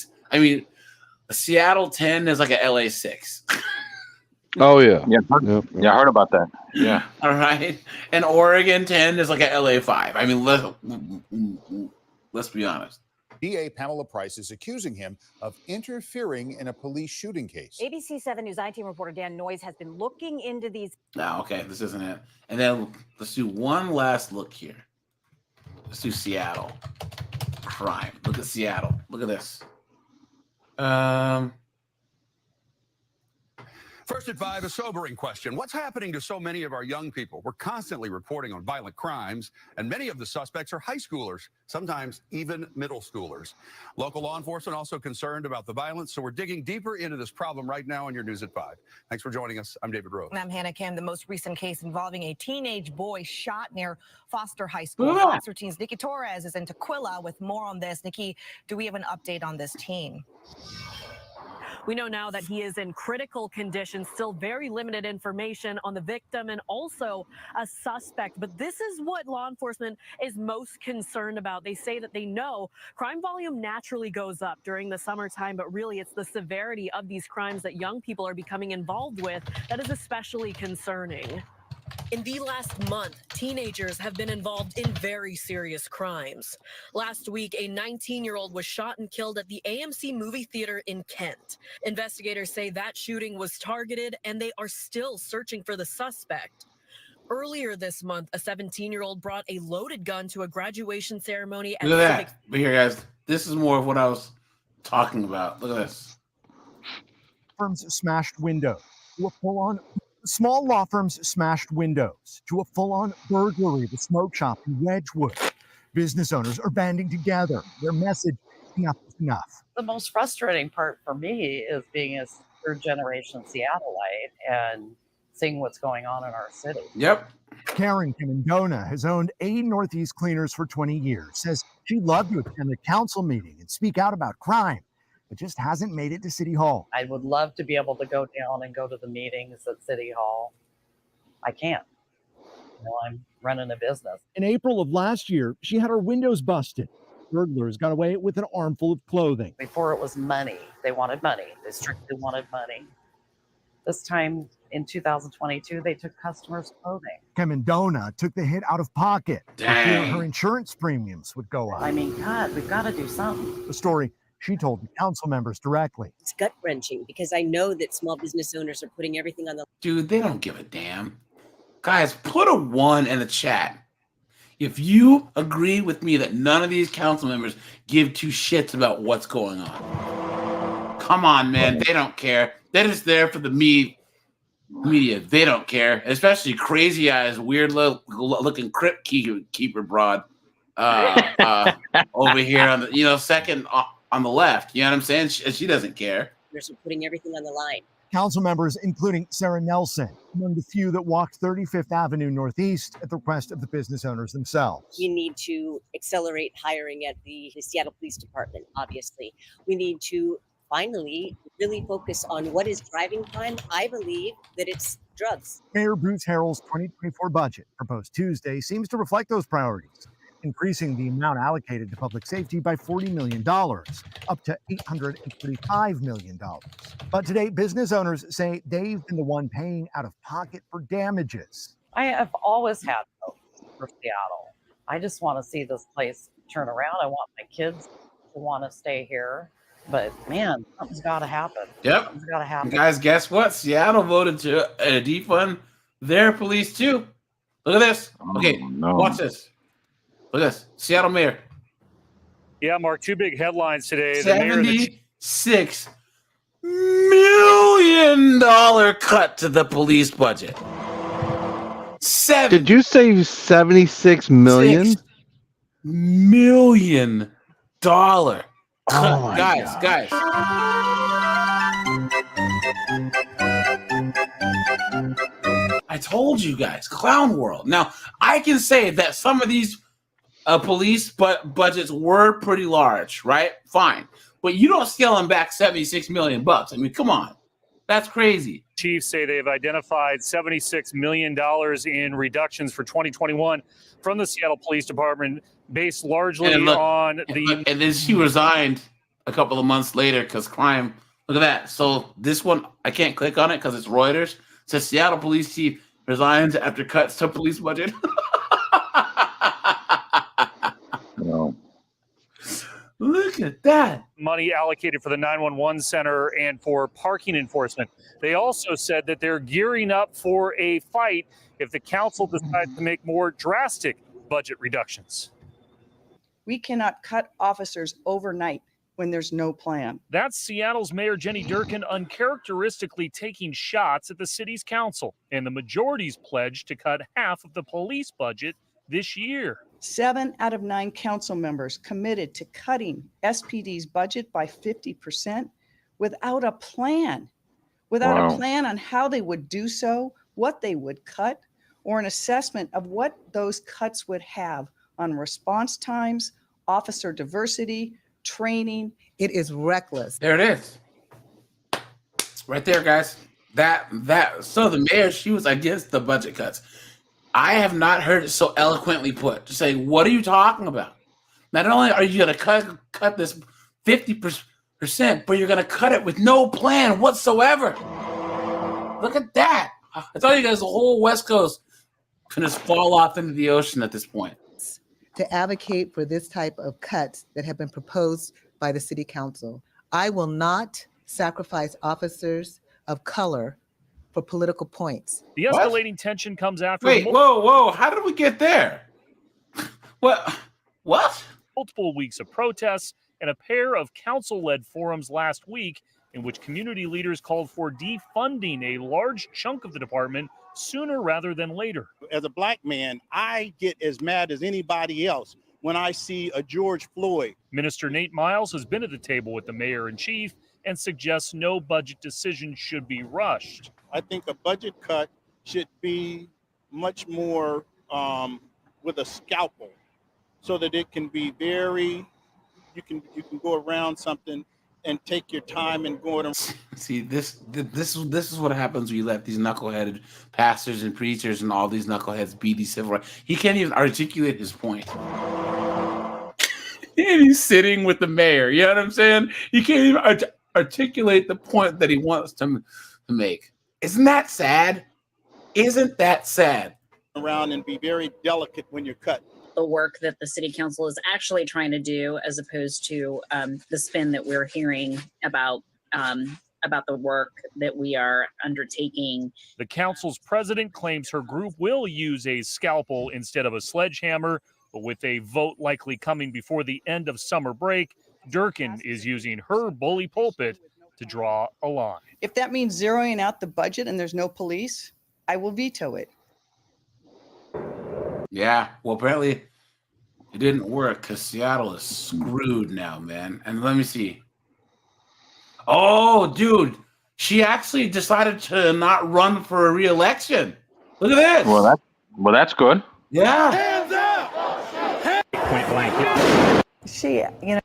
Seattle 10 is like a LA 6. Oh yeah. Yeah, I heard about that. Yeah. All right, and Oregon 10 is like a LA 5. I mean, let's be honest. DA Pamela Price is accusing him of interfering in a police shooting case. ABC 7 News I-Team reporter Dan Noyes has been looking into these. No, okay, this isn't it. And then let's do one last look here. Let's do Seattle crime. Look at Seattle. Look at this. First at 5, a sobering question. What's happening to so many of our young people? We're constantly reporting on violent crimes, and many of the suspects are high schoolers, sometimes even middle schoolers. Local law enforcement also concerned about the violence, so we're digging deeper into this problem right now on your News at 5. Thanks for joining us. I'm David Rose. And I'm Hannah Kim. The most recent case involving a teenage boy shot near Foster High School. Yeah. Fox 13's Nikki Torres is in Tequila with more on this. Nikki, do we have an update on this teen? We know now that he is in critical condition, still very limited information on the victim and also a suspect. But this is what law enforcement is most concerned about. They say that they know crime volume naturally goes up during the summertime, but really it's the severity of these crimes that young people are becoming involved with that is especially concerning. In the last month, teenagers have been involved in very serious crimes. Last week, a 19-year-old was shot and killed at the AMC movie theater in Kent. Investigators say that shooting was targeted and they are still searching for the suspect. Earlier this month, a 17-year-old brought a loaded gun to a graduation ceremony at Look at that. But here, guys, this is more of what I was talking about. Look at this. Firms smashed windows to a full-on small law firms smashed windows to a full-on burglary of a smoke shop in Wedgwood. Business owners are banding together. Their message: enough is enough. The most frustrating part for me is being a third-generation Seattleite and seeing what's going on in our city. Yep. Karen Camindona has owned A Northeast Cleaners for 20 years. Says she'd love to attend a council meeting and speak out about crime, but just hasn't made it to City Hall. I would love to be able to go down and go to the meetings at City Hall. I can't. You know, I'm running a business. In April of last year, she had her windows busted. Burglars got away with an armful of clothing. Before it was money. They wanted money. They strictly wanted money. This time in 2022, they took customers' clothing. Camindona took the hit out of pocket. Dang. Her insurance premiums would go up. I mean, God, we've got to do something. The story she told the council members directly. It's gut-wrenching because I know that small business owners are putting everything on the... Dude, they don't give a damn. Guys, put a 1 in the chat if you agree with me that none of these council members give 2 shits about what's going on. Come on, man. They don't care. They're just there for the media. They don't care. Especially crazy eyes, weird looking crypt keeper broad over here on the, second on the left. You know what I'm saying? She doesn't care. They're putting everything on the line. Council members, including Sarah Nelson, among the few that walked 35th Avenue Northeast at the request of the business owners themselves. We need to accelerate hiring at the Seattle Police Department, obviously. We need to finally really focus on what is driving crime. I believe that it's drugs. Mayor Bruce Harrell's 2024 budget, proposed Tuesday, seems to reflect those priorities, increasing the amount allocated to public safety by $40 million, up to $835 million. But today, business owners say they've been the one paying out of pocket for damages. I have always had hope for Seattle. I just want to see this place turn around. I want my kids to want to stay here. But man, something's got to happen. Yep. Something's got to happen. Guys, guess what? Seattle voted to defund their police too. Look at this. Okay, watch this. Look at this. Seattle mayor. Yeah, Mark, two big headlines today. $76 million cut to the police budget. Did you say 76 million? $6 million cut. Oh guys. I told you guys, clown world. Now, I can say that some of these police budgets were pretty large, right? Fine. But you don't scale them back $76 million. I mean, come on. That's crazy. Chiefs say they've identified $76 million in reductions for 2021 from the Seattle Police Department, based largely on the... And then she resigned a couple of months later because crime. Look at that. So this one, I can't click on it because it's Reuters. It says Seattle police chief resigns after cuts to police budget. No. Look at that. Money allocated for the 911 center and for parking enforcement. They also said that they're gearing up for a fight if the council decides to make more drastic budget reductions. We cannot cut officers overnight when there's no plan. That's Seattle's Mayor Jenny Durkin uncharacteristically taking shots at the city's council and the majority's pledge to cut half of the police budget this year. 7 out of 9 council members committed to cutting SPD's budget by 50% without a plan. Without a plan on how they would do so, what they would cut, or an assessment of what those cuts would have on response times, officer diversity, training. It is reckless. There it is. Right there, guys. So the mayor, she was against the budget cuts. I have not heard it so eloquently put. To say, what are you talking about? Not only are you going to cut this 50%, but you're going to cut it with no plan whatsoever. Look at that. I thought you guys, the whole West Coast, can just fall off into the ocean at this point. To advocate for this type of cuts that have been proposed by the city council. I will not sacrifice officers of color for political points. The escalating tension comes after... Wait, whoa. How did we get there? What? Multiple weeks of protests and a pair of council-led forums last week in which community leaders called for defunding a large chunk of the department sooner rather than later. As a black man, I get as mad as anybody else when I see a George Floyd. Minister Nate Miles has been at the table with the mayor and chief and suggests no budget decision should be rushed. I think a budget cut should be much more with a scalpel so that it can be very, you can go around something and take your time and go around. See, this is what happens when you let these knuckleheaded pastors and preachers and all these knuckleheads be these civil rights. He can't even articulate his point. And he's sitting with the mayor. You know what I'm saying? He can't even articulate the point that he wants to make. Isn't that sad? Isn't that sad? Around and be very delicate when you're cut. The work that the city council is actually trying to do, as opposed to the spin that we're hearing about the work that we are undertaking. The council's president claims her group will use a scalpel instead of a sledgehammer, but with a vote likely coming before the end of summer break, Durkin is using her bully pulpit to draw a line. If that means zeroing out the budget and there's no police, I will veto it. Yeah, well, apparently it didn't work because Seattle is screwed now, man. And let me see. Oh, dude, She actually decided to not run for a re-election. Look at this. Well, that's good. Yeah. Hands up! Point blank. She, you know.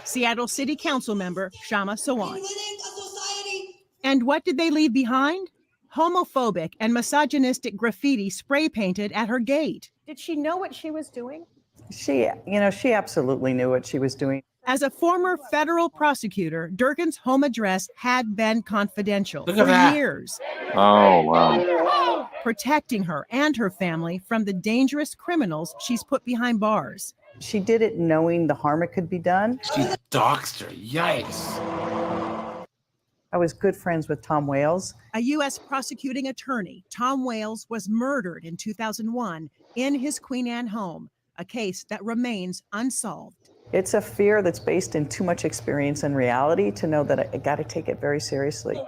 Seattle City Council member Shama Sawan. And what did they leave behind? Homophobic and misogynistic graffiti spray painted at her gate. Did she know what she was doing? She absolutely knew what she was doing. As a former federal prosecutor, Durkin's home address had been confidential Look at for that. years, Oh, wow. protecting her and her family from the dangerous criminals she's put behind bars. She did it knowing the harm it could be done. She doxed her. Yikes. I was good friends with Tom Wales. A U.S. prosecuting attorney, Tom Wales, was murdered in 2001 in his Queen Anne home, a case that remains unsolved. It's a fear that's based in too much experience and reality to know that I got to take it very seriously.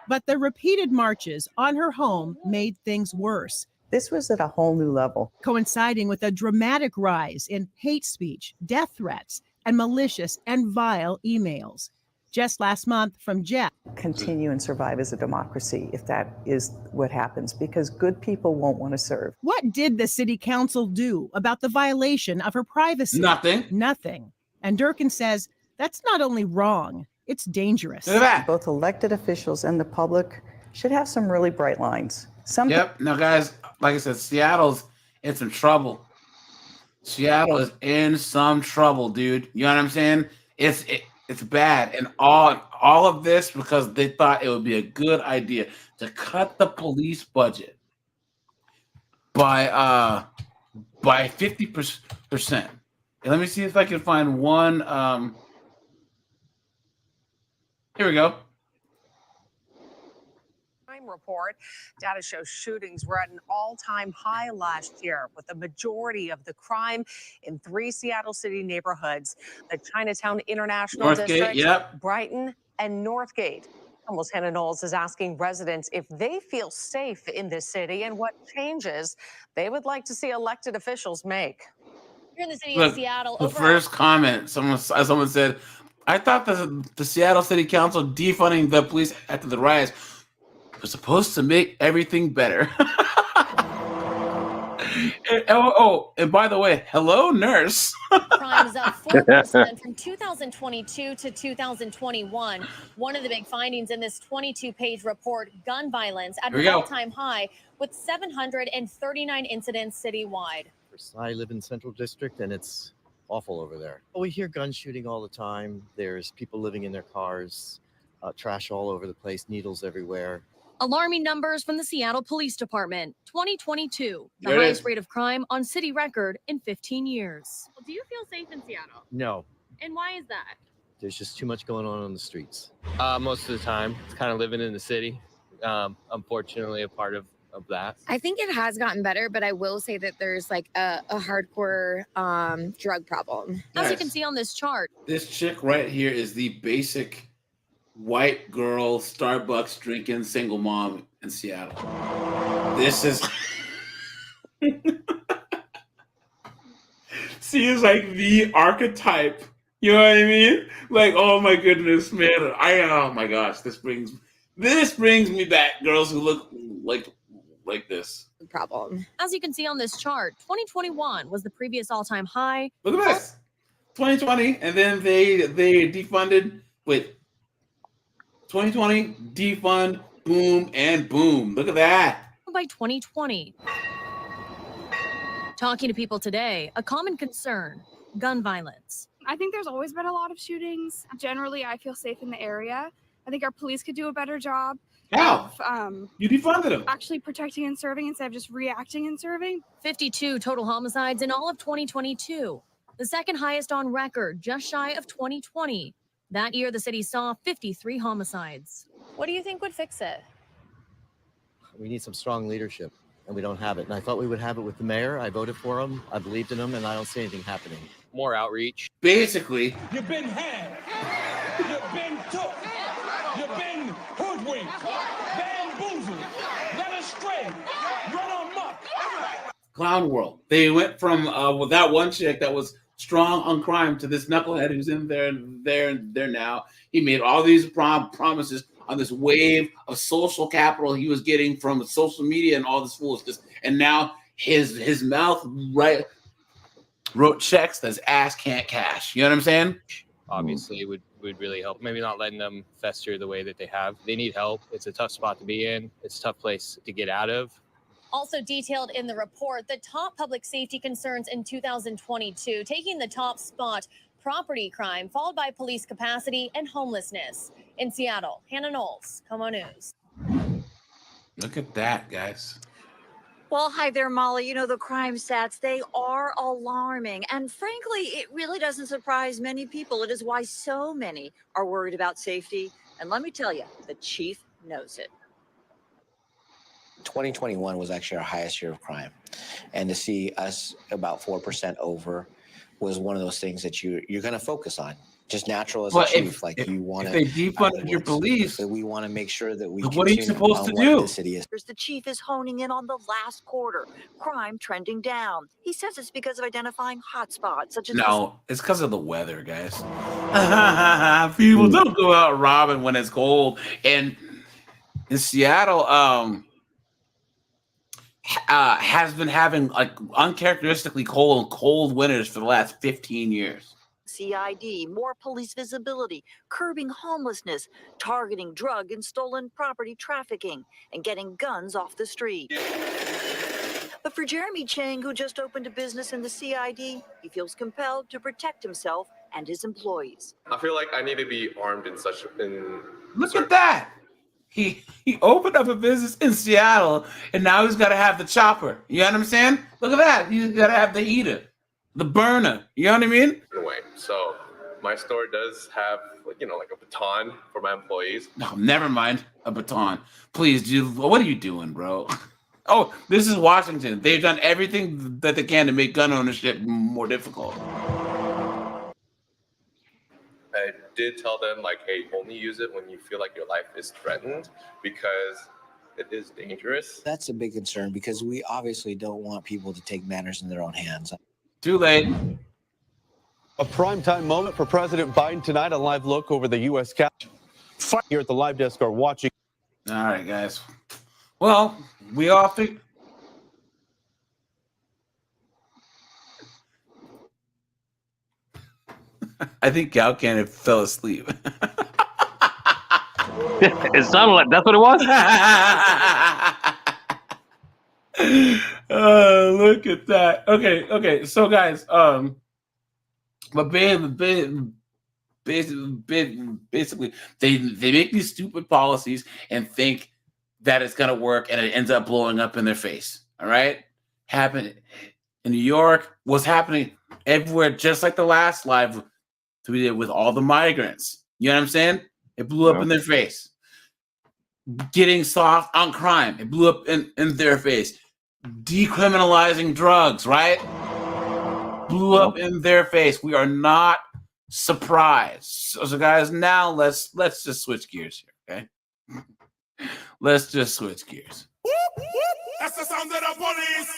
But the repeated marches on her home made things worse. This was at a whole new level. Coinciding with a dramatic rise in hate speech, death threats, and malicious and vile emails. Just last month from Jeff. Continue and survive as a democracy if that is what happens, because good people won't want to serve. What did the city council do about the violation of her privacy? Nothing. Nothing. And Durkin says that's not only wrong, it's dangerous. Look at that. Both elected officials and the public should have some really bright lines. Yep. Now, guys, like I said, Seattle's in some trouble. Seattle is in some trouble, dude. You know what I'm saying? It's bad, and all of this because they thought it would be a good idea to cut the police budget by 50%. And let me see if I can find one. Here we go. Report. Data shows shootings were at an all-time high last year, with the majority of the crime in 3 Seattle City neighborhoods: the Chinatown International District, yep. Brighton, and Northgate. Almost Hannah Knowles is asking residents if they feel safe in this city and what changes they would like to see elected officials make. Here in the city Look, of Seattle, the first comment, someone said, I thought the Seattle City Council defunding the police after the riots was supposed to make everything better. and by the way, hello, nurse. Crime is up 4% from 2022 to 2021. One of the big findings in this 22-page report, gun violence at an all-time high with 739 incidents citywide. I live in Central District, and it's awful over there. We hear gun shooting all the time. There's people living in their cars, trash all over the place, needles everywhere. Alarming numbers from the Seattle Police Department. 2022, the highest rate of crime on city record in 15 years. Do you feel safe in Seattle? No, And why is that? there's just too much going on the streets. Most of the time, it's kind of living in the city. Unfortunately, a part of that. I think it has gotten better, but I will say that there's like a hardcore drug problem. As you can see on this chart, This chick right here is the basic white girl Starbucks drinking single mom in Seattle. This is she is like the archetype. You know what I mean? Like, oh my goodness, man. Oh my gosh, this brings me back. Girls who look like this. Problem. as you can see on this chart, 2021 was the previous all-time high. Look at this. 2020, and then they defunded. Wait. 2020, defund, boom, and boom. Look at that. By 2020. Talking to people today, a common concern, gun violence. I think there's always been a lot of shootings. Generally, I feel safe in the area. I think our police could do a better job How? of You defunded them. actually protecting and serving instead of just reacting and serving. 52 total homicides in all of 2022, the second highest on record, just shy of 2020. That year, the city saw 53 homicides. What do you think would fix it? We need some strong leadership, and we don't have it. And I thought we would have it with the mayor. I voted for him. I believed in him, and I don't see anything happening. More outreach. Basically, You've been had. You've been took. You've been hoodwinked, bamboozled, led astray, run amok. Clown World. They went from with that one chick that was strong on crime to this knucklehead who's in there now. He made all these promises on this wave of social capital he was getting from social media and all this foolishness, and now his mouth wrote checks that his ass can't cash. You know what I'm saying? Obviously, would really help. Maybe not letting them fester the way that they have. They need help. It's a tough spot to be in. It's a tough place to get out of. Also detailed in the report, the top public safety concerns in 2022, taking the top spot, property crime, followed by police capacity and homelessness. In Seattle, Hannah Knowles, Como News. Look at that, guys. Well, hi there, Molly. You know, the crime stats, they are alarming. And frankly, it really doesn't surprise many people. It is why so many are worried about safety. And let me tell you, the chief knows it. 2021 was actually our highest year of crime. And to see us about 4% over was one of those things that you're going to focus on. Just natural as a chief, you want to. If they defunded your police, we want to make sure that we. What are you supposed to do? The chief is honing in on the last quarter. Crime trending down. He says it's because of identifying hotspots such as. No, it's because of the weather, guys. People don't go out robbing when it's cold. And in Seattle, has been having like uncharacteristically cold winters for the last 15 years. CID, more police visibility, curbing homelessness, targeting drug and stolen property trafficking, and getting guns off the street. But for Jeremy Chang, who just opened a business in the CID, he feels compelled to protect himself and his employees. I feel like I need to be armed in Look at that. He opened up a business in Seattle, and now he's got to have the chopper. You know what I'm saying? Look at that. He's got to have the heater, the burner. You know what I mean? in a way. So my store does have, like a baton for my employees. No, never mind a baton. Please, dude. What are you doing, bro? Oh, this is Washington. They've done everything that they can to make gun ownership more difficult. I did tell them, hey, only use it when you feel like your life is threatened, because it is dangerous. That's a big concern, because we obviously don't want people to take matters in their own hands. Too late. A primetime moment for President Biden tonight. A live look over the U.S. Capitol. Here at the live desk are watching. All right, guys. Well, we all think. I think Galcan fell asleep. It sounded like that's what it was. Look at that. Okay. So, guys, but basically, they make these stupid policies and think that it's gonna work, and it ends up blowing up in their face. All right, happened in New York. What's happening everywhere? Just like the last live we did with all the migrants. You know what I'm saying? It blew up in their face. Getting soft on crime. It blew up in their face. Decriminalizing drugs, right? Blew up in their face. We are not surprised. So guys, now let's just switch gears here, okay? Let's just switch gears. That's the sound of the police.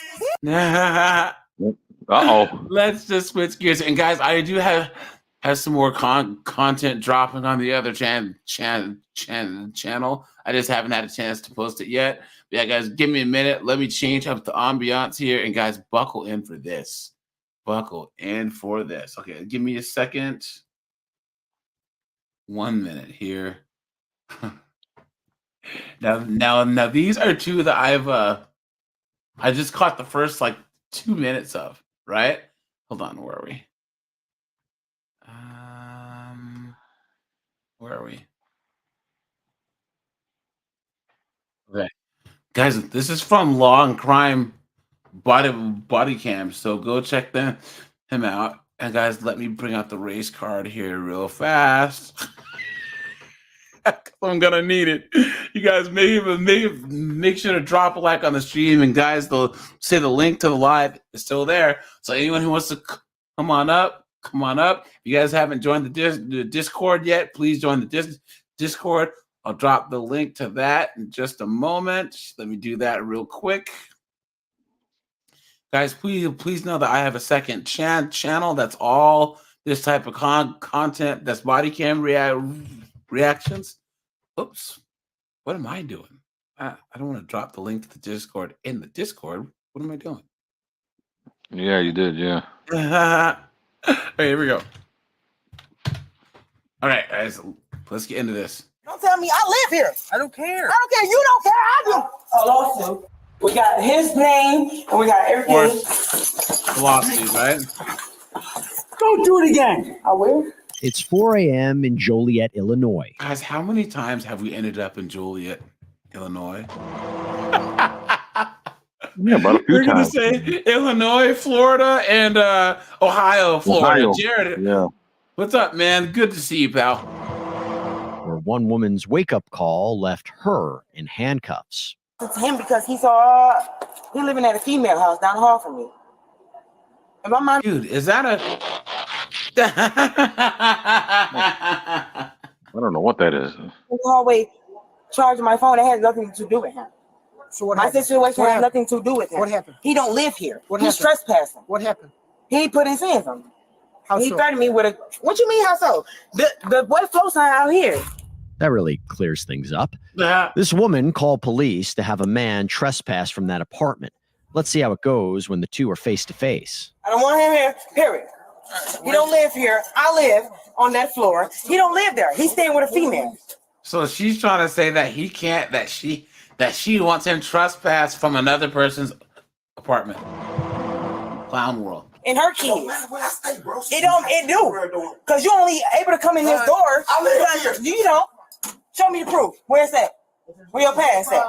Let's just switch gears. And guys, I do have some more content dropping on the other channel. I just haven't had a chance to post it yet. But yeah, guys, give me a minute. Let me change up the ambiance here. And guys, buckle in for this. Buckle in for this. Okay, give me a second. 1 minute here. Now these are two that I just caught the first 2 minutes of, right? Hold on, where are we? Where are we? Okay. Guys, this is from Law and Crime body cam, so go check him out. And guys, let me bring out the race card here real fast. I'm gonna need it. You guys make sure to drop a like on the stream, and guys, they'll say the link to the live is still there. So anyone who wants to come on up. If you guys haven't joined the Discord yet, please join the Discord. I'll drop the link to that in just a moment. Let me do that real quick. Guys, please know that I have a second channel that's all this type of content. That's body cam reactions. Oops, what am I doing? I don't want to drop the link to the Discord in the Discord. What am I doing? Yeah, you did. Yeah. Okay, here we go. All right, guys, let's get into this. Don't tell me I live here. I don't care. I don't care. You don't care. I do. A lawsuit. We got his name and we got everything. The lawsuit, right? Don't do it again. I will. It's 4 a.m. in Joliet, Illinois. Guys, how many times have we ended up in Joliet, Illinois? Yeah, about a few We're gonna times. say Illinois, Florida, and Ohio, Florida. Ohio. Jared, Yeah. what's up, man? Good to see you, pal. Where one woman's wake-up call left her in handcuffs. It's him because he living at a female house down the hall from me. And my mom. Dude, is that a? I don't know what that is. In the hallway charging my phone. It has nothing to do with him. So what my happened? situation What has happened? nothing to do with him. What happened? He don't live here. What He's happened? trespassing. What happened? He put his hands on me. How he so? threatened me with a. What you mean? How so? The boy flow sign out here. That really clears things up. Yeah. This woman called police to have a man trespass from that apartment. Let's see how it goes when the two are face to face. I don't want him here. Period. He don't live here. I live on that floor. He don't live there. He's staying with a female. So she's trying to say that he can't. That she wants him trespass from another person's apartment. Clown world. In her keys. It do. Because you only able to come in his door. You don't. Show me the proof. Where's that? Where your pass at?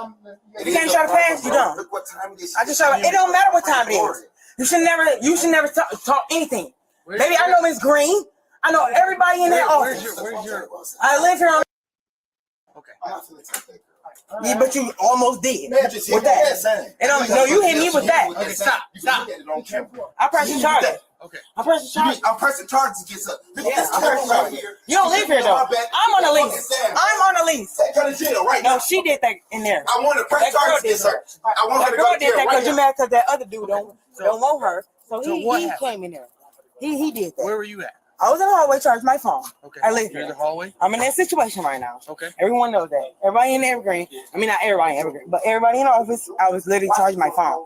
If you can't show the pass, you don't. I just show it don't matter what time it is. You should never talk anything. Baby, I know Miss Green. I know everybody in that office. I live here on. Okay. Yeah, but you almost did with that. No, you hit me with that. Okay, stop. I press the charge. Okay. I press the charge. I'm pressing charges against her. Look at this camera right here. You don't live here though. I'm on the lease. I'm on the lease. Take her to jail right No, now. she did that in there. I want to press charges against her. I want her to That girl go to did jail that right because you now. mad because that other dude don't want her. So So he what happened? came in there. He did that. Where were you at? I was in the hallway charging my phone. Okay. I live You're in here. the hallway? I'm in that situation right now. Okay. Everyone knows that. Everybody in Evergreen. I mean, not everybody in Evergreen, but everybody in the office, I was literally charging my phone.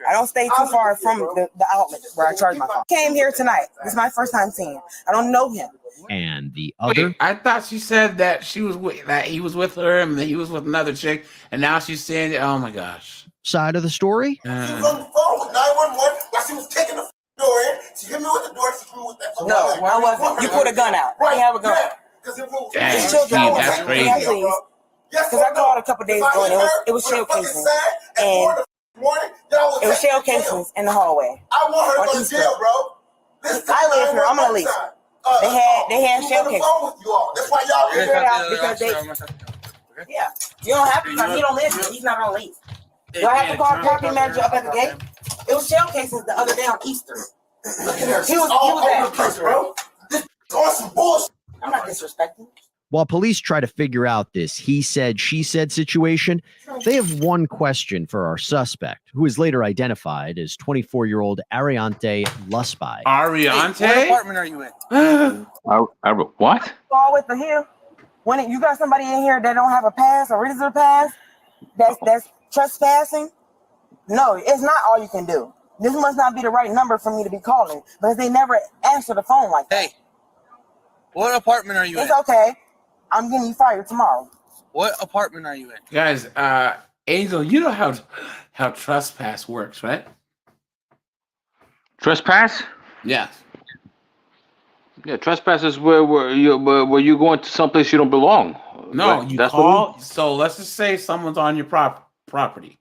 I don't stay too far from the outlet where I charge my phone. Came here tonight. This is my first time seeing him. I don't know him. And the other. Wait, I thought she said that he was with her and that he was with another chick, and now she's saying, "Oh my gosh." Side of the story? She was on the phone with 911 while she was kicking the door in. She hit me with the door. She hit me with that. No, I wasn't. You put a gun out. I have a gun. Dang, These children, Steve, that's crazy. Because I called a couple days ago and it was shell casings. And it was shell casings in the hallway. I want her to go to jail, bro. I live here. I'm on a lease. They had shell casings. That's why y'all Figure it out because they. Yeah, you don't have to. He don't live here. He's not on lease. Do I have to call the property manager up at the gate? It was shell casings the other day on Easter. Look at her. She's all over the place, bro. This is on some bullshit. I'm not disrespecting. While police try to figure out this he said, she said situation, they have one question for our suspect, who is later identified as 24-year-old Ariante Lusby. Ariante? What apartment are you in? What? All with the here. When you got somebody in here that don't have a pass or visitor pass, that's trespassing. No, it's not all you can do. This must not be the right number for me to be calling because they never answer the phone like that. Hey, what apartment are you in? It's okay. I'm getting you fired tomorrow. What apartment are you in? Guys, Angel, you know how trespass works, right? Trespass? Yeah. Yeah, trespass is where you go into someplace you don't belong. No, Right? you That's call. So let's just say someone's on your property.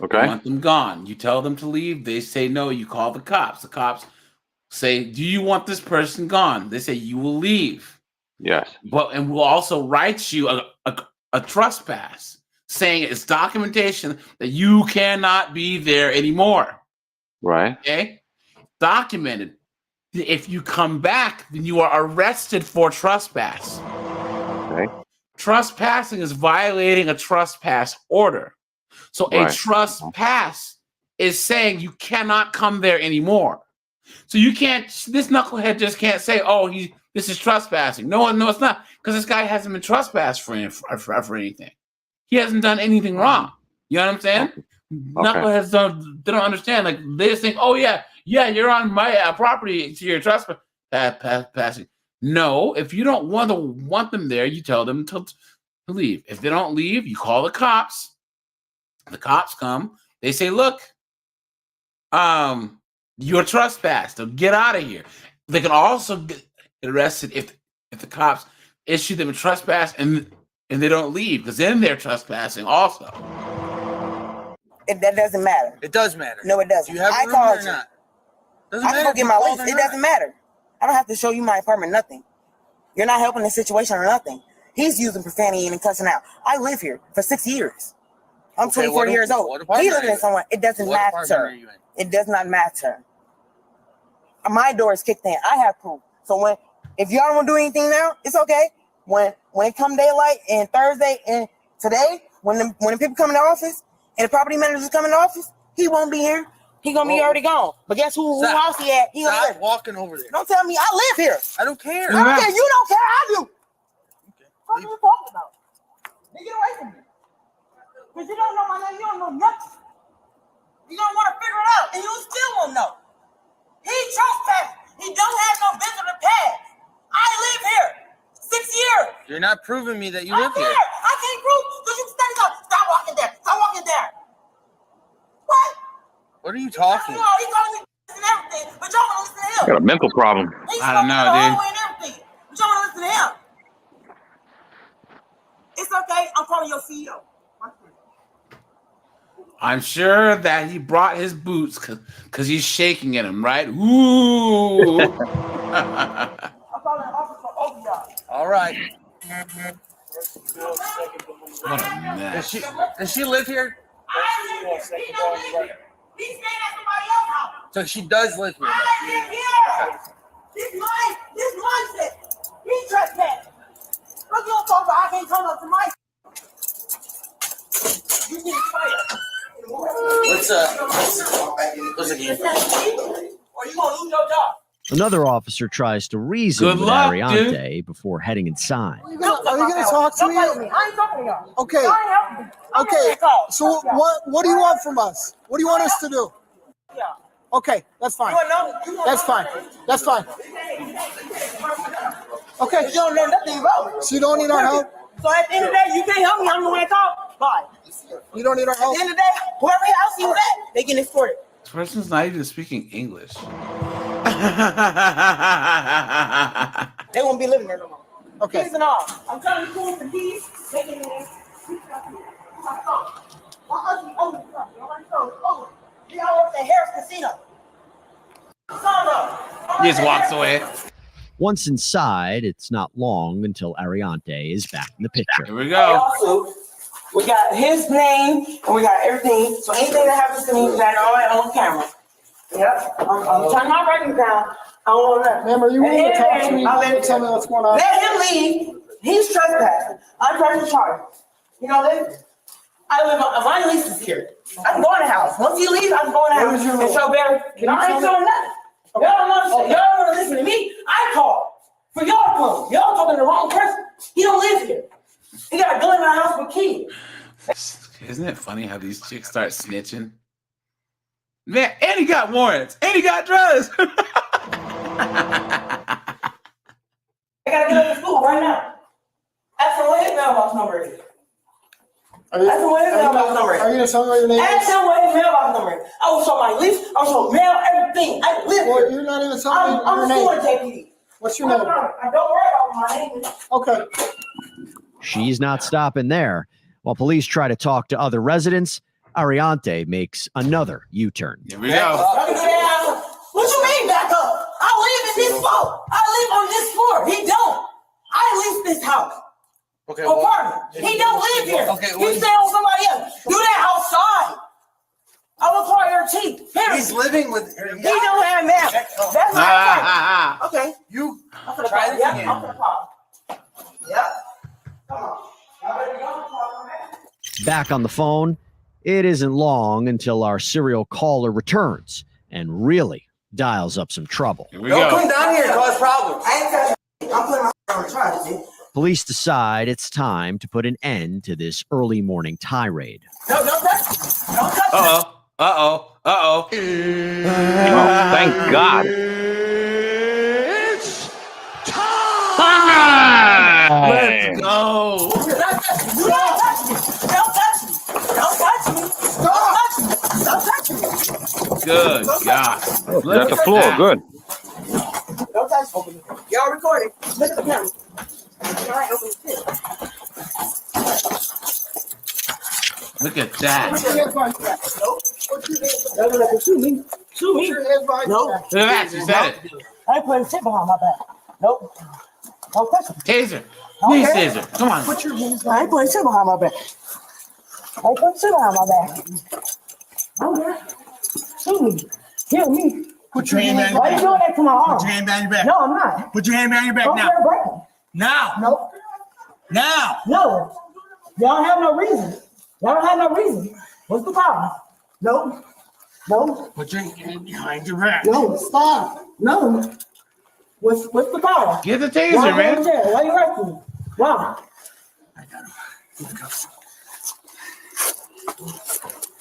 Okay. You want them gone. You tell them to leave. They say no. You call the cops. The cops say, "Do you want this person gone?" They say, "You will leave." Yes. And we'll also write you a trespass saying it's documentation that you cannot be there anymore. Right. Okay. Documented. If you come back, then you are arrested for trespass. Okay. Trespassing is violating a trespass order. So Right. a trespass is saying you cannot come there anymore. So you can't. This knucklehead just can't say, "Oh, this is trespassing." No, it's not, because this guy hasn't been trespassed for anything. He hasn't done anything wrong. You know what I'm saying? Okay. Knuckleheads don't understand. Like, they just think, "Oh yeah, you're on my property, so you're trespassing." No, if you don't want them there, you tell them to leave. If they don't leave, you call the cops. The cops come. They say, "Look, you're trespassed. So get out of here." They can also get arrested if the cops issue them a trespass and they don't leave, because then they're trespassing also. That doesn't matter. It does matter. No, it doesn't. Do you have I a called room you. or not? Doesn't I matter. can go get my lease. It doesn't matter. I don't have to show you my apartment. Nothing. You're not helping the situation or nothing. He's using profanity and cussing out. I live here for 6 years. I'm 24 years old. He living in somewhere. It doesn't matter. It does not matter. My door is kicked in. I have proof. So if y'all don't want to do anything now, it's okay. When it come daylight and Thursday and today, when the people come in the office and the property managers come in the office, he won't be here. He gonna be already gone. But guess who house he at? He gonna live. Walking over there. Don't tell me I live here. I don't care. I don't care. You don't care. I do. What are you talking about? Get away from me. Because you don't know my name. You don't know nothing. You don't want to figure it out, and you still won't know. He trespassed. He don't have no visitor pass. I live here 6 years. You're not proving me that you live here. I can't prove because you study up. Stop walking there. Stop walking there. What? What are you talking? He's calling me and everything, but y'all want to listen to him. Got a mental problem. I don't know, dude. But y'all want to listen to him. It's okay. I'm calling your CEO. I'm sure that he brought his boots because he's shaking in them, right? Ooh. All right. What a mess. Does she live here? He's staying at somebody else's house. So she does live here. I live here. This mindset. He trespassed. Look, you don't talk about I can't come up to my. You get fired. What's it again? Or you gonna lose your job. Another officer tries to reason with Ariante before heading inside. Are you gonna talk to me? I ain't talking to y'all. Okay. Okay. So what do you want from us? What do you want us to do? Okay, that's fine. That's fine. That's fine. Okay. You don't know nothing about it. So you don't need our help? So at the end of the day, you can't help me. I'm the one to talk. Bye. You don't need our help? At the end of the day, whoever else you at, they get escorted. This person's not even speaking English. They won't be living there no more. Okay. Keys and all. I'm trying to pull the keys. They get in there. He always at Harris Casino. He just walks away. Once inside, it's not long until Ariante is back in the picture. Here we go. We got his name and we got everything. So anything that happens to me, we got it all on camera. Yep. I'm turning my records down. I don't want that. Ma'am, are you willing to talk to me? Tell me what's going on. Let him leave. He's trespassing. I'm pressing charges. You know this? I live on my lease is here. I can go in the house. Once he leaves, I can go in the house. And so Barry, y'all ain't doing nothing. Y'all don't understand. Y'all don't want to listen to me. I called for y'all to come. Y'all talking to the wrong person. He don't live here. He got a gun in my house with keys. Isn't it funny how these chicks start snitching? Man, and he got warrants. And he got drugs. I gotta get up to school right now. Ask him what his mailbox number is. Ask him what his mailbox number is. Are you gonna tell me what your name is? Ask him what his mailbox number is. I will show my lease. I will show mail, everything. I live here. You're not even telling me I'm your a name. JPD. What's your name? I don't worry about my name. Okay. She's not stopping there. While police try to talk to other residents, Ariante makes another U-turn. Here we go. What you mean back up? I live in this floor. I live on this floor. He don't. I lease this house. Okay. Apartment. He don't live here. Okay. He stay on somebody else. Do that outside. I will call your chief. He's living with. He don't have mail. That's my okay. You try this again. I'm gonna call. Yep. Come on. Back on the phone, It isn't long until our serial caller returns and really dials up some trouble. Don't come down here and cause problems. I ain't touching. I'm putting my on the charge. Police decide it's time to put an end to this early morning tirade. No, don't touch me. Don't touch me. Oh, thank God. It's time. Let's go. Don't touch me. Don't touch me. Don't touch me. Don't touch me. Don't touch me. Good God. That's the floor. Good. Don't touch me. Y'all recording. Look at the camera. Y'all ain't open shit. Look at that. Nope. Shoot me. Shoot me. Nope. Look at that. She said it. I ain't putting shit behind my back. Nope. Don't touch me. Taser. Please, taser. Come on. I ain't putting shit behind my back. I ain't putting shit behind my back. Okay. Shoot me. Kill me. Put your hand behind your Why back. you doing that to my arm? Put your hand behind your back. No, I'm not. Put your hand behind your back Don't now. get a break. Now. Nope. Now. No. Y'all have no reason. Y'all don't have no reason. What's the problem? No. No. Put your hand behind your back. No. Stop. No. What's the problem? Get the taser, Why man. Why you arresting me? Why?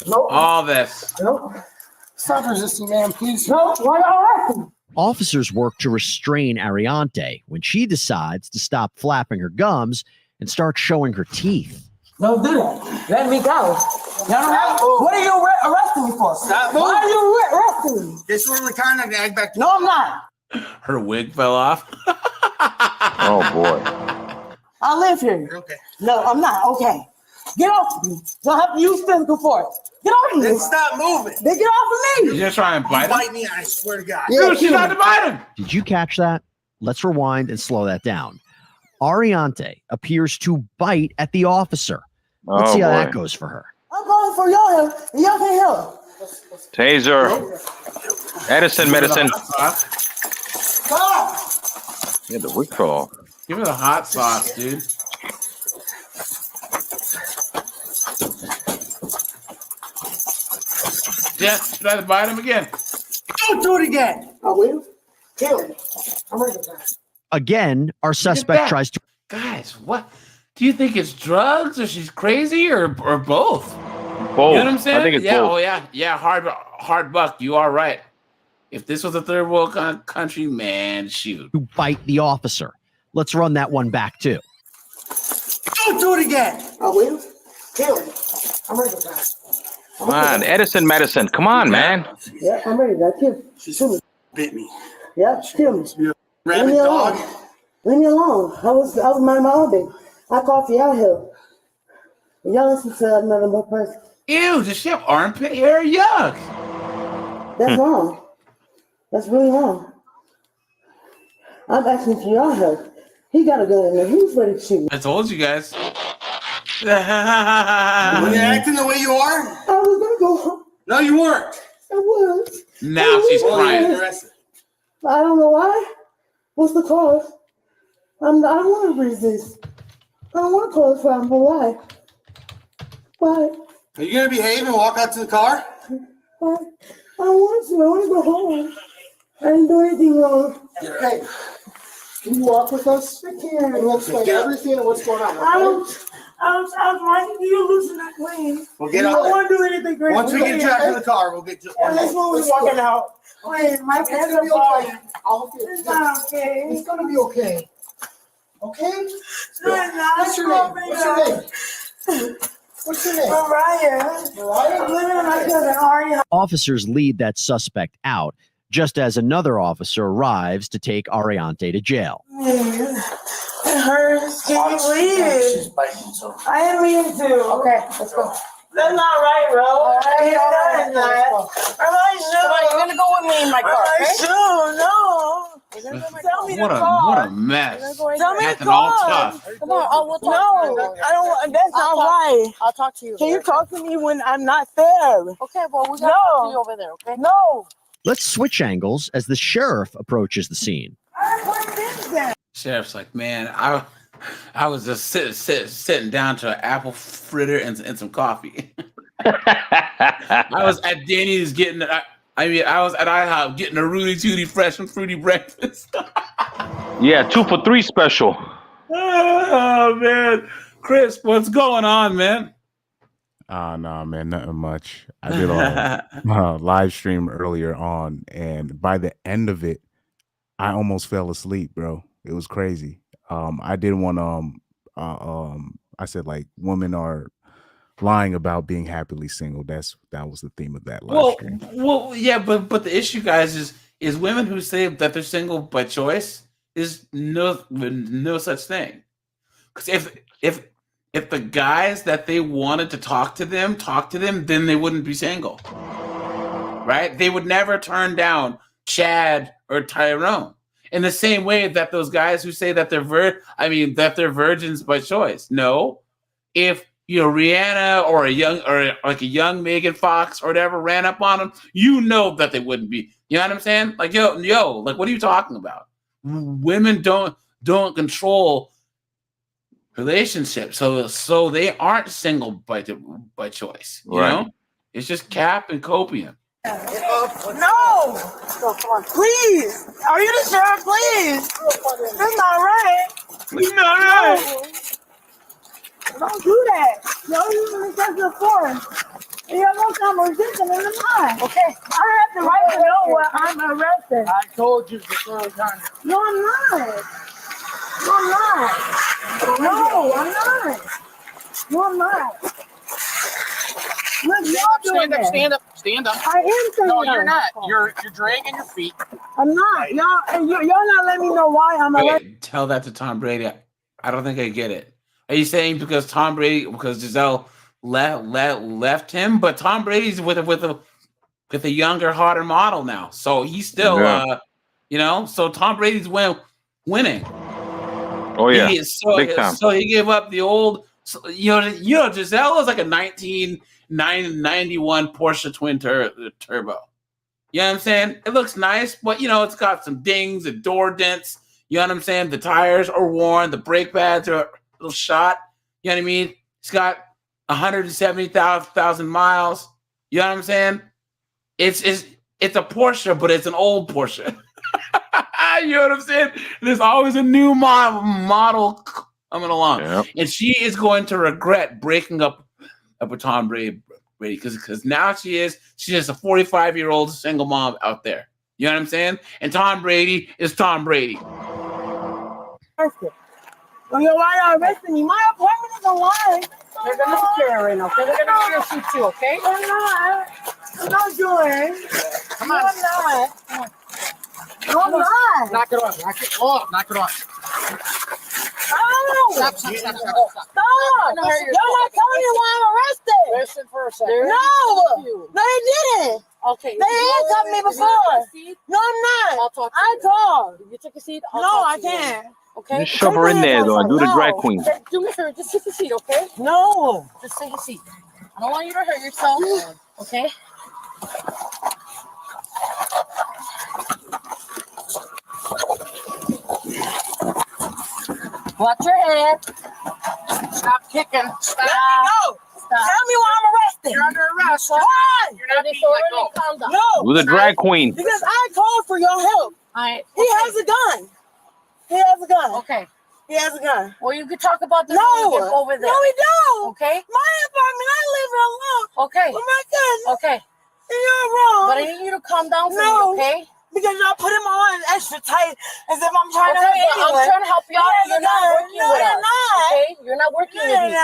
Nope. All this. Nope. Stop resisting, man, please. No. Why y'all arresting me? Officers work to restrain Ariante when she decides to stop flapping her gums and start showing her teeth. Don't do that. Let me go. Y'all don't have. What are you arresting me for? Stop Why are you arresting me? Disorderly conduct. Act back. No, I'm not. Her wig fell off. Oh boy. I live here. Okay. No, I'm not. Okay. Get off of me. Don't have to use physical force. Get off of me. Then stop moving. Then get off of You me. just try and bite him? Bite me, I swear to God. Dude, she's not to bite him. Did you catch that? Let's rewind and slow that down. Ariante appears to bite at the officer. Let's see how that goes for her. I'm calling for y'all help, and y'all can't help. Taser. Edison medicine. Stop. Yeah, the wig fell off. Give her the hot sauce, dude. Yeah, try to bite him again. Don't do it again. I will. Kill me. I'm ready to die. Again, our suspect tries to. Guys, what? Do you think it's drugs or she's crazy or both? Both. You know what I'm saying? I think it's yeah, both. oh yeah. Yeah, hard buck. You are right. If this was a third world country, man, shoot. To bite the officer. Let's run that one back too. Don't do it again. I will. Kill me. I'm ready to die. Come on, Edison medicine. Come on, man. Yeah, I'm ready to die. Kill me. Bit me. Yeah, kill me. Leave Rabbit me alone. dog. Leave me alone. I was minding my own thing. I called for y'all help. And y'all listen to another more person. Ew, does she have armpit hair? Yuck. That's wrong. That's really wrong. I'm asking for y'all help. He got a gun in there. He's ready to shoot me. I told you guys. Were you acting the way you are? I was gonna go home. No, you weren't. I was. Now she's crying. Arrested. I don't know why. What's the cause? I don't want to resist. I don't want to cause problem, but why? Why? Are you gonna behave and walk out to the car? Why? I don't want to. I want to go home. I didn't do anything wrong. Hey, can you walk with us? I can. And we'll explain everything and what's going on. I'm trying to losing that plane. We'll get I out don't there. want to do anything crazy. Once we get you out to the car, we'll get you. And this woman's walking out. Wait, my It's pants gonna are be falling. okay. I'll fix It's it. not okay. It's gonna be okay. Okay? It's not. What's your name? What's your name? What's your name? Mariah. Mariah? I'm living with my cousin Aria. Officers lead that suspect out just as another officer arrives to take Ariante to jail. It hurts. Can you believe it? She's biting, so. I didn't mean to. Okay, let's go. That's not right, bro. I ain't done that. Are my shoes? You're gonna go with me in my car, okay? My shoes, no. Tell me to call. What a mess. Tell me to Acting all call. tough. Come on, we'll talk. No, I don't. That's not right. I'll talk to you. Can you talk to me when I'm not there? Okay, well, we gotta talk to you over there, okay? No. Let's switch angles as the sheriff approaches the scene. What is that? Sheriff's like, man, I was just sitting down to an apple fritter and some coffee. I was at Denny's getting. I was at IHOP getting a Rudy Tooty fresh and fruity breakfast. Yeah, 2 for $3 special. Oh man, Chris, what's going on, man? No, man, nothing much. I did a live stream earlier on, and by the end of it, I almost fell asleep, bro. It was crazy. I did one. I said like women are lying about being happily single. That was the theme of that live stream. Well, yeah, but the issue, guys, is women who say that they're single by choice is no such thing. Because if the guys that they wanted to talk to them, then they wouldn't be single, right? They would never turn down Chad or Tyrone. In the same way that those guys who say that they're virgins by choice. No, if Rihanna or a young Megan Fox or whatever ran up on them, that they wouldn't be. You know what I'm saying? Like like what are you talking about? Women don't control relationships, so they aren't single by choice. You know, it's just Cap and copium. No! Please! Are you the sheriff? Please! That's not right! No! Don't do that! No, you excessive force! You have no conversation in the mind. Okay. I have the right to know when I'm arrested. I told you the third time. No, I'm not. No, I'm not. No, I'm not. No, I'm not. Look, Stand up. I am saying No, you're not. You're dragging your feet. I'm not. Y'all not letting me know why I'm arrested. Tell that to Tom Brady. I don't think I get it. Are you saying because Giselle left him? But Tom Brady's with a younger, hotter model now, so he's still So Tom Brady's winning. Oh yeah, big time. So he gave up the old. Giselle is like a 1991 Porsche twin turbo. You know what I'm saying? It looks nice, but it's got some dings and door dents. You know what I'm saying? The tires are worn, the brake pads are a little shot. You know what I mean? It's got 170,000 miles. You know what I'm saying? It's a Porsche, but it's an old Porsche. You know what I'm saying? There's always a new model coming along, and she is going to regret breaking up with Tom Brady because now she's just a 45-year-old single mom out there. You know what I'm saying? And Tom Brady is Tom Brady. Arrested. Well, why are you arresting me? My apartment is on line. They're gonna secure it right now. Okay, they're gonna get your seat too. Okay? I'm not doing. Come on. I'm not. Come on. No, I'm not. Knock it off. Knock it off. Stop. Stop. Y'all not telling me why I'm arrested. Listen for a second. No, they didn't. Okay. They handcuffed me before. No, I'm not. I'll talk to I called. You took a seat? No, I can't. Okay. Just shove her in there, though, and do the drag queen. Okay, do me a favor. Just take a seat, okay? No. Just take a seat. I don't want you to hurt yourself. Okay. Watch your head. Stop kicking. Stop. Let me go. Stop. Tell me why I'm arrested. You're under arrest. Why? You're not being let go. No. Do the drag queen. Because I called for your help. He has a gun. He has a gun. Okay. He has a gun. Well, you can talk about this No. when we get over there. No, we don't. Okay. My apartment, I live it alone. Okay. With my cousin. Okay. You're wrong. But I need you to calm down for No. me, okay? Because y'all put him on extra tight as if I'm trying to help you. I'm trying to help you out. You're not working No, with you're us. not. Okay? You're not working with me.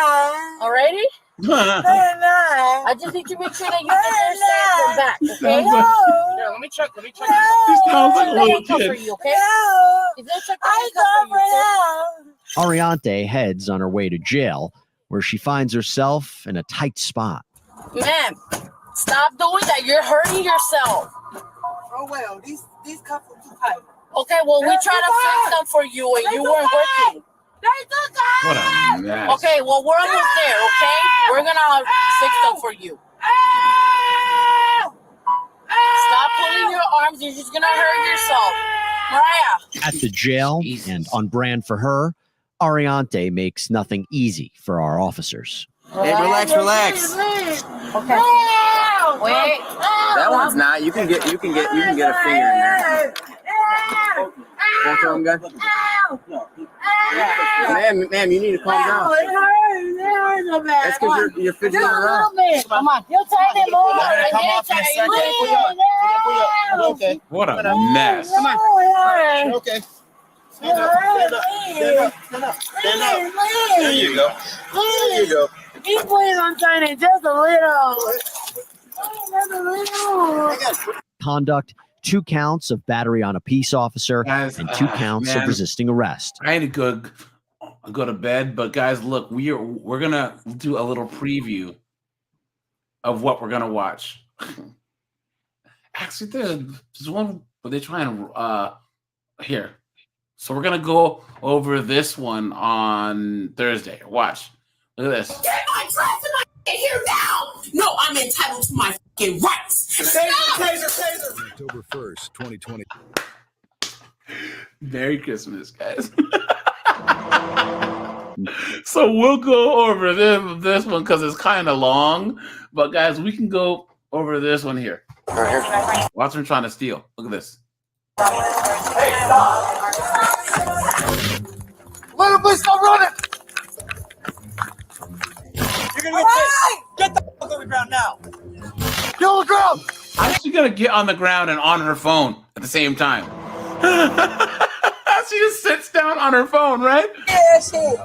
Alrighty? No, you're not. I just need to make sure that you get your safe back, okay? Here, let me check. He sounds like a little For kid. you, okay? He's gonna check the I handcuff called for you, for help. Ariante heads on her way to jail, where she finds herself in a tight spot. Ma'am, stop doing that. You're hurting yourself. Oh well, these cuffs are too tight. Okay, well, we tried to fix them for you and you weren't working. They took us. What a mess. Okay, well, we're almost there, okay? We're gonna fix them for you. Stop pulling your arms. You're just gonna hurt yourself. Mariah. At the jail, and on brand for her, Ariante makes nothing easy for our officers. Hey, relax, relax. Okay. Wait. That one's not. You can get a finger in there. Want some, guys? Ma'am, you need to calm down. That's because you're fidgeting around. Come on. You'll tighten it more. Come off in a second. Okay. What a mess. Come on. Okay. Stand up. There you go. There you go. He plays on tighten just a little. Conduct, 2 counts of battery on a peace officer, Guys, and 2 counts of resisting arrest. I need to go to bed, but guys, look, we're gonna do a little preview of what we're gonna watch. Actually, there's one where they try and here. So we're gonna go over this one on Thursday. Watch. Look at this. Get my dress and my here now. No, I'm entitled to my fucking rights. Taser. October 1st, 2020. Merry Christmas, guys. So we'll go over this one because it's kind of long. But guys, we can go over this one here. Watch them trying to steal. Look at this. Let him please stop running. You're gonna get the fuck on the ground now. Get on the ground. How's she gonna get on the ground and on her phone at the same time? She just sits down on her phone, right? Yeah, shit.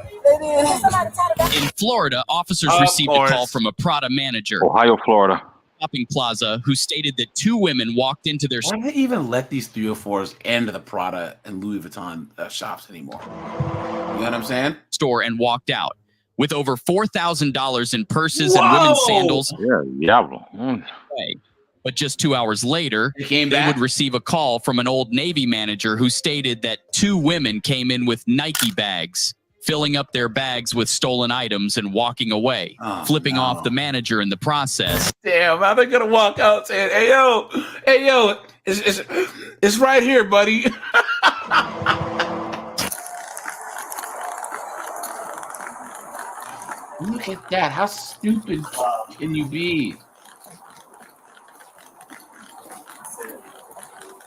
In Florida, officers received a call from a Prada manager, Ohio, Florida, shopping plaza, who stated that 2 women walked into their Why do they even let these 304s into the Prada and Louis Vuitton shops anymore? You know what I'm saying? store and walked out with over $4,000 in purses and women's sandals. Yeah. But just 2 hours later, they would receive a call from an Old Navy manager who stated that 2 women came in with Nike bags, filling up their bags with stolen items and walking away, flipping off the manager in the process. Damn, how they gonna walk out saying, hey yo, it's right here, buddy. Look at that. How stupid can you be?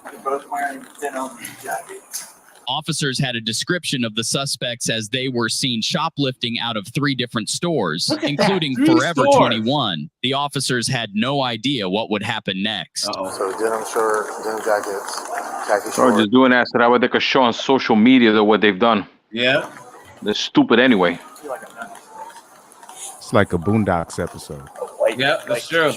They're both wearing denim jackets. Officers had a description of the suspects as they were seen shoplifting out of 3 different stores, including Forever 21. The officers had no idea what would happen next. So denim shirt, denim jackets, khaki Bro, just doing that so that way they could show on social media what they've done. Yeah. They're stupid anyway. It's like a Boondocks episode. Yeah, that's true.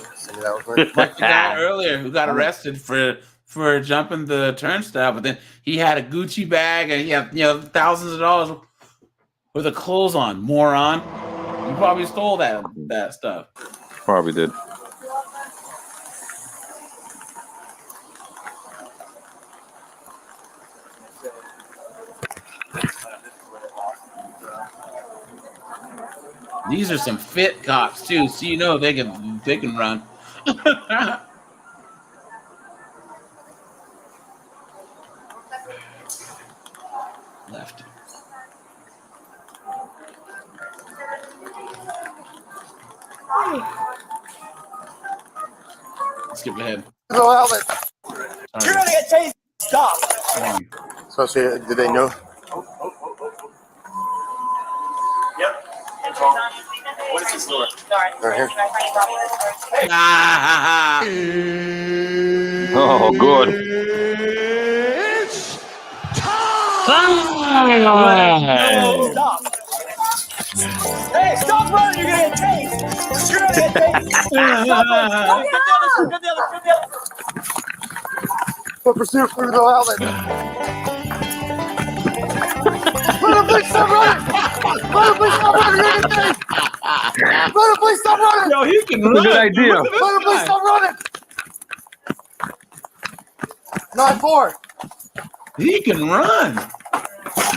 Like the guy earlier who got arrested for jumping the turnstile, but then he had a Gucci bag and he had thousands of dollars with the clothes on. Moron! You probably stole that stuff. Probably did. These are some fit cops too, so you know they can run. Left. Skip ahead. You're gonna get chased. Stop. So, did they know? Yep. What is this door? Right here. Oh, good. It's Stop. Hey, stop running. You're gonna get chased. You're gonna get chased. Stop running. Go the other. For pursuit through the outlet. Let him please stop running. Let him please stop running. You're gonna get chased. Let him please stop running. Yo, he can run. Good idea. Let him please stop running. 9-4. He can run.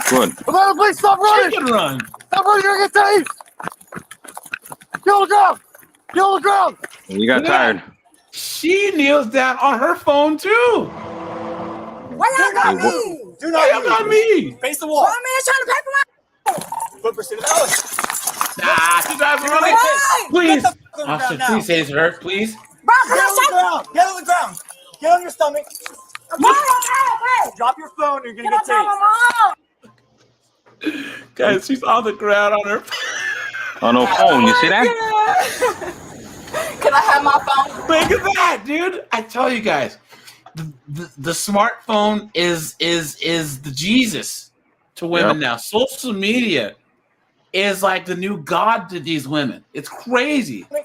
Good. Let him please stop running. He can run. Stop running. You're gonna get tased. Get on the ground. Get on the ground. You got tired. She kneels down on her phone too. Why y'all got me? Do not got me. Face the wall. My man's trying to pay for my. Put pursuit of She drives running. Please, officer, please save her, please. Bro, get on the ground. Get on the ground. Get on your stomach. Drop your phone. You're gonna get tased. Guys, she's on the ground on her. On her phone, you see that? Can I have my phone? Look at that, dude! I tell you guys, the smartphone is the Jesus to women now. Social media is like the new God to these women. It's crazy. Okay.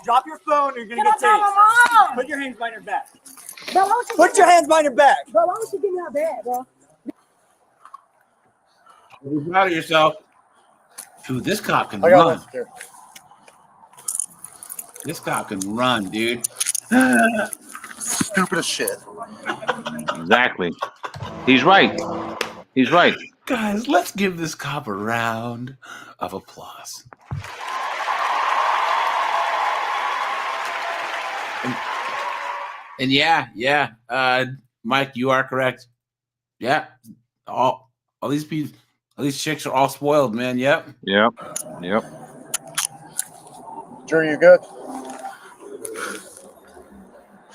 Drop your phone. You're gonna get tased. Put your hands behind your back. Put your hands behind your back. Bro, why would you give me that bag, bro? Be proud of yourself. Dude, this cop can run. This cop can run, dude. Stupid as shit. Exactly. He's right. He's right. Guys, let's give this cop a round of applause. And yeah, Mike, you are correct. Yeah, all these people, all these chicks are all spoiled, man. Yep. Yep. Drew, you good?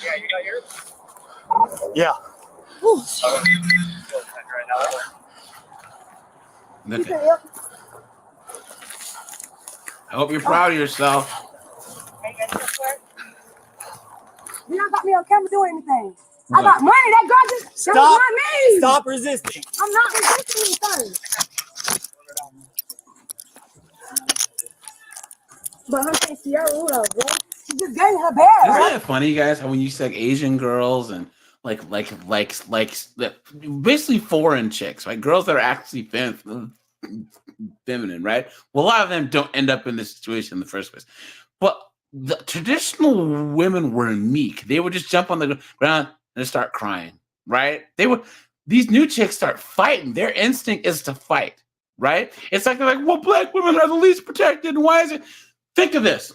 Yeah, you got yours? Yeah. Okay. I hope you're proud of yourself. You don't got me on camera doing anything. I got money. That girl just Stop. That was not me. Stop resisting. I'm not resisting anything. But her name's Sierra Rudolph, bro. She just gave me her bag. Isn't that funny, guys? How when you say like Asian girls and like basically foreign chicks, right? Girls that are actually feminine, right? Well, a lot of them don't end up in this situation in the first place. But the traditional women were meek. They would just jump on the ground and start crying, right? These new chicks start fighting. Their instinct is to fight, right? It's like they're like, well, black women are the least protected. And why is it? Think of this.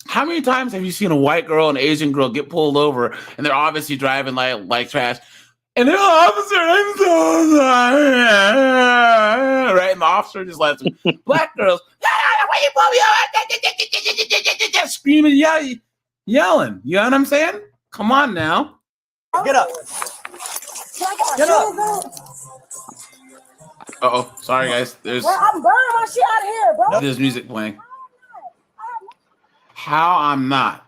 How many times have you seen a white girl and Asian girl get pulled over and they're obviously driving like trash? And they're officer, I'm so sorry. Right? And the officer just lets them. Black girls, why you pull me over? Screaming, yelling. You know what I'm saying? Come on now. Get up. Get up. Uh-oh. Sorry, guys. Bro, I'm burning my shit out of here, bro. There's music playing. How I'm not.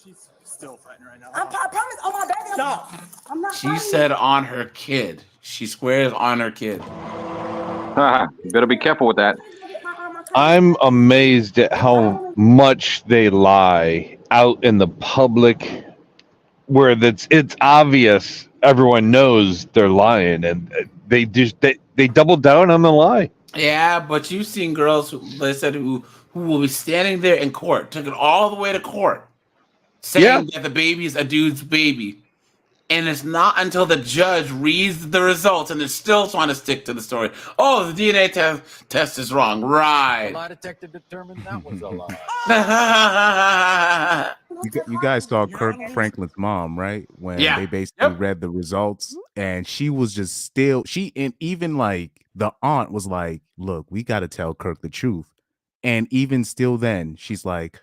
She's still fighting right now. I promise on my baby. Stop. I'm not She fighting. said on her kid. She swears on her kid. You better be careful with that. I'm amazed at how much they lie out in the public, where it's obvious everyone knows they're lying, and they double down on the lie. Yeah, but you've seen girls who will be standing there in court, took it all the way to court, saying that the baby is a dude's baby. And it's not until the judge reads the results and they're still trying to stick to the story. Oh, the DNA test is wrong. Right. The lie detector determined that was a lie. You guys saw Kirk Franklin's mom, right? When they basically read the results, and she was just still, and even like the aunt was like, look, we got to tell Kirk the truth. And even still then, she's like,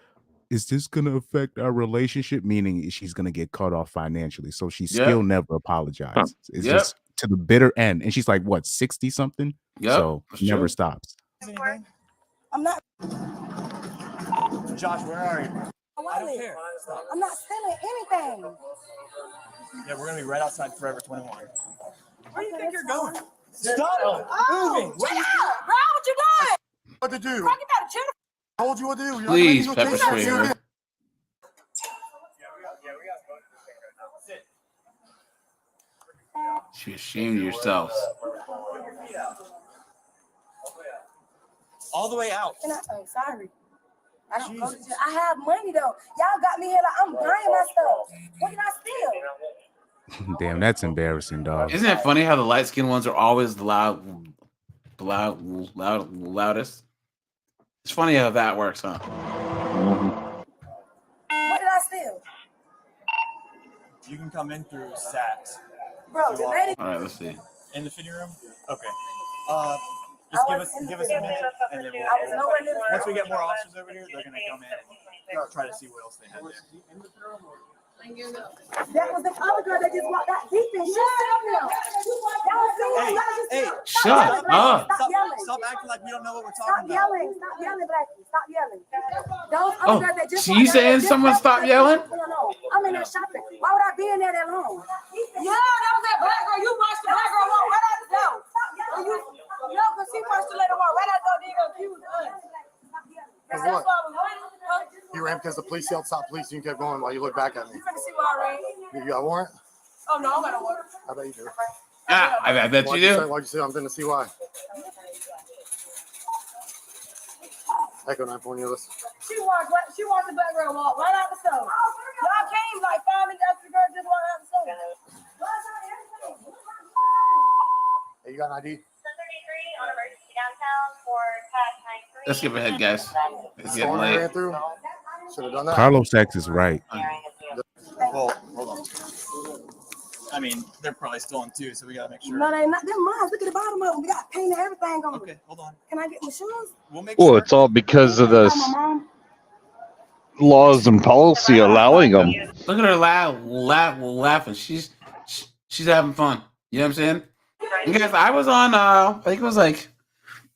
is this going to affect our relationship? Meaning she's going to get cut off financially. So she still never apologized. It's just to the bitter end. And she's like, what, 60 something? So never stops. I'm not. Josh, where are you? I don't care. I'm not stealing anything. Yeah, we're gonna be right outside Forever 21. Where do you think you're going? Stop moving. Shut up, bro. What you doing? What to do? Bro, get out of chill. I told you what to do. Please, pepper spray her. Yeah, we got. She ashamed of yourselves. All the way out. Oh, sorry. I don't go to jail. I have money though. Y'all got me here like I'm buying my stuff. What did I steal? Damn, that's embarrassing, dog. Isn't it funny how the light-skinned ones are always the loudest? It's funny how that works, huh? What did I steal? You can come in through Saks. Bro, the lady. All right, let's see. In the fitting room? Okay. Just give us a minute, and then once we get more officers over here, they're gonna come in and try to see what else they have there. That was the other girl that just walked out deep and Hey, Shut up. Stop acting like we don't know what we're talking about. Stop yelling, Blackie. Stop yelling. Those Oh, other girls that just so you saying someone stop yelling? I'm in there shopping. Why would I be in there that long? Yeah, that was that black girl. You watched the black girl walk right out the door. No, because she watched the lady walk right out the door. Then you accused us. Because what? You ran because the police yelled stop police and you kept going while you looked back at me. You finna see why I ran? You got a warrant? Oh, no, I got a warrant. I bet you do. I bet you do. Why'd you say I'm going to see why? Echo 940, listen. She watched the black girl walk right out the store. Y'all came like 5 minutes after the girl just walked out the store. Hey, you got an ID? On emergency downtown for task 93. Let's skip ahead, guys. It's getting Storm late. ran through. Should have done that. Carlos X is right. Well, hold on. I mean, they're probably stolen too, so we gotta make sure. No, they're not. They're mine. Look at the bottom of them. We got paint and everything on them. Okay, hold on. Can I get my shoes? We'll make Well, it's all because of the laws and policy allowing them. Look at her laughing. She's having fun. You know what I'm saying? And guys, I was on I think it was like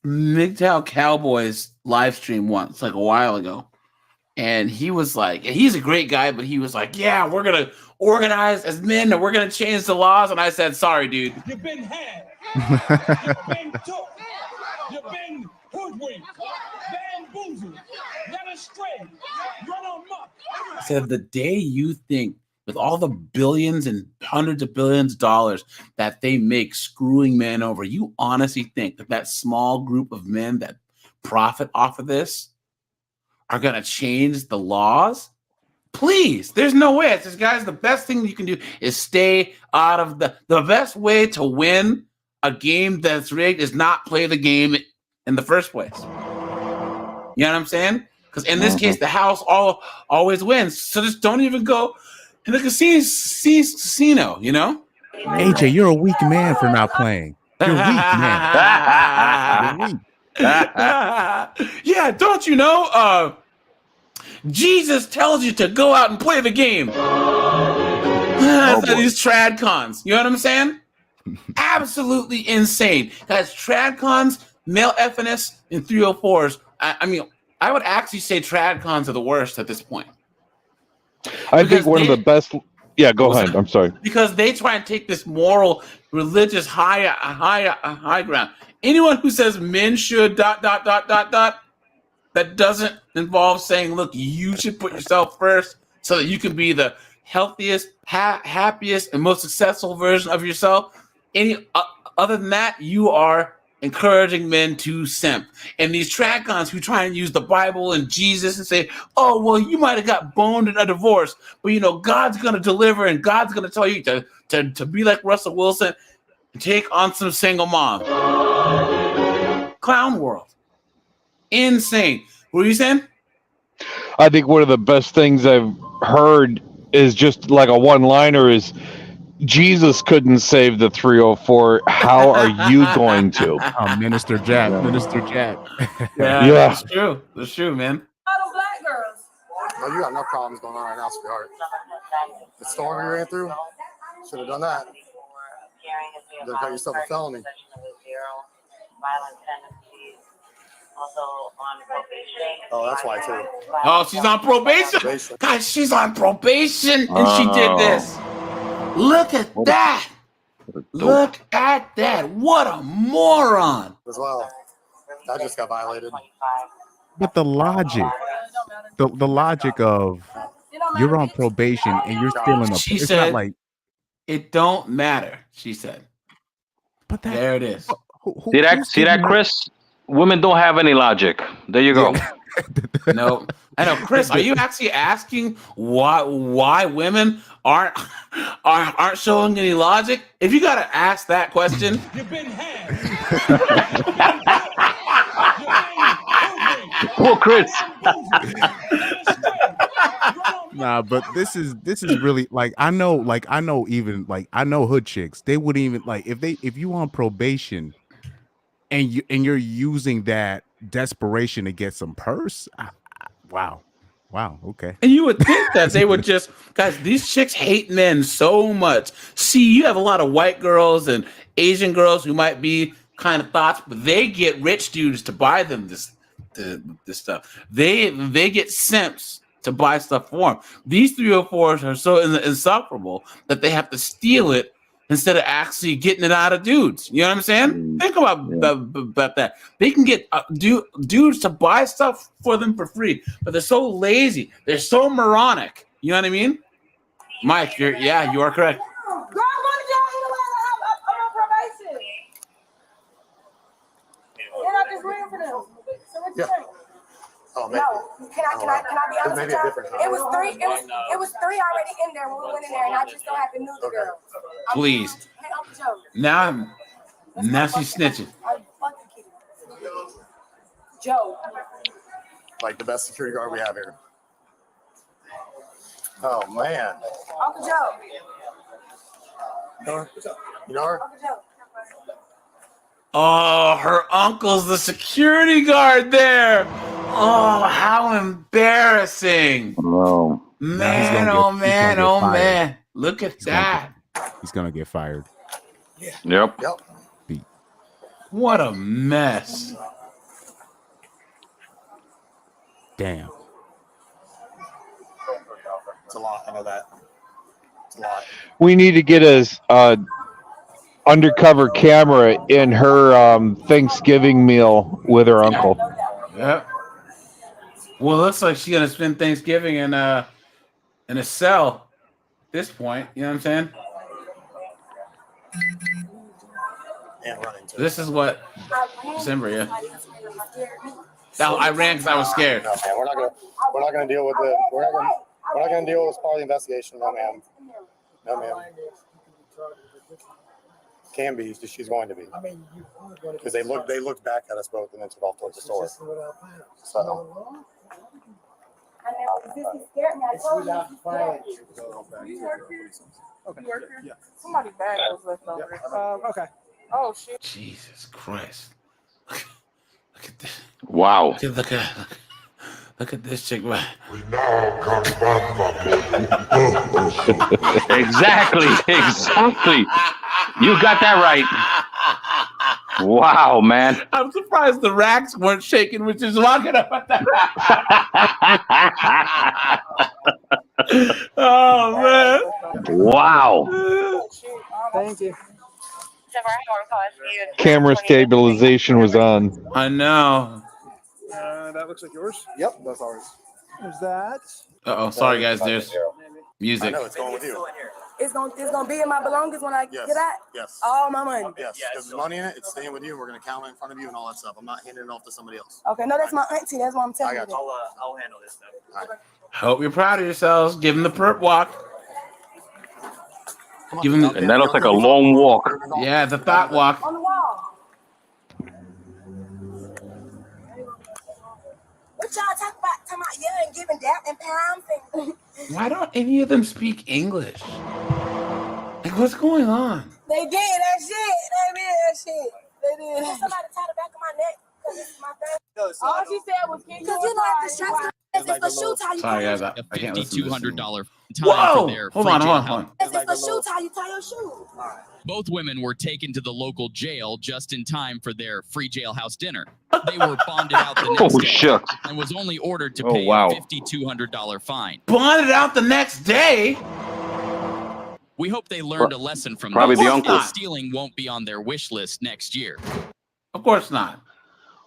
MGTOW Cowboys live stream once, like a while ago. And he was like, he's a great guy, but he was like, yeah, we're gonna organize as men and we're gonna change the laws. And I said, sorry, dude. You've been had. You've been took. You've been hoodwinked. Bamboozled. Led astray. Run amok. I said, the day you think with all the billions and hundreds of billions of dollars that they make screwing men over, you honestly think that that small group of men that profit off of this are going to change the laws? Please, there's no way. It's just, guys, the best thing you can do is stay out of the best way to win a game that's rigged is not play the game in the first place. You know what I'm saying? Because in this case, the house always wins. So just don't even go in the casino, you know? AJ, you're a weak man for not playing. You're weak, man. You're weak. Yeah, don't you know? Jesus tells you to go out and play the game. These trad cons, you know what I'm saying? Absolutely insane, guys. Trad cons, male FNS, and 304s. I mean, I would actually say trad cons are the worst at this point. I think one of the best. Yeah, go ahead. I'm sorry. Because they try and take this moral, religious high ground. Anyone who says men should ... that doesn't involve saying, look, you should put yourself first so that you can be the healthiest, happiest, and most successful version of yourself. Other than that, you are encouraging men to simp. And these trad-cons who try and use the Bible and Jesus and say, oh, well, you might have got boned in a divorce, but, you know, God's going to deliver and God's going to tell you to be like Russell Wilson and take on some single mom. Clown world. Insane. What are you saying? I think one of the best things I've heard is just like a one-liner is, Jesus couldn't save the 304. How are you going to? Minister Jack. Minister Jack. Yeah, that's true. That's true, man. Black girls. No, you got enough problems going on right now, sweetheart. The storm you ran through, should have done that. You got yourself a felony. Oh, that's why too. Oh, she's on probation. Guys, she's on probation and she did this. Look at that. Look at that. What a moron. As well. That just got violated. But the logic, the logic of you're on probation and you're still in a. She it's said, not like it don't matter. She said. But there it is. See that, Chris? Women don't have any logic. There you go. No, I know, Chris. Are you actually asking why women aren't showing any logic? If you gotta ask that question, You've been had. Poor Chris. Nah, but this is really like I know hood chicks. They wouldn't even like if you on probation and you're using that desperation to get some purse. Wow. Okay. And you would think that they would just, guys, these chicks hate men so much. See, you have a lot of white girls and Asian girls who might be kind of thoughts, but they get rich dudes to buy them this stuff. They get simps to buy stuff for them. These 304s are so insufferable that they have to steal it instead of actually getting it out of dudes. You know what I'm saying? Think about that. They can get dudes to buy stuff for them for free, but they're so lazy. They're so moronic. You know what I mean? Mike, you are correct. Girl, what did y'all I'm on probation. And I just ran for them. So what you think? Oh, man. No, can I be honest with y'all? It was three already in there when we went in there, and I just don't have to know the girl. Please. Hey, Uncle Joe. Now she's snitching. I'm fucking kidding. Joe. Like the best security guard we have here. Oh, man. Uncle Joe. You know her? Uncle Joe. Oh, her uncle's the security guard there. Oh, how embarrassing. No. Man, oh, man. Look at that. He's going to get fired. Yep. What a mess. Damn. It's a lot. I know that. It's a lot. We need to get a undercover camera in her Thanksgiving meal with her uncle. Yep. Well, it looks like she's gonna spend Thanksgiving in a cell at this point. You know what I'm saying? And running to This is what December, yeah. I ran because I was scared. No, man, we're not gonna deal with it. We're not gonna deal with part of the investigation. No, ma'am. No, ma'am. Can be. She's going to be. Because they looked back at us both and then took off towards the store. So. Okay. Yeah. Somebody bag was left over. Okay. Oh shit. Jesus Christ. Look at this. Wow. Look at this chick. Exactly. You got that right. Wow, man. I'm surprised the racks weren't shaking, which is walking up at that. Oh, man. Wow. Thank you. Camera stabilization was on. I know. That looks like yours. Yep, that's ours. There's that. Uh-oh. Sorry, guys. There's music. I know it's going with you. It's gonna be in my belongings when I get out. Yes. All my money. Yes. There's money in it. It's staying with you. We're gonna count it in front of you and all that stuff. I'm not handing it off to somebody else. Okay, no, that's my auntie. That's what I'm telling you. I'll handle this stuff. All right. Hope you're proud of yourselves. Give them the perp walk. Give them And that looks like a long walk. Yeah, the thought walk. On the wall. What y'all talking about yeah and giving that and pounds and Why don't any of them speak English? Like, what's going on? They did that shit. They did. Somebody tie the back of my neck because it's my thing. All she said was because you know at the shots it's the shoe tie. Sorry, guys. I A can't listen to this. $5,200 Whoa! for their Hold free on. jailhouse. It's the shoe tie. You tie your shoe. Both women were taken to the local jail just in time for their free jailhouse dinner. They were bonded out the next day shucks. and was only ordered to Oh, pay wow. a $5,200 fine. Bonded out the next day. We hope they learned a lesson from Probably this. the uncle. Stealing won't be on their wish list next year. Of course not.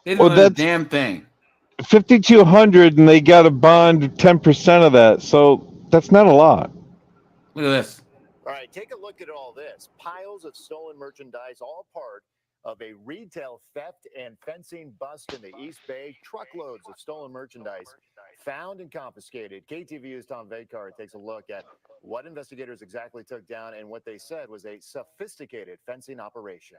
They didn't Well, do a that's- damn thing. 5,200, and they got a bond 10% of that, so that's not a lot. Look at this. All right, take a look at all this. Piles of stolen merchandise, all part of a retail theft and fencing bust in the East Bay. Truckloads of stolen merchandise found and confiscated. KTVU's Tom Vakar takes a look at what investigators exactly took down and what they said was a sophisticated fencing operation.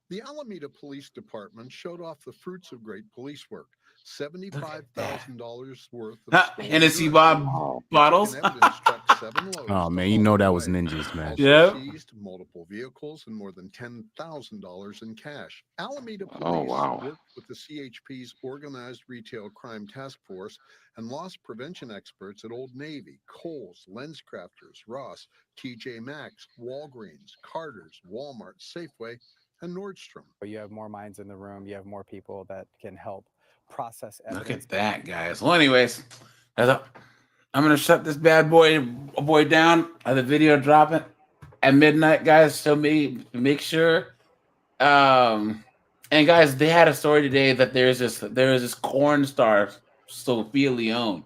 The Alameda Police Department showed off the fruits of great police work. $75,000 worth of stolen Hennessy goods. bottles. Evidence trucks 7 loads. Oh man, you know that was ninjas, man. Also seized multiple vehicles and more than $10,000 in cash. Alameda Police worked with the CHP's Organized Retail Crime Task Force and loss prevention experts at Old Navy, Kohl's, LensCrafters, Ross, TJ Maxx, Walgreens, Carter's, Walmart, Safeway, and Nordstrom. You have more minds in the room. You have more people that can help process evidence. Look at that, guys. Well, anyways, I'm gonna shut this bad boy down. The video dropping at midnight, guys. So make sure. And guys, they had a story today that there is this corn star, Sophia Leone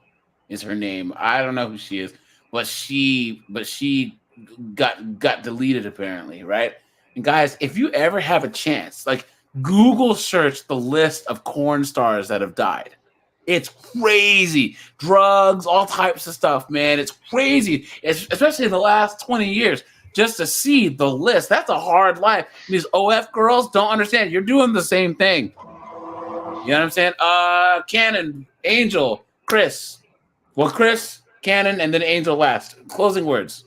is her name. I don't know who she is, but she got deleted apparently, right? And guys, if you ever have a chance, like Google search the list of corn stars that have died. It's crazy. Drugs, all types of stuff, man. It's crazy, especially in the last 20 years. Just to see the list, that's a hard life. These OF girls don't understand. You're doing the same thing. You know what I'm saying? Cannon, Angel, Chris. Well, Chris, Cannon, and then Angel last. Closing words.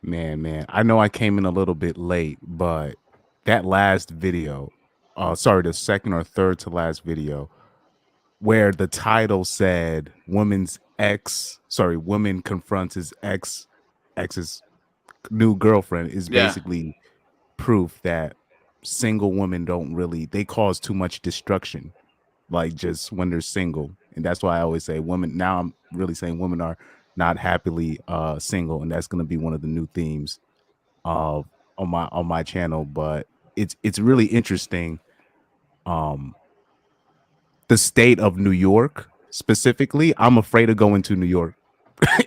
Man, I know I came in a little bit late, but that last video, the second or third to last video, where the title said woman confronts his ex's new girlfriend is basically proof that single women they cause too much destruction, like just when they're single. And that's why I always say women, now I'm really saying women are not happily single, and that's going to be one of the new themes on my channel. But it's really interesting, the state of New York specifically. I'm afraid of going to New York.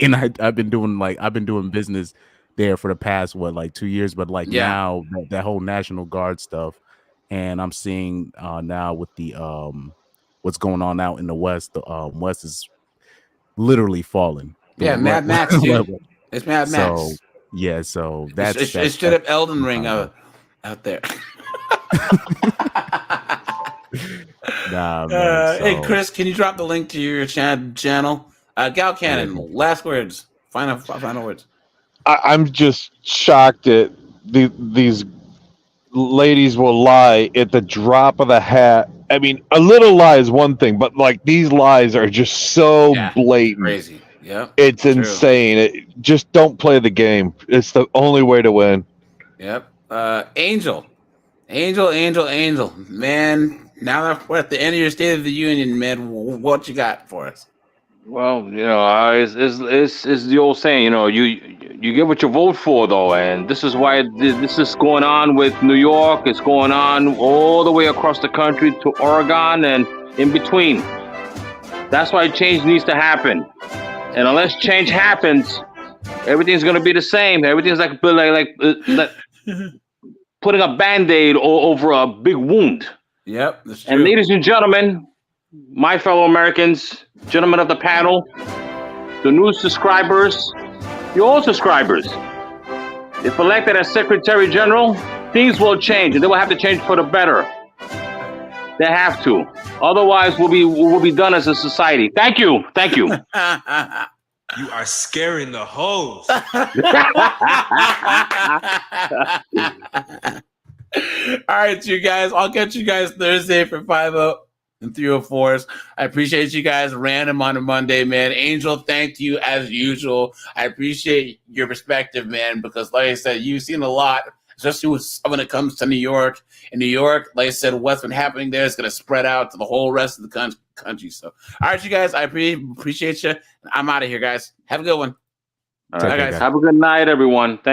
And I've been doing business there for the past 2 years, but now that whole National Guard stuff, and I'm seeing now with the what's going on out in the West. The West is literally falling. Mad Max, dude. It's Mad Max. So that's it's straight up Elden Ring out there. Hey Chris, can you drop the link to your channel? Gal Cannon, last words. Final words. I'm just shocked that these ladies will lie at the drop of the hat. I mean, a little lie is one thing, but these lies are just so blatant. Crazy. Yeah. It's insane. Just don't play the game. It's the only way to win. Yep. Angel. Man, now that we're at the end of your State of the Union, man, what you got for us? Well, it's the old saying, you get what you vote for, though, and this is why this is going on with New York. It's going on all the way across the country to Oregon and in between. That's why change needs to happen, and unless change happens, everything's gonna be the same. Everything's like putting a Band-Aid over a big wound. Yep, that's true. And ladies and gentlemen, my fellow Americans, gentlemen of the panel, the new subscribers, the old subscribers, if elected as Secretary General, things will change, and they will have to change for the better. They have to. Otherwise, we'll be done as a society. Thank you. You are scaring the hoes. All right, you guys. I'll catch you guys Thursday for 5-0 and 304s. I appreciate you guys. Random on a Monday, man. Angel, thank you as usual. I appreciate your perspective, man, because like I said, you've seen a lot, especially when it comes to New York. In New York, like I said, what's been happening there is going to spread out to the whole rest of the country. So, all right, you guys, I appreciate you. I'm out of here, guys. Have a good one. All right, guys. Have a good night, everyone. Thank you.